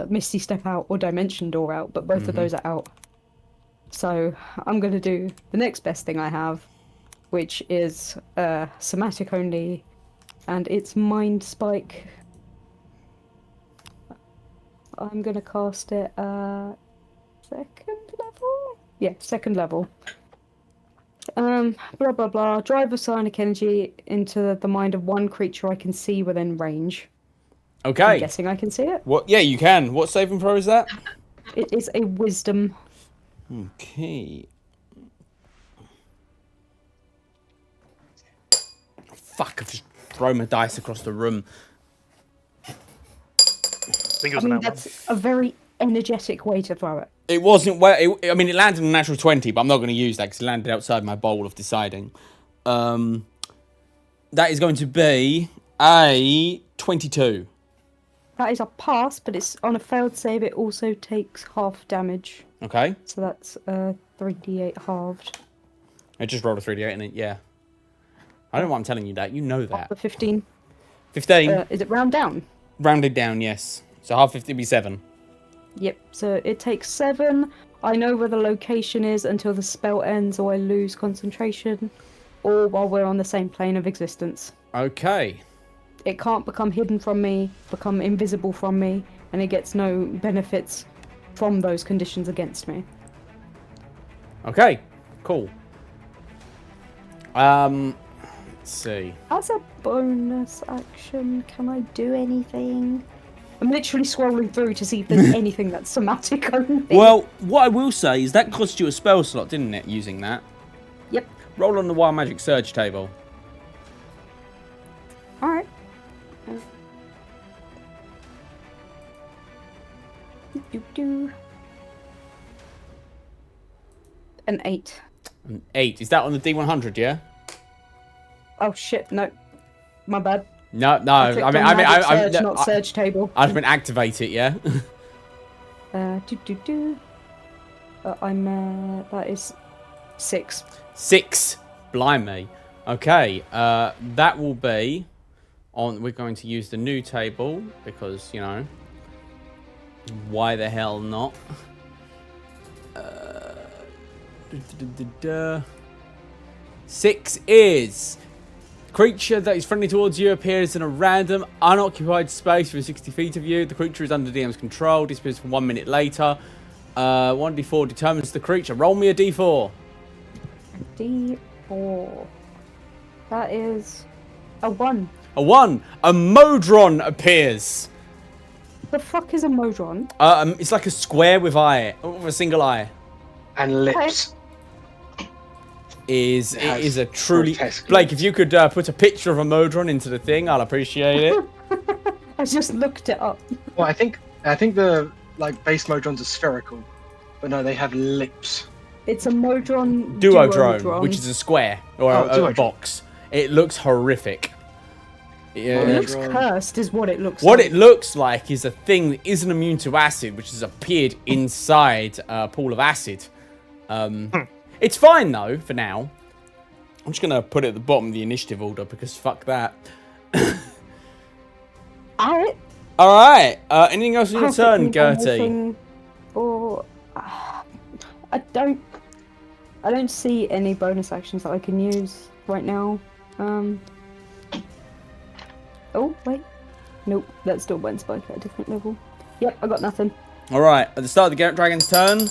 Misty Step out or Dimension Door out, but both of those are out. So I'm going to do the next best thing I have, which is somatic only, and it's Mind Spike. I'm going to cast it second level? Yeah, second level. Blah blah blah. Drive of psionic energy into the mind of one creature I can see within range. I'm Okay. guessing I can see it. What? Yeah, you can. What saving throw is that? It is a wisdom. Okay. Fuck! I've just thrown my dice across the room. I think it was I an mean, outline. that's a very energetic way to throw it. It wasn't where. I mean, it landed a natural 20, but I'm not going to use that because it landed outside my bowl of deciding. That is going to be a 22. That is a pass, but it's on a failed save. It also takes half damage, Okay. so that's 3d8 halved. I just rolled a 3d8 and it, yeah. I don't know why I'm telling you that. You know that. The 15. 15. Is it round down? Rounded down, yes. So half 50 would be 7. Yep. So it takes 7. I know where the location is until the spell ends, or I lose concentration, or while we're on the same plane of existence. Okay. It can't become hidden from me, become invisible from me, and it gets no benefits from those conditions against me. Okay. Cool. Let's see. As a bonus action, can I do anything? I'm literally scrolling through to see if there's anything that's somatic only. Well, what I will say is that cost you a spell slot, didn't it, using that? Yep. Roll on the Wild Magic Surge table. Alright. Do. An 8. An 8. Is that on the D100, yeah? Oh shit, no. My bad. No, no. I clicked on magic surge, not surge table. I've been activate it, yeah? That is 6. 6. Blimey. Okay, that will be on. We're going to use the new table because, you know, why the hell not? 6 is creature that is friendly towards you appears in a random unoccupied space within 60 feet of you. The creature is under DM's control. Disappears for 1 minute later. 1d4 determines the creature. Roll me a d4. D4. That is a 1. A 1. A Modron appears. The fuck is a Modron? It's like a square with a single eye. And lips. It is a truly grotesque Blake. lips. If you could put a picture of a Modron into the thing, I'll appreciate it. I just looked it up. Well, I think the base Modrons are spherical, but no, they have lips. It's a Modron Duodrone, which is a square or a Duodrone. box. It looks horrific. It looks Modron. cursed, is what it looks What like. it looks like is a thing that isn't immune to acid, which has appeared inside a pool of acid. It's fine, though, for now. I'm just going to put it at the bottom of the initiative order, because fuck that. Alright. Alright, anything else on your turn, Gertie? Or I don't see any bonus actions that I can use right now. Oh, wait. Nope, that's still Wind Spike at a different level. Yep, I got nothing. Alright, at the start of the dragon's turn,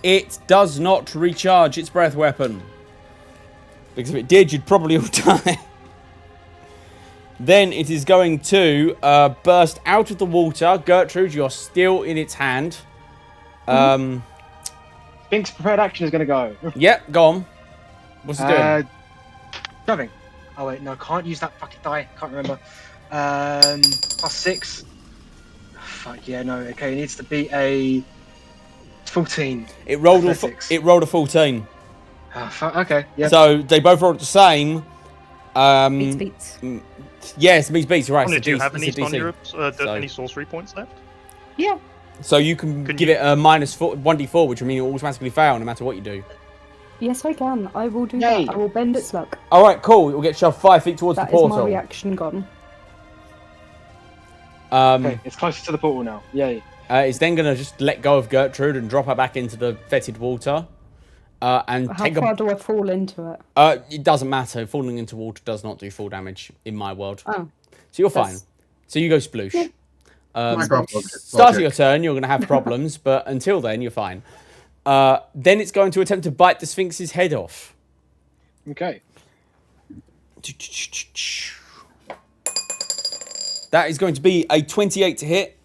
it does not recharge its breath weapon. Because if it did, you'd probably all die. Then it is going to burst out of the water. Gertrude, you're still in its hand. Fink's prepared action is going to go. Yep, go on. What's it doing? Shoving. Oh wait, no, can't use that fucking die. Can't remember. +6. Fuck yeah, no. Okay, it needs to be a 14. It rolled a athletics. it rolled a 14. Fuck, okay, yeah. So they both rolled the same. Beats. Yes, beats. Right. Did you it's have a any, DC. on your, So- any sorcery points left? Yeah. So you can Could give you- it a -4, 1d4, which would mean it will automatically fail no matter what you do. Yes, I can. I will do Yay. that. I will bend its luck. All right, cool. We'll get shoved 5 feet towards That the is my portal. reaction gone. Okay, it's closer to the portal now. Yay. It's then going to just let go of Gertrude and drop her back into the fetid water. And How take far a... do I fall into it? It doesn't matter. Falling into water does not do full damage in my world. Oh. So you're fine. So you go sploosh. Yeah. Start of your turn, you're going to have problems, but until then, you're fine. Then it's going to attempt to bite the Sphinx's head off. Okay. That is going to be a 28 to hit.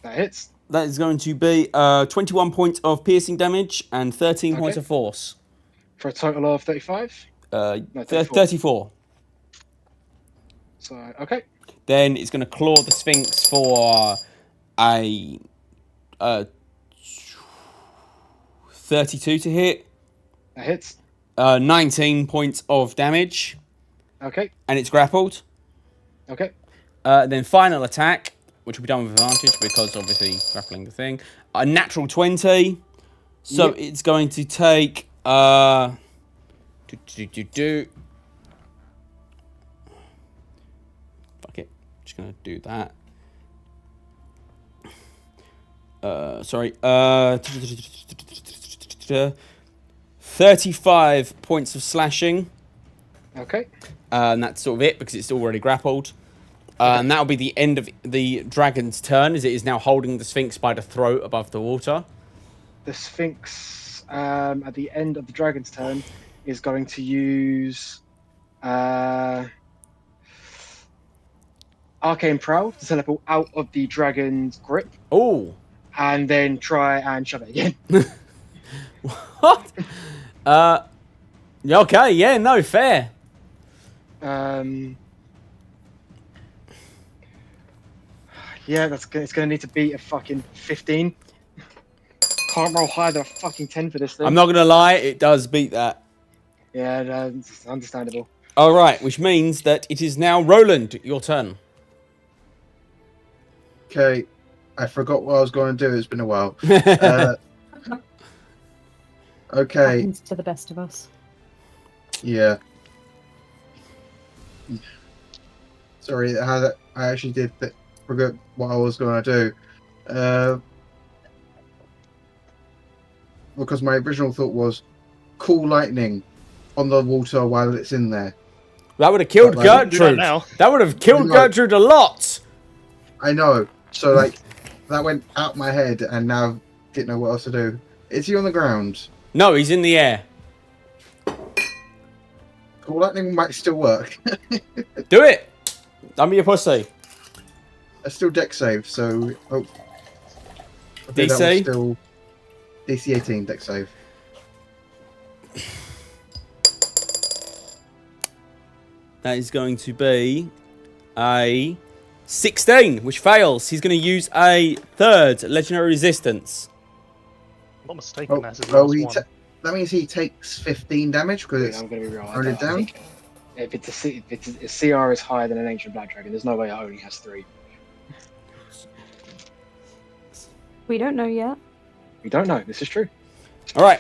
That hits. That is going to be 21 points of piercing damage and 13 points Okay. of force. For a total of 35? No, 34. So, okay. Then it's going to claw the Sphinx for a 32 to hit. That hits. 19 points of damage. Okay. And it's grappled. Okay. Then final attack, which will be done with advantage because obviously grappling the thing. A natural 20. So Yep. it's going to take... Fuck it. Just going to do that. Sorry. 35 points of slashing. Okay. And that's sort of it because it's already grappled. And that'll be the end of the dragon's turn, as it is now holding the Sphinx by the throat above the water. The Sphinx, at the end of the dragon's turn, is going to use Arcane Prowl to teleport out of the dragon's grip, Oh. and then try and shove it again. What? Okay, yeah, no, fair. Yeah, it's gonna need to beat a fucking 15. Can't roll higher than a fucking 10 for this thing. I'm not going to lie, it does beat that. Yeah, it's understandable. All right, which means that it is now Roland, your turn. Okay, I forgot what I was going to do. It's been a while. Okay, Happens to the best of us. yeah. Sorry, I actually did forget what I was going to do. Because my original thought was cool lightning on the water while it's in there. That would have killed But, like, do that Gertrude. now. That would have killed No. Gertrude a lot. I know. So like that went out my head, and now didn't know what else to do. Is he on the ground? No, he's in the air. Cool lightning might still work. Do it. Don't be a pussy. It's still deck save, so I think that was DC? still DC 18 deck save. That is going to be a 16, which fails. He's going to use a third legendary resistance. I'm not mistaken, Oh, that's his well, last one. that means he takes 15 damage because it's I'm gonna be real. I Roll it down? think if a CR is higher than an ancient black dragon, there's no way it only has 3. We don't know yet. We don't know. This is true. All right.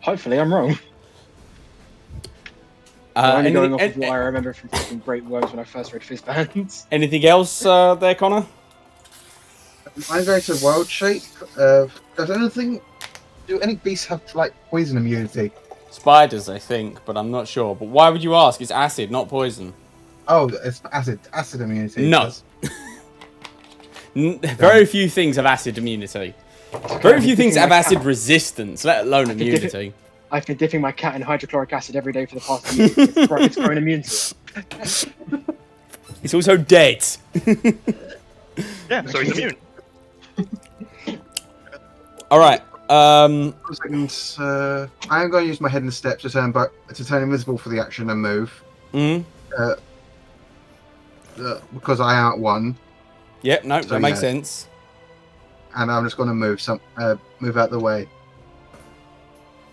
Hopefully, I'm wrong. I'm only going off of what I any- remember from fucking Great Worms when I first read Fizzbands. anything else there, Connor? I'm going to wild shape. Do any beasts have like poison immunity? Spiders, I think, but I'm not sure. But why would you ask? It's acid, not poison. Oh, it's acid immunity. No. Very few things have acid immunity. Very few things have acid resistance, let alone immunity. I've been dipping my cat in hydrochloric acid every day for the past year. It's grown immune to it. It's also dead. Yeah, so he's immune. All right. Seconds. I am going to use my hidden step to turn invisible for the action and move. Because I am at 1, Yep. No, So, that makes yeah. sense. and I'm just going to move out the way,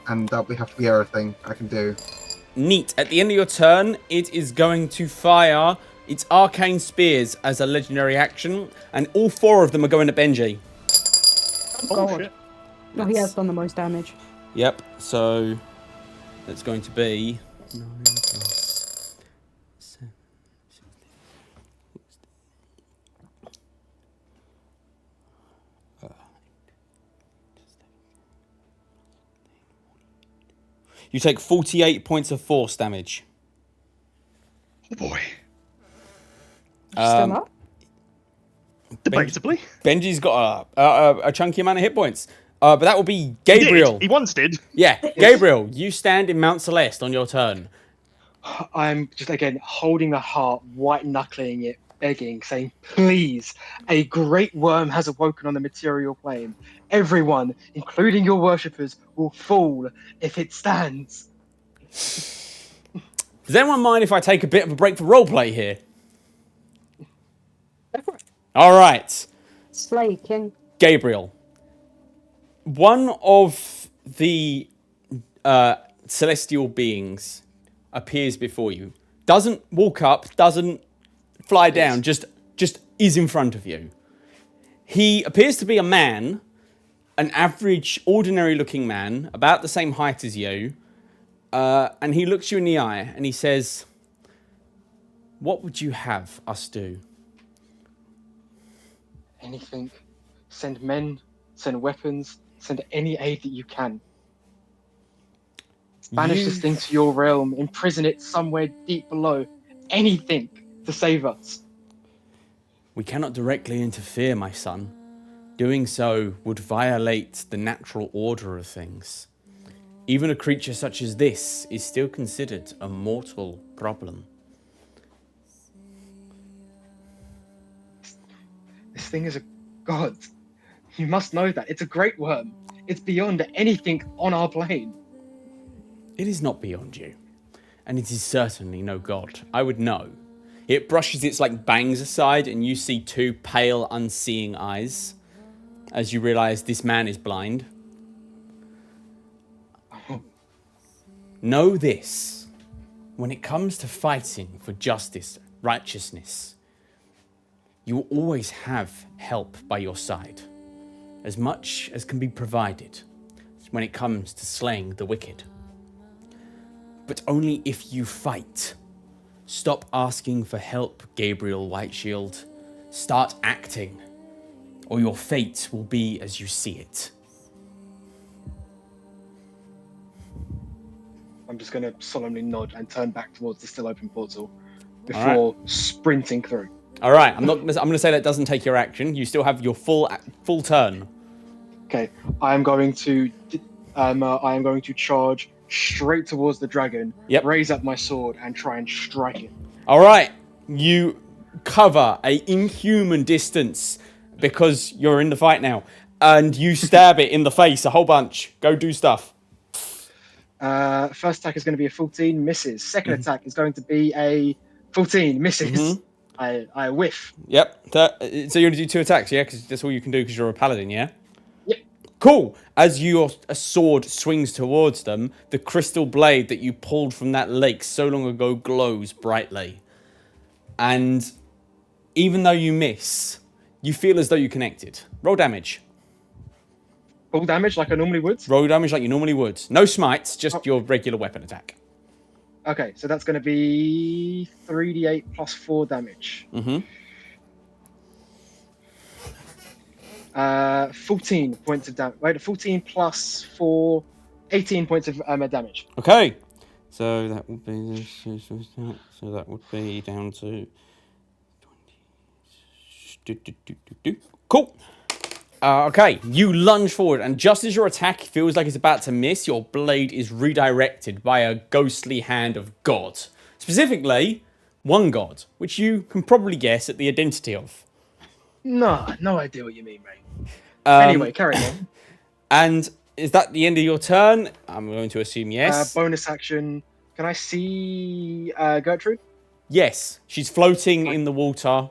and that'll have to be everything I can do. Neat. At the end of your turn, it is going to fire its arcane spears as a legendary action, and all 4 of them are going at Benji. Oh, God. shit. Oh, he has done the most damage. Yep. So That's going to be 9 plus 7, 16. You take 48 points of force damage. Oh boy. Um, Still up? Debatably. Benji's got a chunky amount of hit points. But that will be Gabriel. He once did. Yeah, Gabriel, you stand in Mount Celeste on your turn. I'm just again holding the heart, white knuckling it, begging, saying, "Please, a great worm has awoken on the material plane. Everyone, including your worshippers, will fall if it stands." Does anyone mind if I take a bit of a break for roleplay here? Go for it. All right, Slay King. Gabriel. One of the celestial beings appears before you. Doesn't walk up, doesn't fly down, just is in front of you. He appears to be a man, an average, ordinary-looking man, about the same height as you, and he looks you in the eye and he says, "What would you have us do?" Anything. Send men, send weapons, send any aid that you can. Banish this thing to your realm, imprison it somewhere deep below. Anything to save us. We cannot directly interfere, my son. Doing so would violate the natural order of things. Even a creature such as this is still considered a mortal problem. This thing is a god. You must know that. It's a great worm. It's beyond anything on our plane. It is not beyond you, and it is certainly no god. I would know. It brushes its bangs aside, and you see two pale, unseeing eyes as you realize this man is blind. Oh, Know this. When it comes to fighting for justice, righteousness, you will always have help by your side, as much as can be provided when it comes to slaying the wicked. But only if you fight. Stop asking for help, Gabriel Whiteshield. Start acting, or your fate will be as you see it. I'm just going to solemnly nod and turn back towards the still open portal before sprinting through. All right, I'm going to say that doesn't take your action. You still have your full turn. Okay, I am going to charge straight towards the dragon, Yep. raise up my sword, and try and strike it. All right, you cover a inhuman distance because you're in the fight now, and you stab it in the face a whole bunch. Go do stuff. First attack is going to be a 14, misses. Second attack is going to be a 14, misses. I whiff. Yep. So you're going to do 2 attacks, yeah? Because that's all you can do because you're a paladin, yeah? Yep. Cool. As your sword swings towards them, the crystal blade that you pulled from that lake so long ago glows brightly. And even though you miss, you feel as though you connected. Roll damage. Full damage like I normally would. Roll damage like you normally would. No smites, just your regular weapon attack. Okay, so that's going to be 3d8 plus 4 damage. 14 points of damage. Wait, 14 plus 4, 18 points of damage. Okay. So that would be this. So that would be down to 20. Cool. Okay, you lunge forward, and just as your attack feels like it's about to miss, your blade is redirected by a ghostly hand of God. Specifically, one god, which you can probably guess at the identity of. No idea what you mean, mate. Anyway, carry on. And is that the end of your turn? I'm going to assume yes. Bonus action. Can I see Gertrude? Yes, she's floating in the water.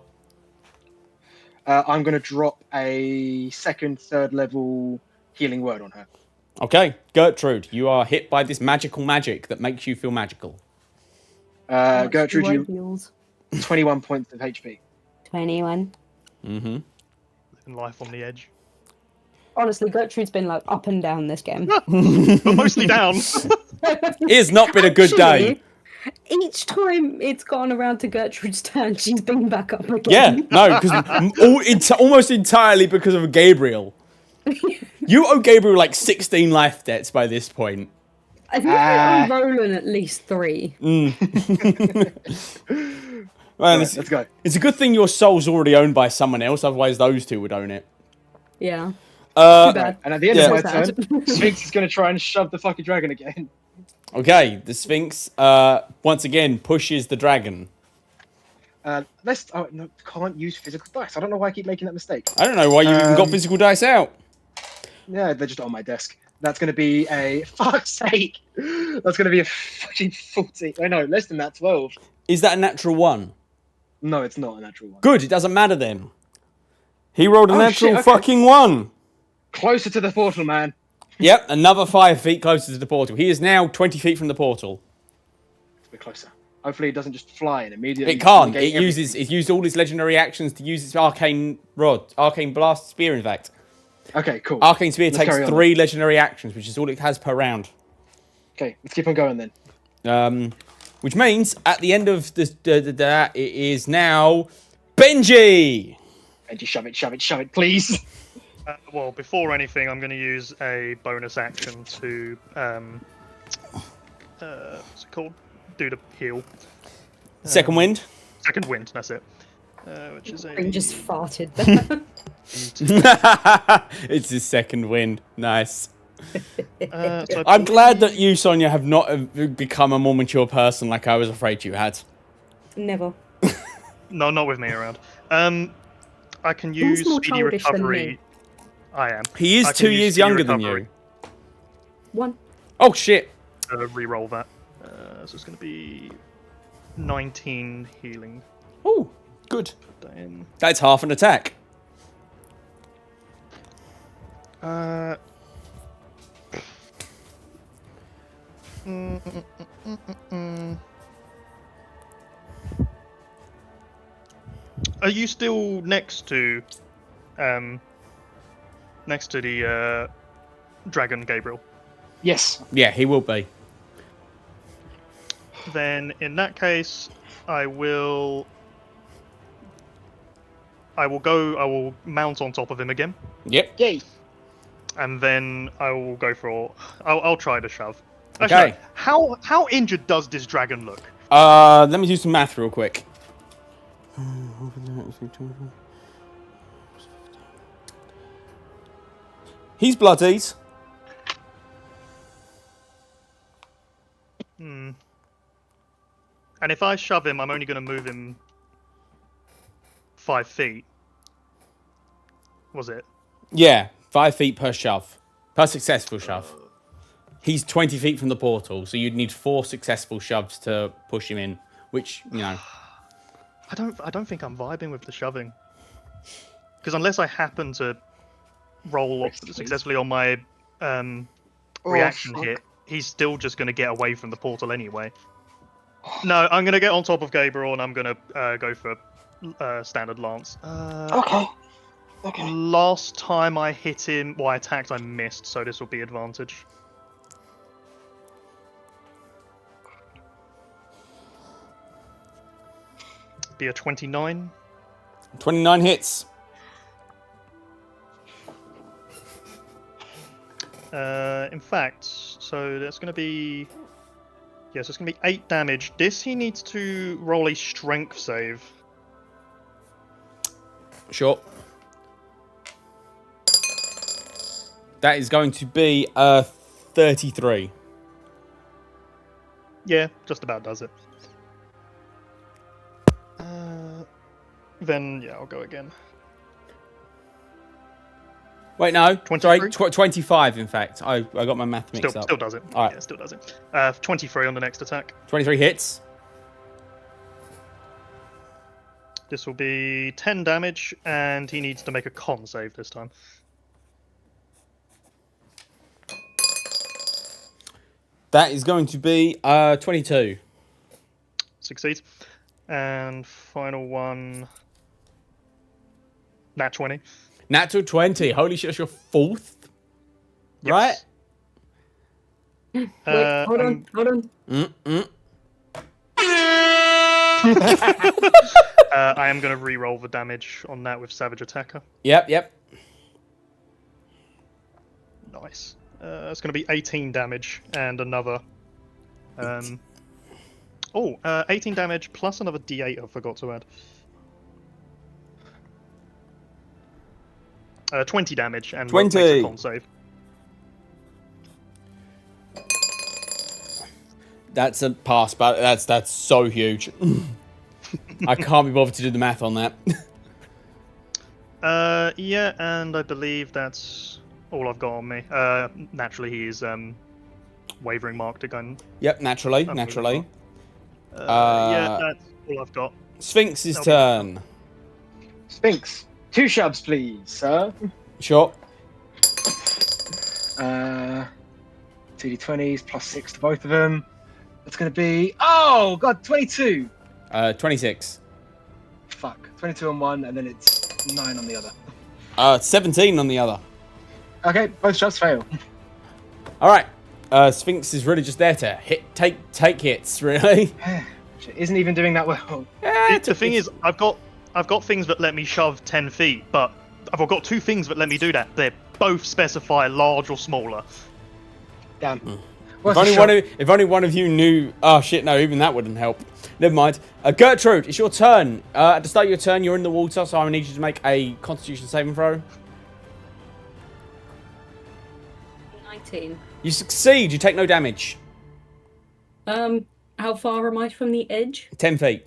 I'm going to drop a second, third level healing word on her. Okay, Gertrude, you are hit by this magical magic that makes you feel magical. Gertrude, you Heals. 21 points of HP. 21. Living life on the edge. Honestly, Gertrude's been up and down this game. But mostly down. It has not been a good day. Actually, each time it's gone around to Gertrude's turn, she's been back up Yeah, again. no, because almost entirely because of Gabriel. You owe Gabriel like 16 life debts by this point. I think I owe Roland at least 3. Man, Right, it's, let's go. it's a good thing your soul's already owned by someone else, otherwise those two would own it. Yeah. Too Right, bad. and at the end Yeah. of my So turn, sad. Sphinx is going to try and shove the fucking dragon again. Okay, the Sphinx once again pushes the dragon. Let's. Oh no, can't use physical dice. I don't know why I keep making that mistake. I don't know why you even got physical dice out. Yeah, they're just on my desk. That's going to be a fuck's sake. That's going to be a fucking 40. I know, less than that, 12. Is that a natural one? No, it's not a natural one. Good, it doesn't matter then. He rolled a Oh, natural shit, okay. fucking 1. Closer to the portal, man. Yep, another 5 feet closer to the portal. He is now 20 feet from the portal. A bit closer. Hopefully, it doesn't just fly and immediately. It can't. negate It used all its legendary actions to use its arcane rod, arcane blast spear. In fact, everything. Okay, cool. arcane spear Let's takes carry on. 3 legendary actions, which is all it has per round. Okay, let's keep on going then. Which means at the end of this, it is now Benji. Benji, shove it, please. Well, before anything, I'm going to use a bonus action to what's it called? Do the heal. Second wind. Second wind. That's it. Which is a. And just farted there. It's his second wind. Nice. So I'm glad that you, Sonia, have not become a more mature person like I was afraid you had. Never. No, not with me around. I can Who's use more speedy childish than recovery. me? I am. He is I can 2 use years speedy younger than recovery you. 1. Oh shit. To re-roll that. So it's going to be 19 healing. Oh, good. Put that in. That's half an attack. Are you still next to the dragon, Gabriel? Yes. Yeah, he will be. Then in that case, I will mount on top of him again, Yep. Yay. and then I will go for. I'll try to shove. Okay. Actually, how injured does this dragon look? Let me do some math real quick. He's bloodied. And if I shove him, I'm only going to move him 5 feet. Was it? Yeah, 5 feet per shove. Per successful shove. He's 20 feet from the portal, so you'd need 4 successful shoves to push him in, which, you know. I don't think I'm vibing with the shoving. Because unless I happen to roll successfully on my reaction fuck. hit, he's still just going to get away from the portal anyway. No, I'm going to get on top of Gabriel and I'm going to go for standard lance. Okay. Okay. Last time I hit him, I attacked, I missed, so this will be advantage. Be a 29. 29 hits. In fact, so that's going to be... Yes, it's going to be 8 damage. This he needs to roll a strength save. Sure. That is going to be 33. Yeah, just about does it. Then, yeah, I'll go again. Wait, no. 23? Sorry, 25, in fact. I got my math mixed up. Still does it. All right. Yeah, still does it. 23 on the next attack. 23 hits. This will be 10 damage, and he needs to make a con save this time. That is going to be 22. Succeeds. And final one... Nat 20. Natural 20. Holy shit, that's your 4th? Yep. Right? Wait, Uh, hold I'm- on, hold on. I am going to re-roll the damage on that with Savage Attacker. Yep. Nice. It's going to be 18 damage and another. 18 damage plus another D8 I forgot to add. 20 damage and 20. makes a con save. That's a pass, but that's so huge. I can't be bothered to do the math on that. Yeah, and I believe that's all I've got on me. Naturally, he's wavering marked again. Yep, naturally. Yeah, that's all I've got. Sphinx's That'll be turn. Sphinx, 2 shoves, please, sir. Sure. 2d20s plus 6 to both of them. That's going to be 22. 26. Fuck, 22 on one, and then it's 9 on the other. 17 on the other. Okay, both shots fail. All right. Sphinx is really just there to take hits, really. Shit, isn't even doing that well. The thing is, I've got things that let me shove 10 feet, but I've got 2 things that let me do that. They both specify large or smaller. Damn. If only one of you knew. Oh shit! No, even that wouldn't help. Never mind. Gertrude, it's your turn. At the start of your turn, you're in the water, so I need you to make a Constitution saving throw. 19. You succeed. You take no damage. How far am I from the edge? 10 feet.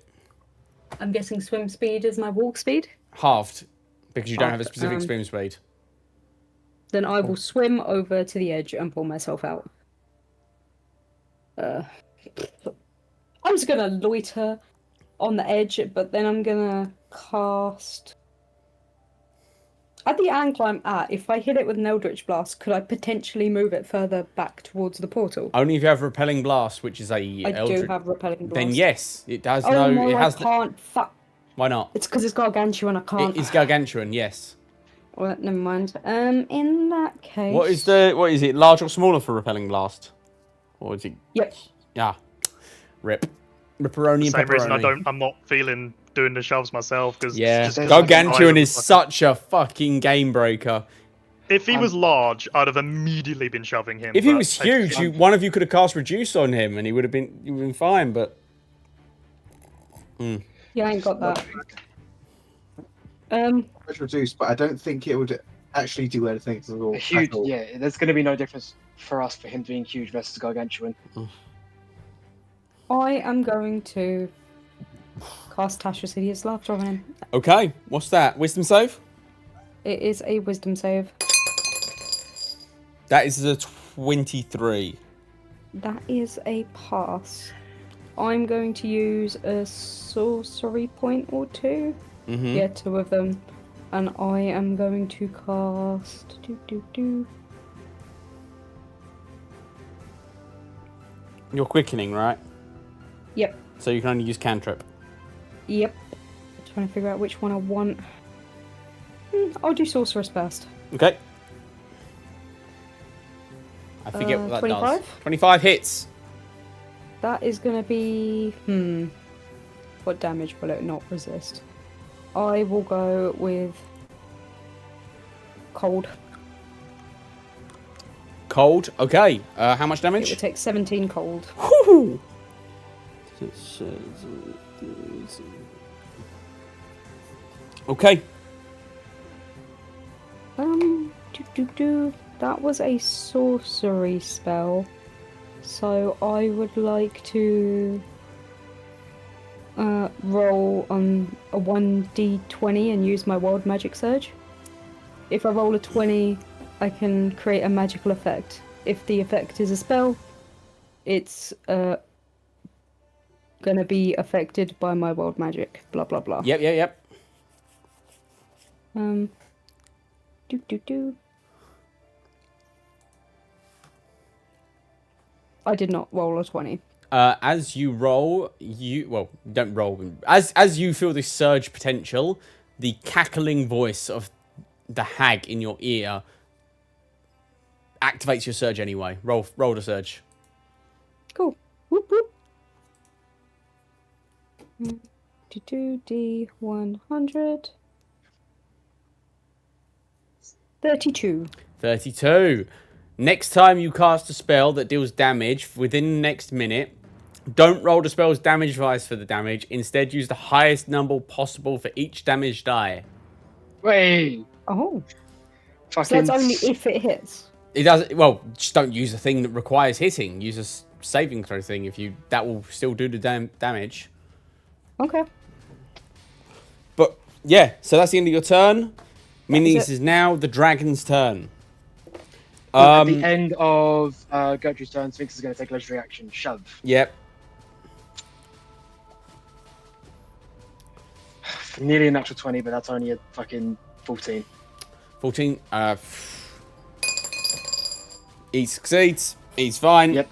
I'm guessing swim speed is my walk speed. Halved, because you don't have a Halved, specific swim speed. Then I will swim over to the edge and pull myself out. I'm just gonna loiter on the edge, but then I'm gonna cast. At the angle I'm at, if I hit it with an Eldritch Blast, could I potentially move it further back towards the portal? Only if you have Repelling Blast, which is a I Eldritch. do have Repelling Blast. Then yes, it does. Oh no, it has. I can't. Fuck. Why not? It's because it's gargantuan. I can't. It's gargantuan. Yes. Well, never mind. In that case. What is it? Large or smaller for Repelling Blast? Or is it? Yep. Yeah. Rip. Ripperoni and Same reason pepperoni. I'm not feeling doing the shoves myself because Yeah, Just- gargantuan is such a fucking game breaker. If he was large, I'd have immediately been shoving him. If he but was I- huge, one of you could have cast Reduce on him, and you would have been fine. But Yeah, I ain't got that. It's reduced, but I don't think it would actually do anything at all. A huge, at all. yeah, there's going to be no difference for us for him being huge versus gargantuan. I am going to cast Tasha's Hideous Laughter on him. okay, what's that? Wisdom save? It is a wisdom save. That is a 23. That is a pass. I'm going to use a sorcery point or two. Mm-hmm. Yeah, 2 of them. And I am going to cast... You're quickening, right? Yep. So you can only use cantrip. Yep. Trying to figure out which one I want. I'll do Sorceress first. Okay. I forget what that 25? does. 25 hits. That is going to be... What damage will it not resist? I will go with... Cold. Cold. Okay. How much It damage? would take 17 cold. Whew. Okay. That was a sorcery spell. So I would like to roll on a 1d20 and use my wild magic surge. If I roll a 20, I can create a magical effect. If the effect is a spell, it's gonna be affected by my wild magic. Blah blah blah. Yep. I did not roll a 20. As you roll, don't roll. As you feel this surge potential, the cackling voice of the hag in your ear activates your surge anyway. Roll the surge. Cool. Whoop whoop. 2D100. 32. 32. Next time you cast a spell that deals damage within the next minute, don't roll the spell's damage dice for the damage. Instead, use the highest number possible for each damage die. Wait. Oh. So Fucking. that's only if it hits. It does. Well, just don't use a thing that requires hitting. Use a saving throw thing. That will still do the damage. Okay. But yeah, so that's the end of your turn. Meaning That's this is now the dragon's turn. At the end of Gertrude's turn, Sphinx is going to take legendary action. Shove. Yep. Nearly a natural 20, but that's only a fucking 14. 14. He succeeds. He's fine. Yep.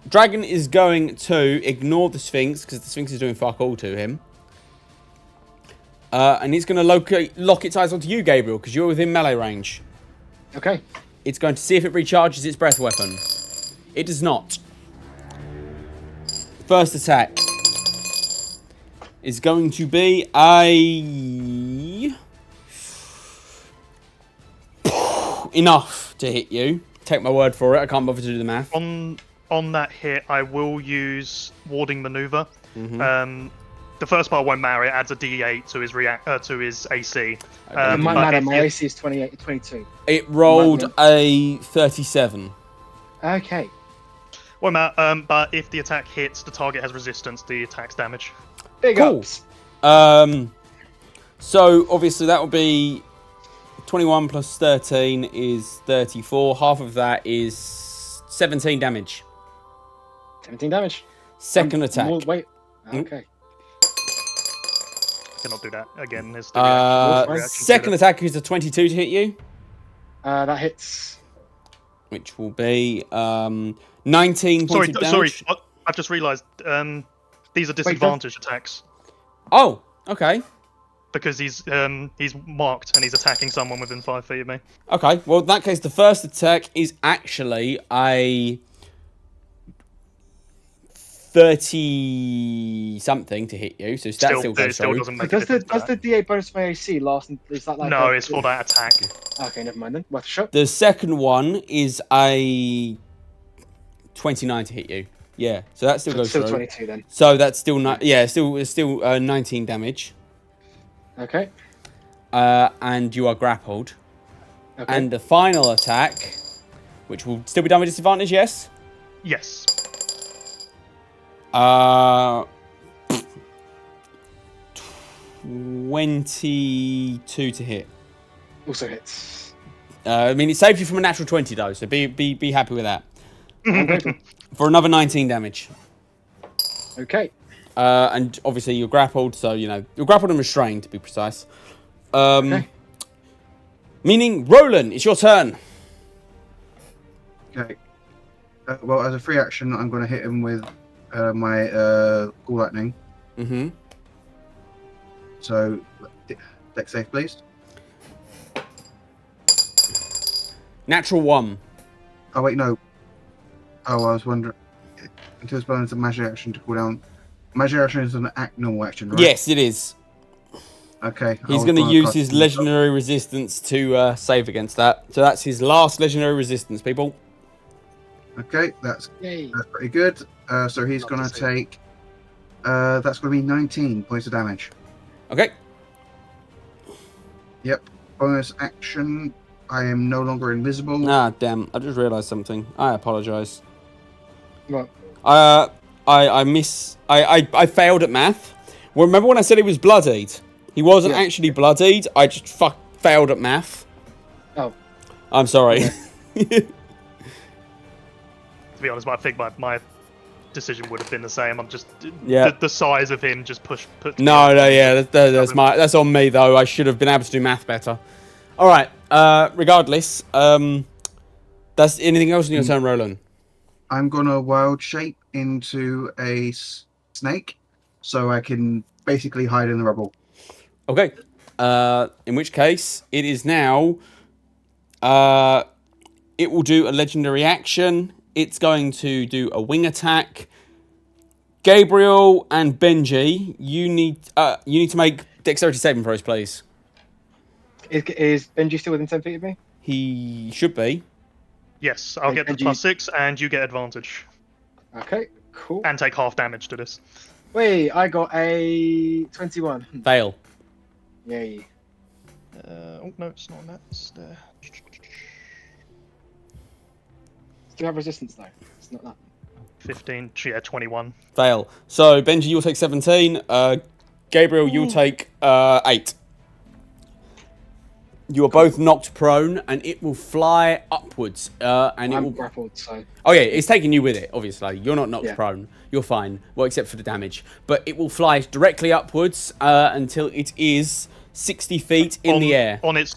Dragon is going to ignore the Sphinx because the Sphinx is doing fuck all to him. And he's going to lock its eyes onto you, Gabriel, because you're within melee range. Okay. It's going to see if it recharges its breath weapon. It does not. First attack is going to be enough to hit you. Take my word for it. I can't bother to do the math. On that hit, I will use warding maneuver. Mm-hmm. The first part won't matter. It adds a D8 to his AC. It might but matter. if My you- AC is 22. It rolled a 37. Okay. Won't matter. But if the attack hits, the target has resistance. The attack's damage. Big Cool. ups. So obviously that will be 21 plus 13 is 34. Half of that is 17 damage. 17 damage. Second attack. Wait. Okay. Cannot do that again. Is the reaction to Second that. attack is a 22 to hit you, That hits. which will be 19 points of damage. Sorry. I've just realised. These are disadvantaged attacks Oh, okay. because he's marked and he's attacking someone within 5 feet of me. Okay, well, in that case, the first attack is actually a 30-something to hit you, so that still goes It still through. doesn't make a Does difference. the D8 bonus for AC last? Is that like? No, it's for that attack. Okay, never mind then. Worth a shot. The second one is a 29 to hit you. Yeah, so that still goes Still through. 22 then. So that's still not. Yeah, it's still 19 damage. Okay. And you are grappled. Okay. And the final attack, which will still be done with disadvantage, yes. Yes. 22 to hit. Also hits. I mean, it saved you from a natural 20 though, so be happy with that. Okay. For another 19 damage. Okay. And obviously you're grappled, so you're grappled and restrained to be precise. Okay. Meaning, Roland, it's your turn. Okay. Well, as a free action, I'm going to hit him with my Ghoul Lightning. Mm-hmm. So, deck save, please. Natural 1. Oh, wait, no. Oh, I was wondering. Until this bonus, a magic action to cool down. Magic action is an normal action, right? Yes, it is. Okay. He's going to use his legendary resistance to save against that. So that's his last legendary resistance, people. Okay, that's Yay. pretty good. So he's Love going to to see take. That's going to be 19 points of damage. Okay. Yep. Bonus action. I am no longer invisible. Ah, damn. I just realised something. I apologise. What? I failed at math. Well, remember when I said he was bloodied? He wasn't Yeah. actually bloodied. I just failed at math. Oh. I'm sorry. To be honest, I think my decision would have been the same. I'm just Yeah. the size of him just put. No, yeah, that's on me though. I should have been able to do math better. All right. Regardless, that's anything else in your turn, Roland? I'm going to wild shape into a snake so I can basically hide in the rubble. Okay. In which case, it is now. It will do a legendary action. it's going to do a wing attack. Gabriel and Benji, you need to make dexterity saving throws, please. Is Benji still within 10 feet of me? He should be. Yes, I'll get the Benji- +6, and you get advantage. Okay, cool. And take half damage to this. Wait, I got a 21. Fail. Yay. Oh, no, it's not on that. It's there. Do you have resistance though? It's not that. 15, yeah, 21. Fail. So Benji, you'll take 17. Gabriel, you'll take 8. You are both knocked prone, and it will fly upwards. And it I'm will. grappled, so. Oh yeah, it's taking you with it. Obviously, you're not knocked Yeah. prone. You're fine. Well, except for the damage. But it will fly directly upwards until it is 60 feet in the air. On it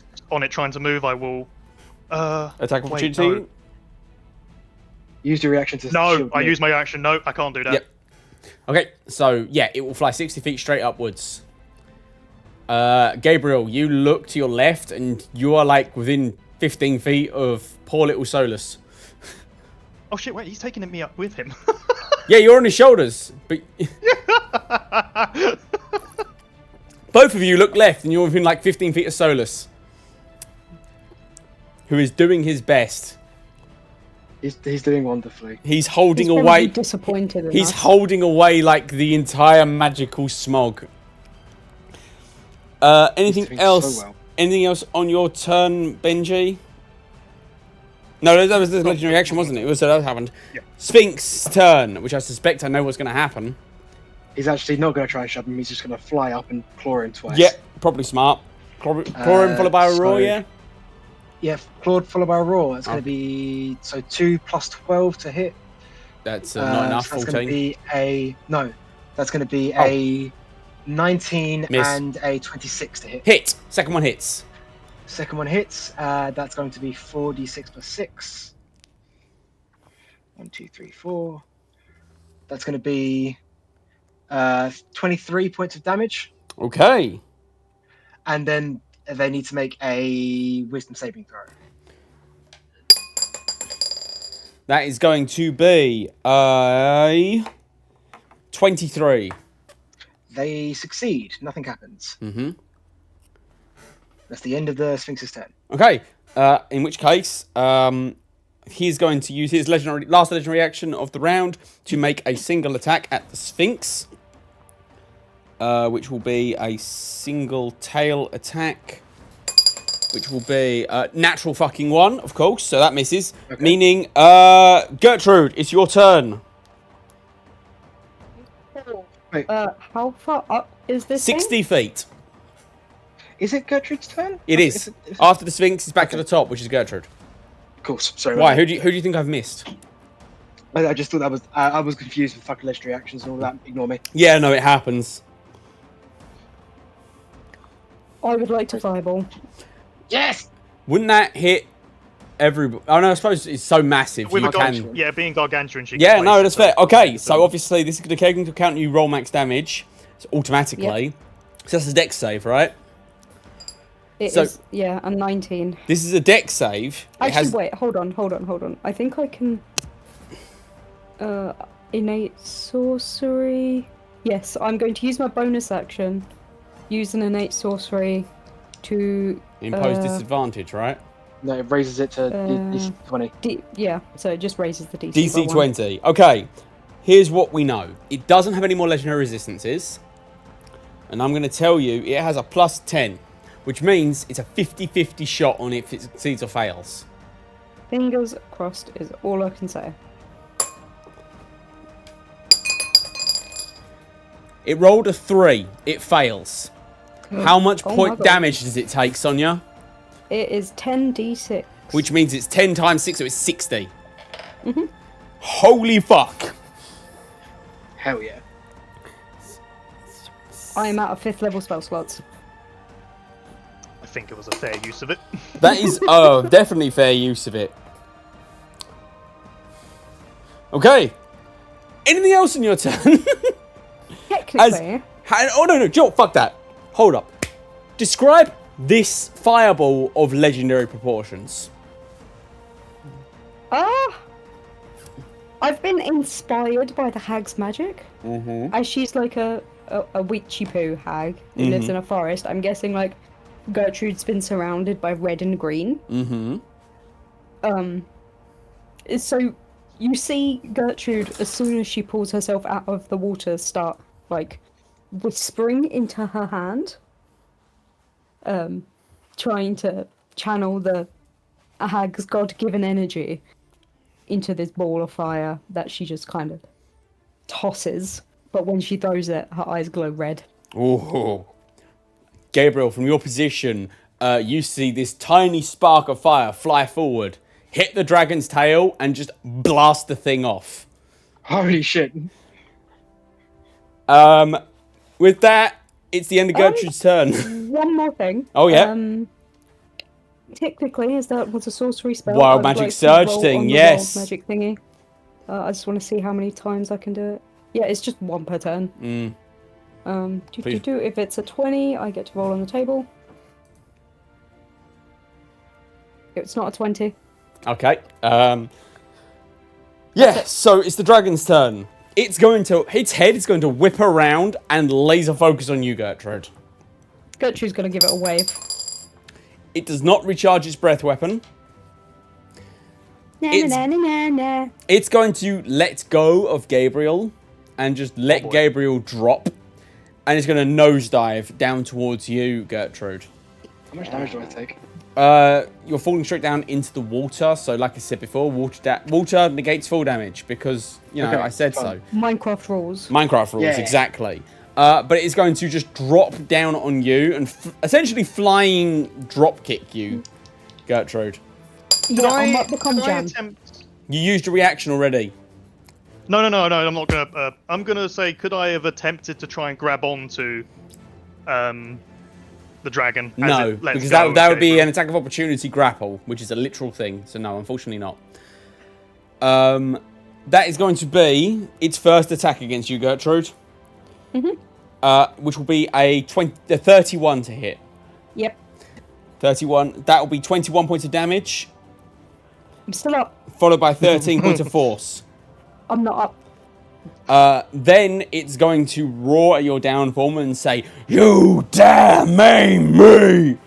trying to move, I will. Attack wait, opportunity. no. Use your reaction to No, shield I me. use my action. No, I can't do that. Yep. Okay, so yeah, it will fly 60 feet straight upwards. Gabriel, you look to your left, and you are like within 15 feet of poor little Solus. Oh shit! Wait, he's taking me up with him. Yeah, you're on his shoulders, but both of you look left, and you're within like 15 feet of Solus, who is doing his best. He's doing wonderfully. He's holding He's probably away. disappointed in He's us. holding away like the entire magical smog. Anything doing else? so well. Anything else on your turn, Benji? No, that was the legendary action, wasn't it? It was that happened. Yeah. Sphinx turn, which I suspect I know what's going to happen. He's actually not going to try and shove him. He's just going to fly up and claw him twice. Yeah, probably smart. Claw him followed by a roar, so- yeah? Yeah, clawed followed by a roar. It's going to be 2 plus 12 to hit. That's not enough, So that's 14. going to be a That's going to be a 19 Miss. and a 26 to hit. Hit! Second one hits. Second one hits. That's going to be 4d6 plus 6. 1, 2, 3, 4. That's going to be 23 points of damage. Okay. And then they need to make a wisdom saving throw. That is going to be a 23. They succeed. Nothing happens. Mm-hmm. That's the end of the Sphinx's turn. Okay. In which case, he's going to use his last legendary action of the round to make a single attack at the Sphinx, which will be a single tail attack, which will be a natural fucking 1, of course. So that misses, Okay. meaning Gertrude, it's your turn. Wait, How far up is this? 60 feet. is it Gertrude's turn? It is. After the Sphinx, it's back to the top, which is Gertrude. Of course. Sorry. Why? Who do you think I've missed? I just thought that was. I was confused with fucking legendary actions and all that. Ignore me. Yeah, no, it happens. I would like to fireball. Yes. Wouldn't that hit everybody? Oh no, I suppose it's so massive. With You a can. yeah, being gargantuan, she. Yeah, can no, place that's it, fair. so- Okay, so obviously this is going to take into account you roll max damage automatically. So that's a dex save, right? It So- is, yeah, a 19. This is a dex save. It Actually, has- wait, hold on. I think I can. Innate sorcery. Yes, I'm going to use my bonus action. Use an innate sorcery to. impose disadvantage, right? No, it raises it to DC 20. Yeah, so it just raises the DC. DC by 1. 20. Okay, here's what we know. It doesn't have any more legendary resistances. And I'm going to tell you, it has a plus 10. Which means it's a 50-50 shot on if it succeeds or fails. Fingers crossed is all I can say. It rolled a 3. It fails. How much Oh my point God. damage does it take, Sonia? It is 10d6. Which means it's 10 times 6, so it's 60. Holy fuck. Hell yeah. I am out of 5th level spell slots. I think it was a fair use of it. That is definitely fair use of it. Okay. Anything else in your turn? Technically, Oh, no, Joel, fuck that. Hold up. Describe this fireball of legendary proportions. I've been inspired by the hag's magic. As she's like a witchy poo hag who lives in a forest. I'm guessing like Gertrude's been surrounded by red and green. So you see Gertrude, as soon as she pulls herself out of the water, start like whispering into her hand, trying to channel the hag's god-given energy into this ball of fire that she just kind of tosses. But when she throws it, her eyes glow red. Oh, Gabriel, from your position, you see this tiny spark of fire fly forward, hit the dragon's tail, and just blast the thing off. Holy shit. With that, it's the end of Gertrude's turn. One more thing. Oh, yeah. Technically, is that was a sorcery spell? Wild I'd magic like to surge roll thing, on the yes. wild magic thingy. I just want to see how many times I can do it. Yeah, it's just one per turn. If it's a 20, I get to roll on the table. It's not a 20. Okay. Yeah, so it's the dragon's turn. Its head is going to whip around and laser focus on you, Gertrude. Gertrude's gonna give it a wave. It does not recharge its breath weapon. It's going to let go of Gabriel and just let Gabriel drop. And it's going to nosedive down towards you, Gertrude. How much damage do I take? You're falling straight down into the water. So, like I said before, water negates fall damage because, Okay, I said fine. so. Minecraft rules. Minecraft rules, Yeah. exactly. But it's going to just drop down on you and essentially flying drop kick you, Gertrude. Yeah, I might become jam. You used a reaction already. No, I'm not gonna. I'm gonna say, could I have attempted to try and grab onto, the dragon? As No, it lets because go that of would be Gabriel? an attack of opportunity grapple, which is a literal thing. So no, unfortunately not. That is going to be its first attack against you, Gertrude. Which will be a 31 to hit. Yep. 31. That will be 21 points of damage, I'm still up. followed by 13 points of force. I'm not up. Then it's going to roar at your downfall and say, "You dare maim me!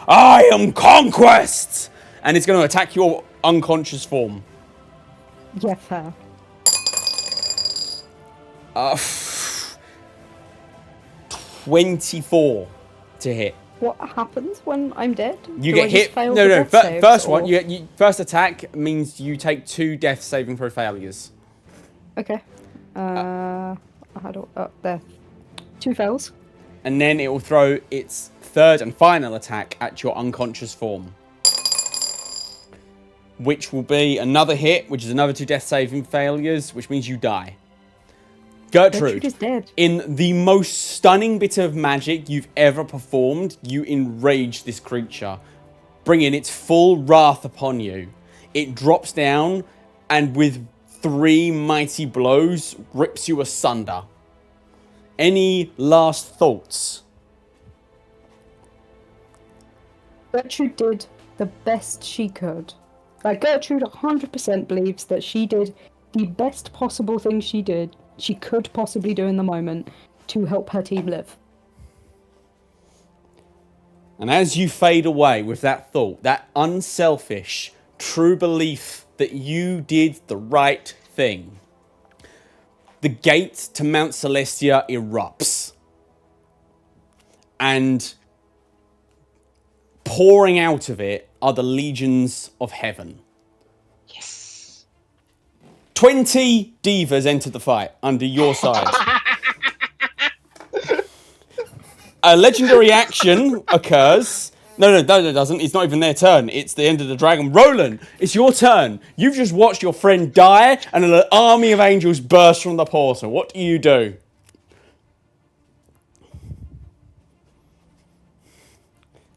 I am Conquest!" And it's going to attack your unconscious form. Yeah, fair. 24 to hit. What happens when I'm dead? You Do I get just hit. fail No, the no. death saves, First or- one, first attack means you take 2 death saving throw failures. Okay. How do there? 2 fails. And then it will throw its third and final attack at your unconscious form. Which will be another hit, which is another 2 death saving failures, which means you die. Gertrude is dead. in the most stunning bit of magic you've ever performed, you enrage this creature, bringing its full wrath upon you. It drops down and with 3 mighty blows rips you asunder. Any last thoughts? Gertrude did the best she could. Like, Gertrude 100% believes that she did the best possible thing she could possibly do in the moment to help her team live. And as you fade away with that thought, that unselfish, true belief that you did the right thing, the gate to Mount Celestia erupts. And pouring out of it are the legions of heaven. Yes. 20 divas enter the fight under your side. A legendary action occurs. No, it doesn't. It's not even their turn. It's the end of the dragon. Roland, it's your turn. You've just watched your friend die and an army of angels burst from the portal. What do you do?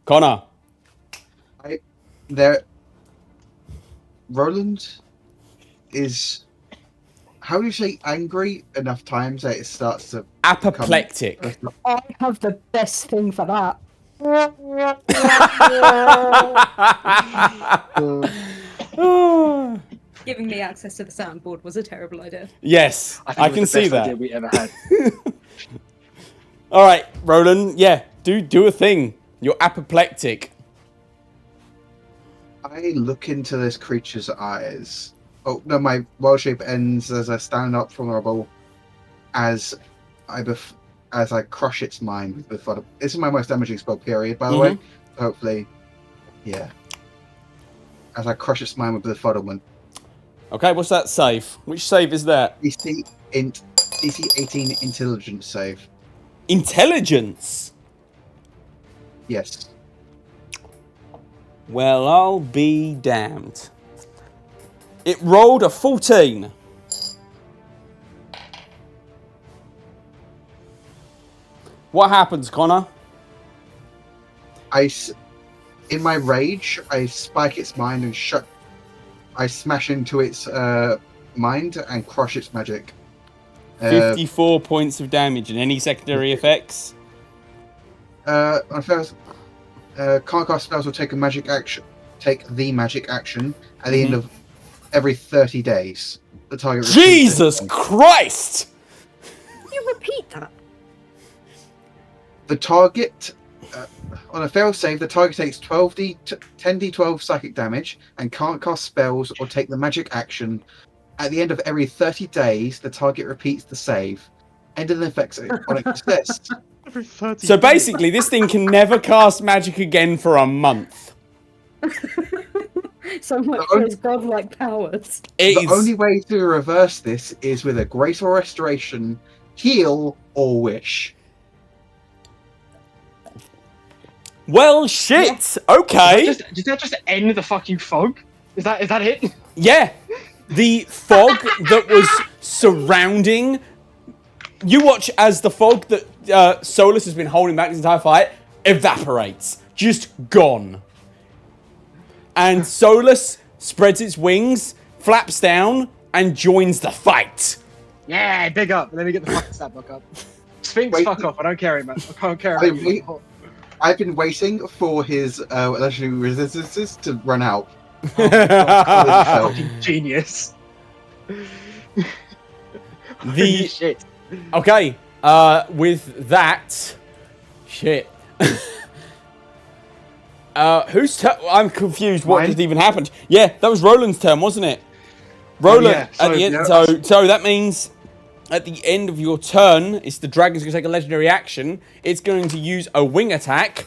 Connor. Roland is, how do you say angry enough times that it starts to Apoplectic. I have the best thing for that. Giving me access to the soundboard was a terrible idea. Yes, I think I it was can the see best that. idea we ever had. All right, Roland. Yeah, do a thing. You're apoplectic. I look into this creature's eyes. Oh no, my wild shape ends as I stand up from the rubble, as I crush its mind with befuddlement. This is my most damaging spell period, by the way. Hopefully, yeah. As I crush its mind with befuddlement. Okay, what's that save? Which save is that? DC 18 intelligence save. Intelligence. Yes. Well, I'll be damned. It rolled a 14. What happens, Connor? In my rage, I spike its mind and I smash into its mind and crush its magic. 54 points of damage and any secondary effects? On first, can't cast spells will take the magic action at the end of every 30 days. The target. Jesus Christ! Can you repeat that? The target, on a failed save, the target takes 10d12 psychic damage and can't cast spells or take the magic action. At the end of every 30 days, the target repeats the save. End of the effects on its success. Every 30 So days. basically, this thing can never cast magic again for a month. So much for his godlike powers. The only way to reverse this is with a graceful restoration, heal, or wish. Well, shit. Okay. Did that just end the fucking fog? Is that it? Yeah. The fog that was surrounding. You watch as the fog that Solus has been holding back this entire fight evaporates. Just gone. And Solus spreads its wings, flaps down, and joins the fight. Yeah, big up. Let me get the fucking stat block up. Sphinx, Wait. fuck off. I don't care, man. I don't care about you. I've been waiting for his legendary resistances to run out. Oh, Fucking genius. The Shit. okay. With that, shit. Whose turn? I'm confused. What Mine? just even happened? Yeah, that was Roland's turn, wasn't it? Roland. yeah. At the end, yeah. so that means at the end of your turn, it's the dragon's going to take a legendary action. It's going to use a wing attack,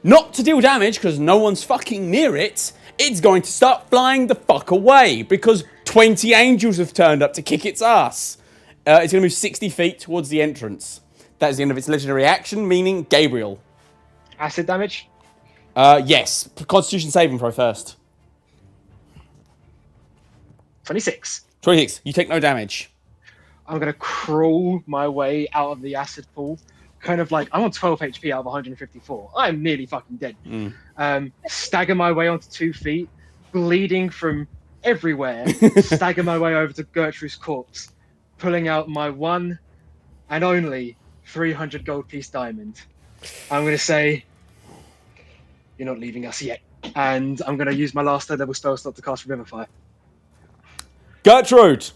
not to deal damage because no one's fucking near it. It's going to start flying the fuck away because 20 angels have turned up to kick its ass. It's going to move 60 feet towards the entrance. That is the end of its legendary action, meaning Gabriel. Acid damage? Yes. Constitution saving throw first. 26. 26. You take no damage. I'm gonna crawl my way out of the acid pool. Kind of like, I'm on 12 HP out of 154. I'm nearly fucking dead. Stagger my way onto 2 feet, bleeding from everywhere. Stagger my way over to Gertrude's corpse, pulling out my one and only 300 gold piece diamond. I'm gonna say, you're not leaving us yet. And I'm gonna use my last third level spell slot to cast Revivify. Gertrude,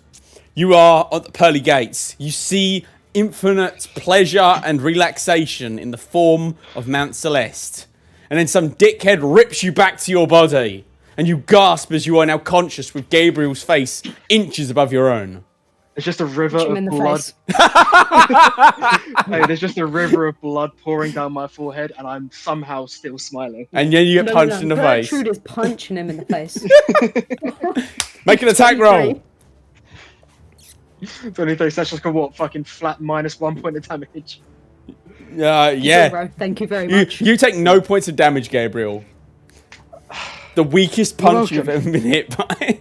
you are at the pearly gates. You see infinite pleasure and relaxation in the form of Mount Celeste. And then some dickhead rips you back to your body. And you gasp as you are now conscious with Gabriel's face inches above your own. There's just a river Punch him of in the blood. face. Hey, there's just a river of blood pouring down my forehead, and I'm somehow still smiling. And then you get punched in the face. Gertrude is punching him in the face. Make an attack roll. It's only though that's just a what fucking flat -1 point of damage. Yeah. Bro, thank you very much. You take no points of damage, Gabriel. The weakest punch you've ever been hit by.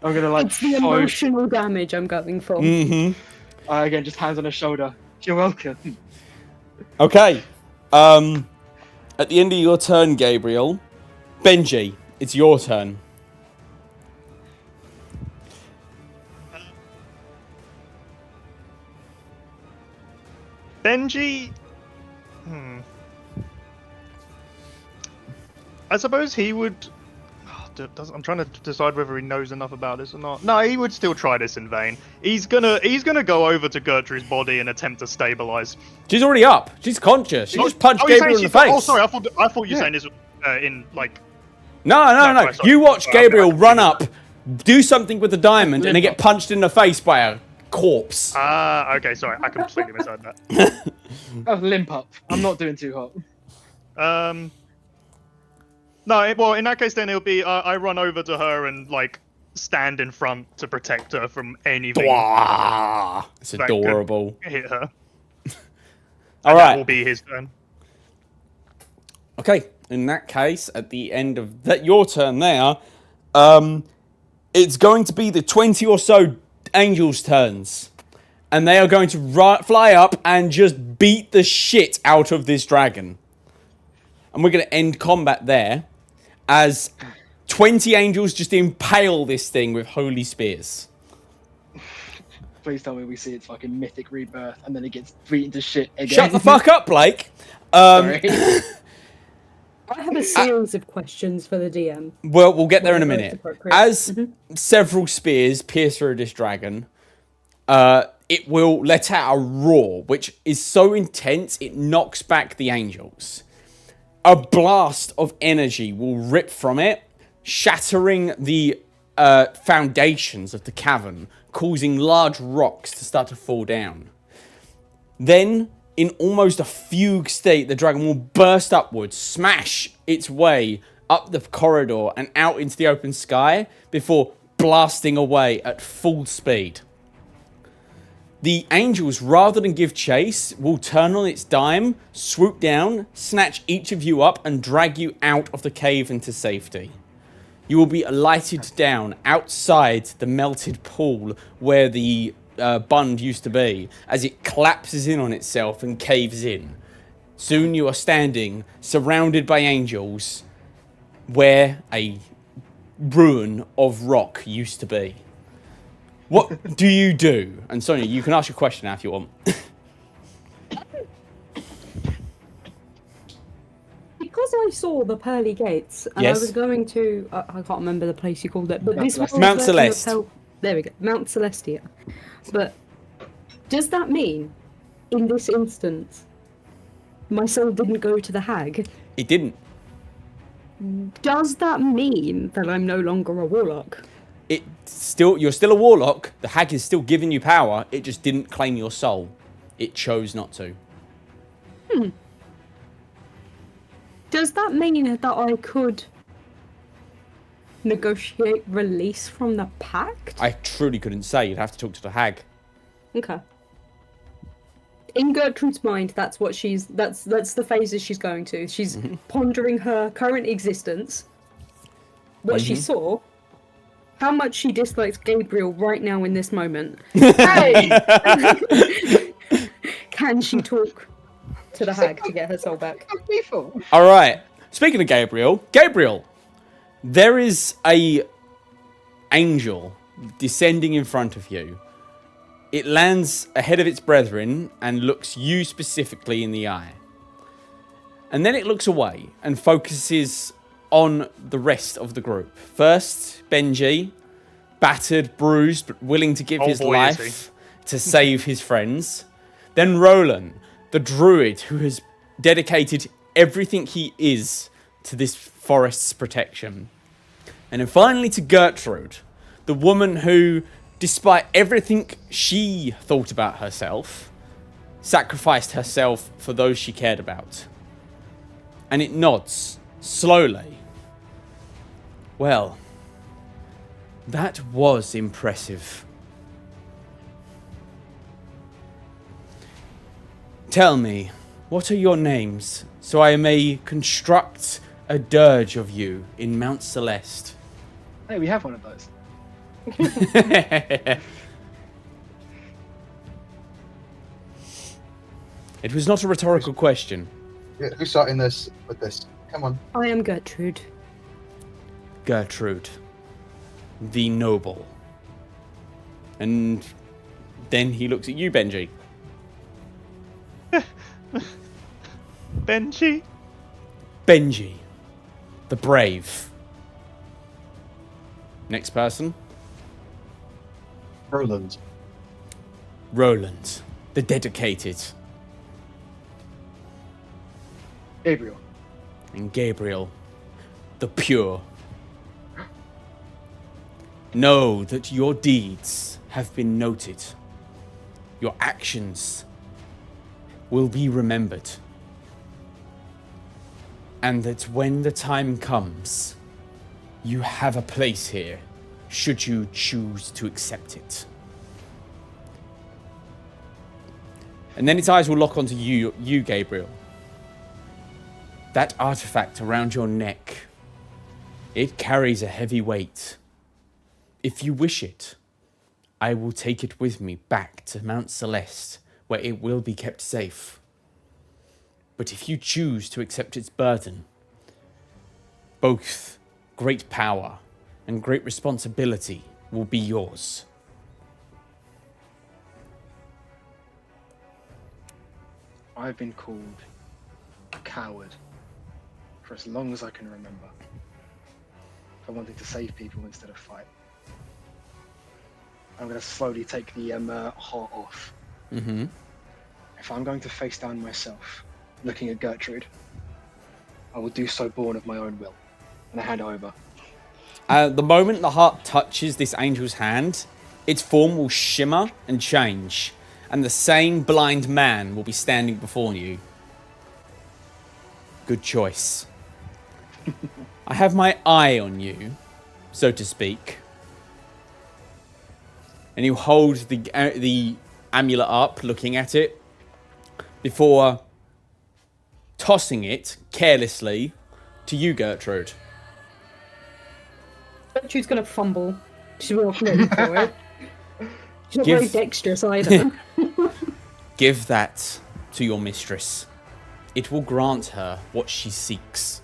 I'm gonna like It's the emotional damage I'm going for. again, just hands on his shoulder. You're welcome. Okay. At the end of your turn, Gabriel, Benji, it's your turn. Benji. I suppose he would. I'm trying to decide whether he knows enough about this or not. No, he would still try this in vain. He's gonna go over to Gertrude's body and attempt to stabilize. She's already up. She's conscious. She just punched you're Gabriel saying in the face. Oh, sorry. I thought you were saying this was in like. No. sorry. You watch Sorry, Gabriel I'm run up, do something with the diamond, and then get punched in the face by a corpse. Okay, sorry. I completely misheard that. Oh, limp up. I'm not doing too hot. No, well, in that case, then it'll be I run over to her and like stand in front to protect her from anything. Blah. It's that could adorable. Hit her. All That will right. be his turn. Okay. In that case, at the end of that, your turn there, it's going to be the 20 or so angels' turns. And they are going to fly up and just beat the shit out of this dragon. And we're going to end combat there as 20 angels just impale this thing with holy spears. Please tell me we see its fucking mythic rebirth and then it gets beaten to shit again. Shut the fuck up, Blake. Sorry. I have a series of questions for the DM. Well, we'll get there in a Whatever is minute. appropriate. As several spears pierce through this dragon, it will let out a roar, which is so intense it knocks back the angels. A blast of energy will rip from it, shattering the foundations of the cavern, causing large rocks to start to fall down. Then, in almost a fugue state, the dragon will burst upwards, smash its way up the corridor and out into the open sky before blasting away at full speed. The angels, rather than give chase, will turn on its dime, swoop down, snatch each of you up, and drag you out of the cave into safety. You will be alighted down outside the melted pool where the bund used to be, as it collapses in on itself and caves in. Soon you are standing, surrounded by angels, where a ruin of rock used to be. What do you do? And Sonia, you can ask your question now if you want. Because I saw the pearly gates, and Yes. I was going to, I can't remember the place you called it, but this was Mount version of Celeste. there we go, Mount Celestia. But does that mean, in this instance, my soul didn't go to the hag? It didn't. Does that mean that I'm no longer a warlock? You're still a warlock. The hag is still giving you power. It just didn't claim your soul. It chose not to. Does that mean that I could negotiate release from the pact? I truly couldn't say. You'd have to talk to the hag. Okay. In Gertrude's mind, that's what that's the phases she's going to. She's pondering her current existence, what she saw, how much she dislikes Gabriel right now in this moment. Hey! Can she talk to the hag to get her soul back? All right. Speaking of Gabriel, there is a angel descending in front of you. It lands ahead of its brethren and looks you specifically in the eye. And then it looks away and focuses on the rest of the group. First, Benji, battered, bruised, but willing to give his life to save his friends. Then Roland, the druid who has dedicated everything he is to this forest's protection. And then finally to Gertrude, the woman who, despite everything she thought about herself, sacrificed herself for those she cared about. And it nods, slowly. Well, that was impressive. Tell me, what are your names, so I may construct a dirge of you in Mount Celeste? Hey, we have one of those. It was not a rhetorical question. Who's starting this with this? Come on. I am Gertrude. Gertrude, the noble. And then he looks at you, Benji. Benji? Benji, the brave. Next person. Roland. Roland, the dedicated. Gabriel. And Gabriel, the pure. Know that your deeds have been noted. Your actions will be remembered. And that when the time comes, you have a place here, should you choose to accept it. And then its eyes will lock onto you, Gabriel. That artifact around your neck, it carries a heavy weight. If you wish it, I will take it with me back to Mount Celeste, where it will be kept safe. But if you choose to accept its burden, both great power and great responsibility will be yours. I've been called a coward for as long as I can remember. For wanting to save people instead of fight. I'm going to slowly take the heart off. Mm-hmm. If I'm going to face down myself, looking at Gertrude, I will do so born of my own will. And I hand it over. The moment the heart touches this angel's hand, its form will shimmer and change, and the same blind man will be standing before you. Good choice. I have my eye on you, so to speak. And you hold the amulet up, looking at it, before tossing it carelessly to you, Gertrude. Gertrude's gonna fumble. She will ready for it. She's not very dexterous either. Give that to your mistress. It will grant her what she seeks.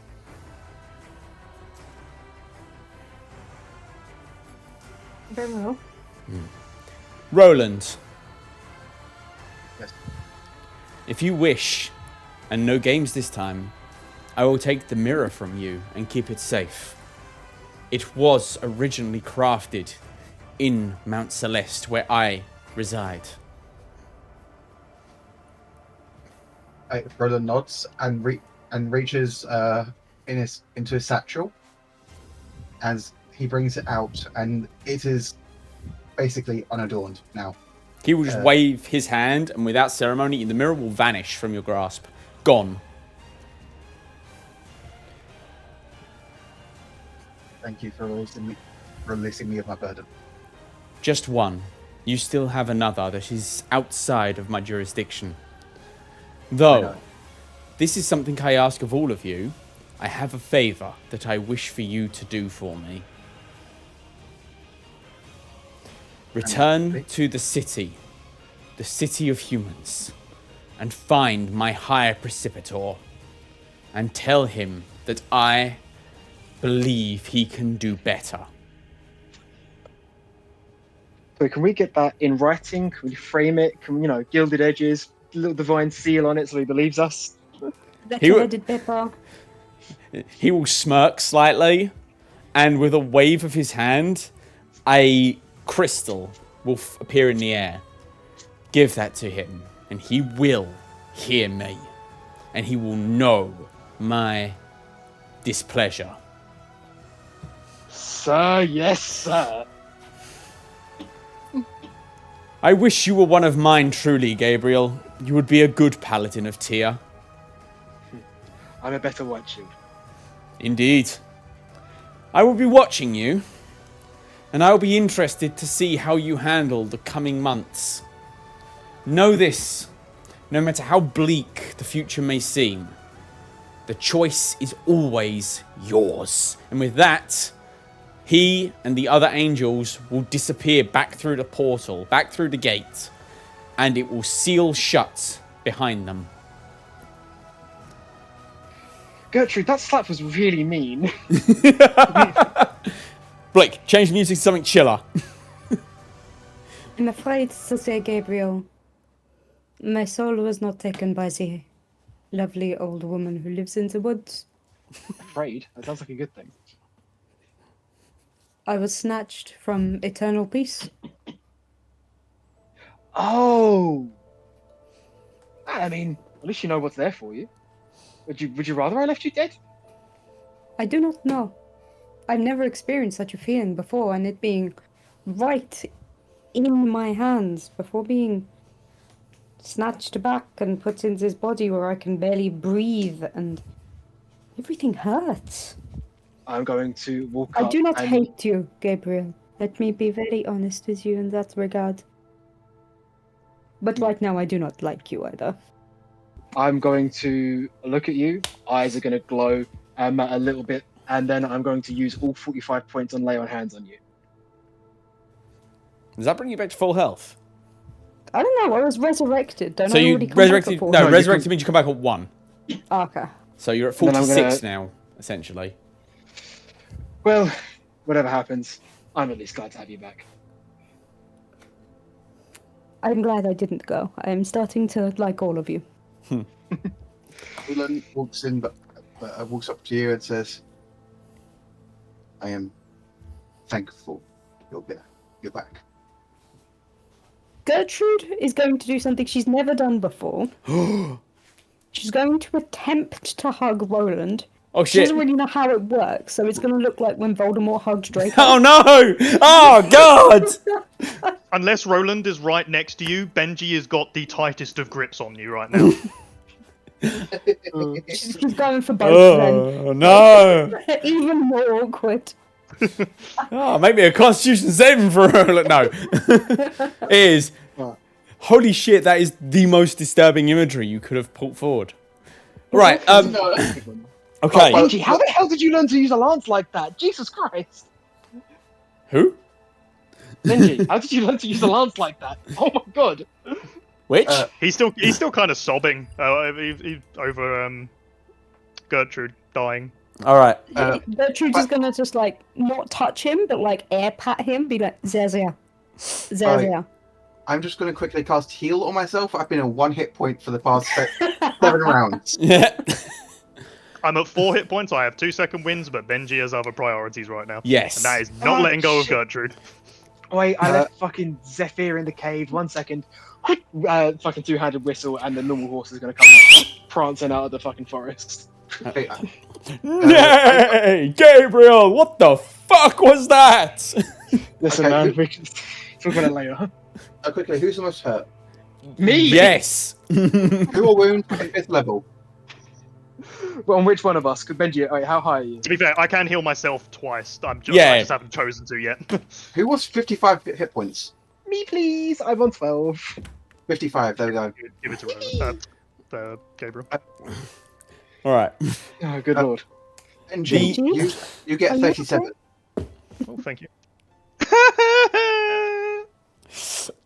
Very well. Roland. Yes. If you wish, and no games this time, I will take the mirror from you and keep it safe. It was originally crafted in Mount Celeste, where I reside. Roland nods and reaches into his satchel as he brings it out, and it is basically unadorned now. He will just wave his hand, and without ceremony, the mirror will vanish from your grasp. Gone. Thank you for releasing me of my burden. Just one. You still have another that is outside of my jurisdiction. Though, this is something I ask of all of you. I have a favor that I wish for you to do for me. Return to the city of humans, and find my higher precipitor, and tell him that I believe he can do better. So can we get that in writing? Can we frame it? Can we, gilded edges, little divine seal on it so he believes us? Letter-headed pepper. He will smirk slightly, and with a wave of his hand, a crystal will appear in the air. Give that to him, and he will hear me, and he will know my displeasure. Sir, yes, sir. I wish you were one of mine truly, Gabriel. You would be a good paladin of Tyr. I'm a better white shield. Indeed. I will be watching you, and I will be interested to see how you handle the coming months. Know this, no matter how bleak the future may seem, the choice is always yours. And with that, he and the other angels will disappear back through the portal, back through the gate, and it will seal shut behind them. Gertrude, that slap was really mean. Blake, change the music to something chiller. I'm afraid to say, Gabriel, my soul was not taken by the lovely old woman who lives in the woods. Afraid? That sounds like a good thing. I was snatched from eternal peace. Oh, I mean, at least you know what's there for you. Would you rather I left you dead? I do not know. I've never experienced such a feeling before, and it being right in my hands before being snatched back and put into this body where I can barely breathe and everything hurts. I'm going to walk I up do not and hate you, Gabriel. Let me be very honest with you in that regard. But right now I do not like you either. I'm going to look at you. Eyes are going to glow a little bit, and then I'm going to use all 45 points on lay on hands on you. Does that bring you back to full health? I don't know, I was resurrected. Don't So I you already come resurrected? back before? No, No, you resurrected can- means you come back at 1. Okay. So you're at Then I'm 46 gonna- now, essentially. Well, whatever happens, I'm at least glad to have you back. I'm glad I didn't go. I am starting to like all of you. Roland walks in, but walks up to you and says, "I am thankful you're back." Gertrude is going to do something she's never done before. She's going to attempt to hug Roland. Oh She shit! doesn't really know how it works, so it's going to look like when Voldemort hugged Draco. Oh no! Oh god! Unless Roland is right next to you, Benji has got the tightest of grips on you right now. She's going for both then. Oh no! Even more awkward. Oh, maybe a Constitution saving for Roland. No, is holy shit. That is the most disturbing imagery you could have put forward. Right. No, Okay. Benji, how the hell did you learn to use a lance like that? Jesus Christ! Who? Benji, how did you learn to use a lance like that? Oh my god! Which? He's still kind of sobbing over Gertrude dying. All right. Gertrude's just going to just, like, not touch him, but, like, air pat him, be like, Zazia. Zazia. I'm just going to quickly cast heal on myself. I've been on 1 hit point for the past 7 rounds. Yeah. I'm at 4 hit points. I have 2-second wins, but Benji has other priorities right now. Yes. And that is not Oh, letting go of shit. Gertrude. Wait, I left fucking Zephyr in the cave. 1 second. Fucking two-handed whistle, and the normal horse is gonna come prancing out of the fucking forest. Okay, Nay, Gabriel. What the fuck was that? Listen, Okay, man, who- we can talk about it later. quickly, who's the most hurt? Me? Yes. Who are wounded at 5th level? Well, on which one of us? Because Benji, wait, how high are you? To be fair, I can heal myself twice. I Yeah. just haven't chosen to yet. Who was 55 hit points? Me, please. I'm on 12. 55, there we go. Give it to Gabriel. All right. Oh, good lord. Benji, you Are get you 37. Oh, thank you.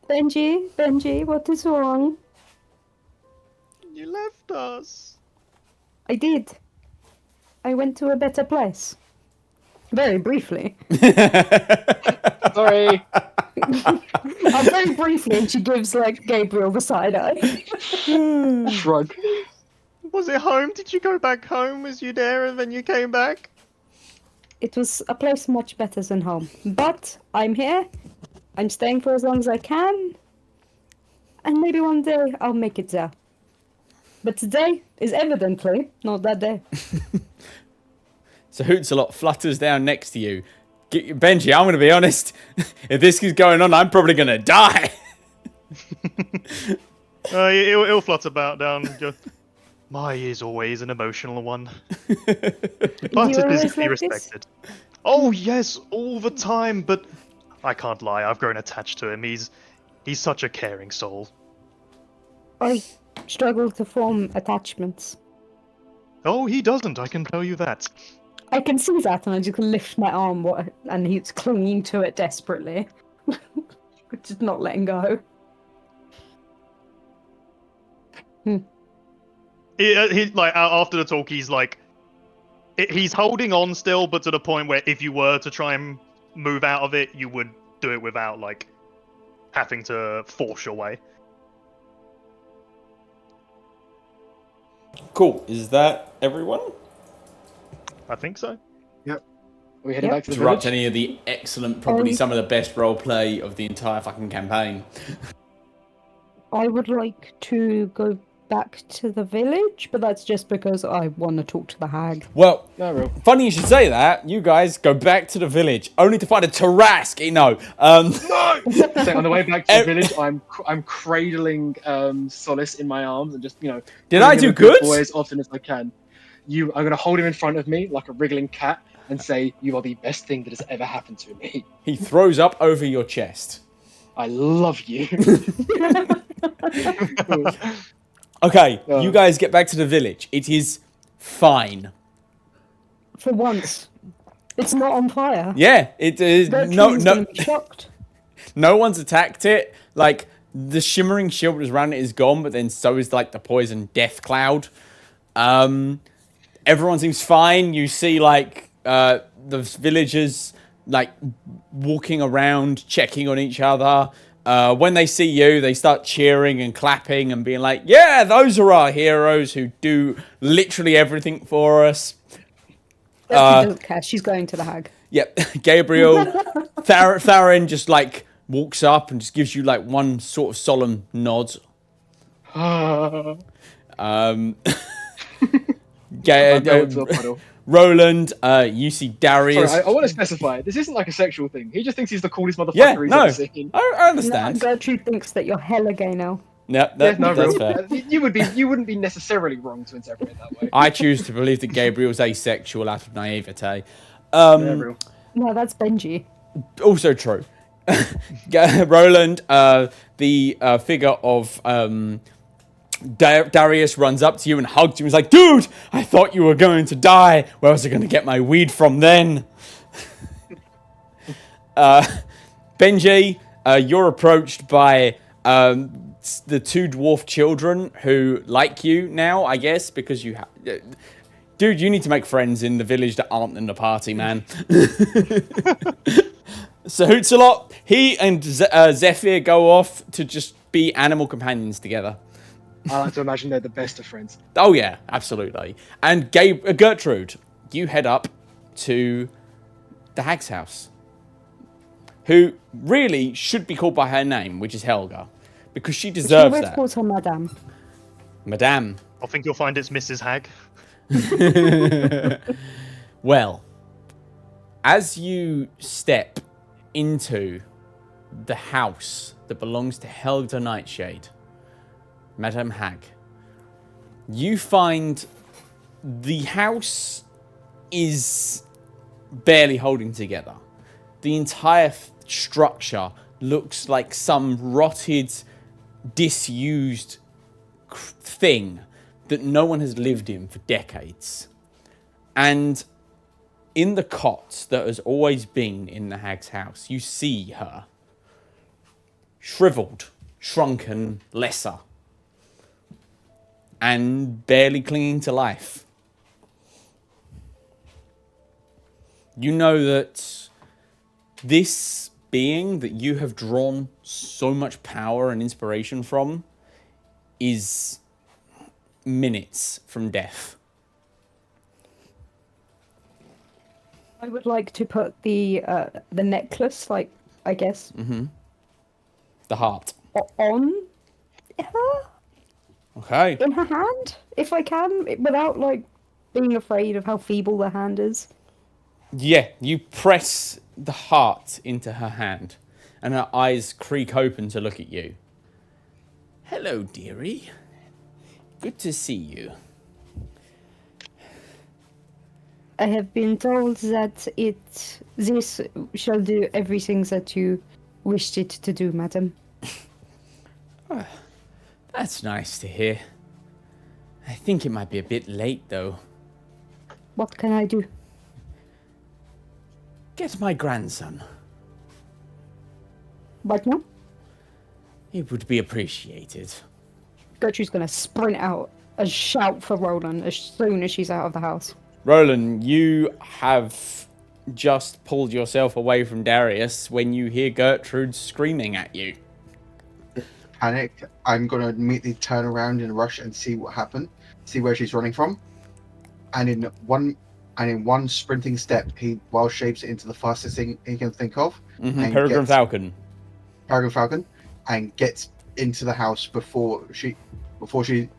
Benji, what is wrong? You left us. I did. I went to a better place. Very briefly. Sorry. Very briefly, and she gives, like, Gabriel the side eye. Shrug. Was it home? Did you go back home? Was you there and then you came back? It was a place much better than home. But I'm here. I'm staying for as long as I can. And maybe one day I'll make it there. But today is evidently not that day. So Hootsalot flutters down next to you. Benji, I'm going to be honest. If this is going on, I'm probably going to die. He'll flutter about down. Just, Mai is always an emotional one. But You it is always to be like this? respected. Oh yes, all the time, but I can't lie, I've grown attached to him. He's such a caring soul. I struggle to form attachments. Oh, he doesn't, I can tell you that. I can see that, and I just lift my arm, and he's clinging to it desperately. Just not letting go. He like after the talk, he's like, he's holding on still, but to the point where if you were to try and move out of it, you would do it without like having to force your way. Cool. Is that everyone? I think so. Yep. Are we heading Yep. back to the Interrupt village? any of the excellent, probably some of the best role play of the entire fucking campaign. I would like to go back to the village, but that's just because I want to talk to the hag. Well, No, real. funny you should say that. You guys go back to the village, only to find a Tarask. No. So on the way back to the village, I'm cradling Solace in my arms and just Did putting I him do a good? boy as often as I can. I'm gonna hold him in front of me like a wriggling cat and say, "You are the best thing that has ever happened to me. He throws up over your chest. I love you." Okay, Oh. you guys get back to the village. It is fine. For once, it's not on fire. Yeah, it is. Gertrude's gonna be shocked. No one's attacked it. Like, the shimmering shield was around it is gone, but then so is, like, the poison death cloud. Everyone seems fine. You see, like, the villagers, like, walking around, checking on each other. When they see you, they start cheering and clapping and being like, yeah, those are our heroes who do literally everything for us. She doesn't care. She's going to the hag. Yep, Gabriel, Theron just, like, walks up and just gives you, like, one sort of solemn nod. Roland, you see Darius. Sorry, I want to specify. This isn't like a sexual thing. He just thinks he's the coolest motherfucker Yeah, he's no, ever seen. I understand. No, Gertrude thinks that you're hella gay now. Yep, Yeah, no, that's real. fair. You wouldn't be necessarily wrong to interpret it that way. I choose to believe that Gabriel's asexual out of naivete. Yeah, real. No, that's Benji. Also true. Roland, the figure of Darius runs up to you and hugs you and is like, dude, I thought you were going to die. Where was I going to get my weed from then? Benji, you're approached by the two dwarf children who like you now, I guess, because you have... Dude, you need to make friends in the village that aren't in the party, man. So Hootsalot, he and Zephyr go off to just be animal companions together. I like to imagine they're the best of friends. Oh yeah, absolutely. And Gertrude, you head up to the hag's house, who really should be called by her name, which is Helga, because she She deserves always that. calls her Madame. Madame. I think you'll find it's Mrs. Hag. Well, as you step into the house that belongs to Helga Nightshade, Madame Hag, you find the house is barely holding together. The entire structure looks like some rotted, disused thing that no one has lived in for decades. And in the cot that has always been in the hag's house, you see her. Shriveled, shrunken, lesser. And barely clinging to life. You know that this being that you have drawn so much power and inspiration from is minutes from death. I would like to put the necklace, like, I guess, The heart. on her, Okay. in her hand, if I can, without, like, being afraid of how feeble the hand is. Yeah, you press the heart into her hand, and her eyes creak open to look at you. Hello, dearie. Good to see you. I have been told that this shall do everything that you wished it to do, madam. That's nice to hear. I think it might be a bit late, though. What can I do? Get my grandson. Right now? It would be appreciated. Gertrude's gonna sprint out and shout for Roland as soon as she's out of the house. Roland, you have just pulled yourself away from Darius when you hear Gertrude screaming at you. Panic. I'm going to immediately turn around and rush and see what happened, see where she's running from. And in one and in one sprinting step, he wild shapes it into the fastest thing he can think of, and Peregrine gets Falcon. Peregrine Falcon, and gets into the house before Gertrude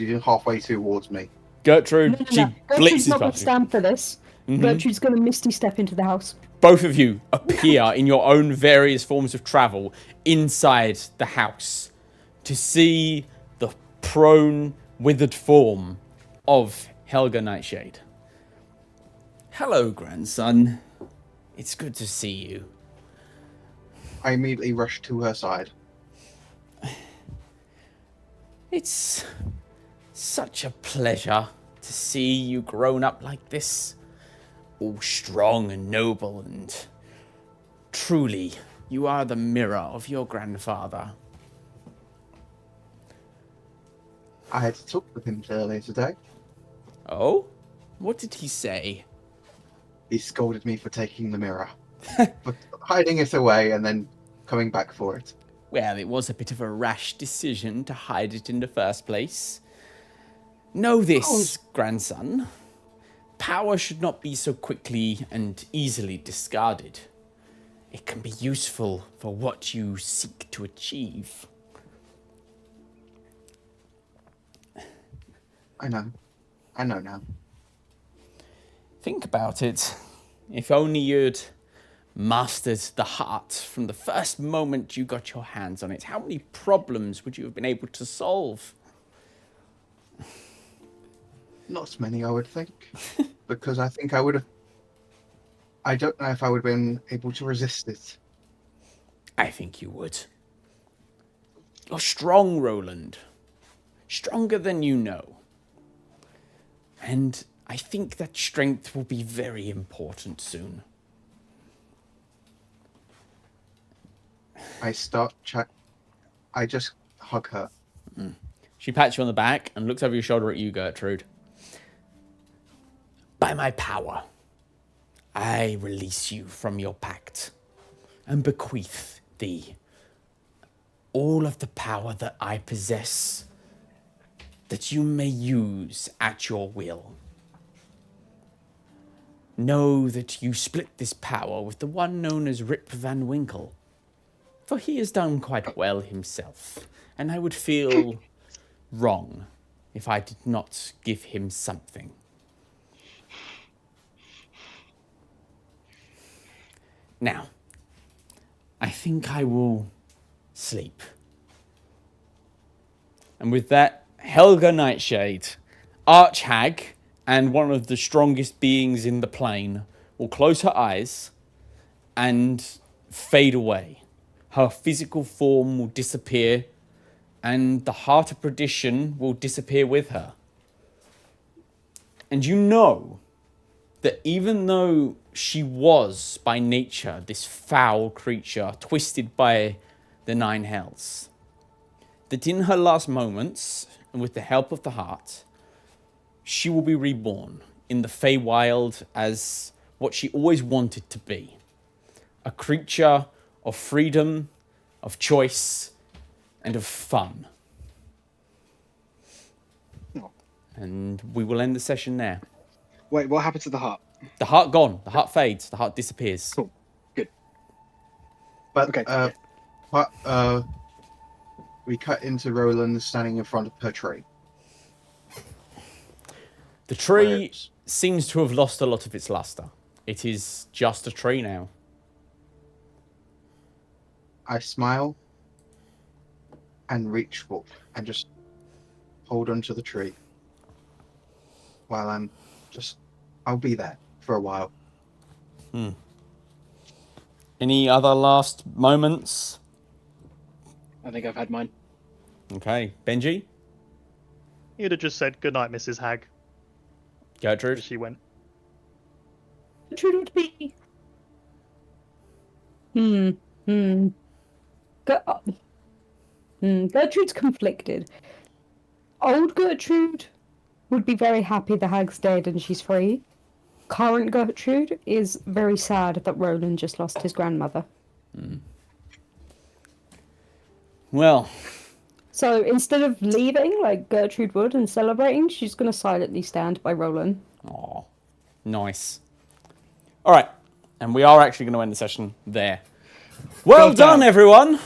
is halfway towards me. Gertrude, No. she Gertrude's blitzes not going past to you. stand for this. Gertrude's going to misty step into the house. Both of you appear in your own various forms of travel inside the house to see the prone, withered form of Helga Nightshade. Hello, grandson. It's good to see you. I immediately rush to her side. It's such a pleasure to see you grown up like this. All strong and noble, and truly, you are the mirror of your grandfather. I had to talk with him earlier today. Oh? What did he say? He scolded me for taking the mirror, for hiding it away and then coming back for it. Well, it was a bit of a rash decision to hide it in the first place. Know this, grandson. Power should not be so quickly and easily discarded. It can be useful for what you seek to achieve. I know now. Think about it. If only you'd mastered the heart from the first moment you got your hands on it, how many problems would you have been able to solve? Not as many, I would think, because I think I would have. I don't know if I would have been able to resist it. I think you would. You're strong, Roland. Stronger than you know. And I think that strength will be very important soon. I just hug her. She pats you on the back and looks over your shoulder at you, Gertrude. By my power, I release you from your pact and bequeath thee all of the power that I possess, that you may use at your will. Know that you split this power with the one known as Rip Van Winkle, for he has done quite well himself, and I would feel wrong if I did not give him something. Now, I think I will sleep. And with that, Helga Nightshade, Archhag, and one of the strongest beings in the plane, will close her eyes and fade away. Her physical form will disappear, and the Heart of Perdition will disappear with her. And you know that even though she was by nature this foul creature twisted by the nine hells, that in her last moments, and with the help of the heart, she will be reborn in the Feywild as what she always wanted to be. A creature of freedom, of choice, and of fun. Oh. And we will end the session there. Wait, what happened to the heart? The heart gone. The heart fades. The heart disappears. Cool. Good. But Okay. we cut into Roland standing in front of her tree. The tree Whereas seems to have lost a lot of its luster. It is just a tree now. I smile and reach for and just hold onto the tree while I'll be there for a while. Any other last moments? I think I've had mine. Okay. Benji? You'd have just said goodnight, Mrs. Hag, Gertrude? as she went. Gertrude would be. Gertrude's conflicted. Old Gertrude would be very happy the hag's dead and she's free. Current Gertrude is very sad that Roland just lost his grandmother. Well, So instead of leaving like Gertrude would and celebrating, she's going to silently stand by Roland. aw. Nice. All right. And we are actually going to end the session there. Well done, everyone.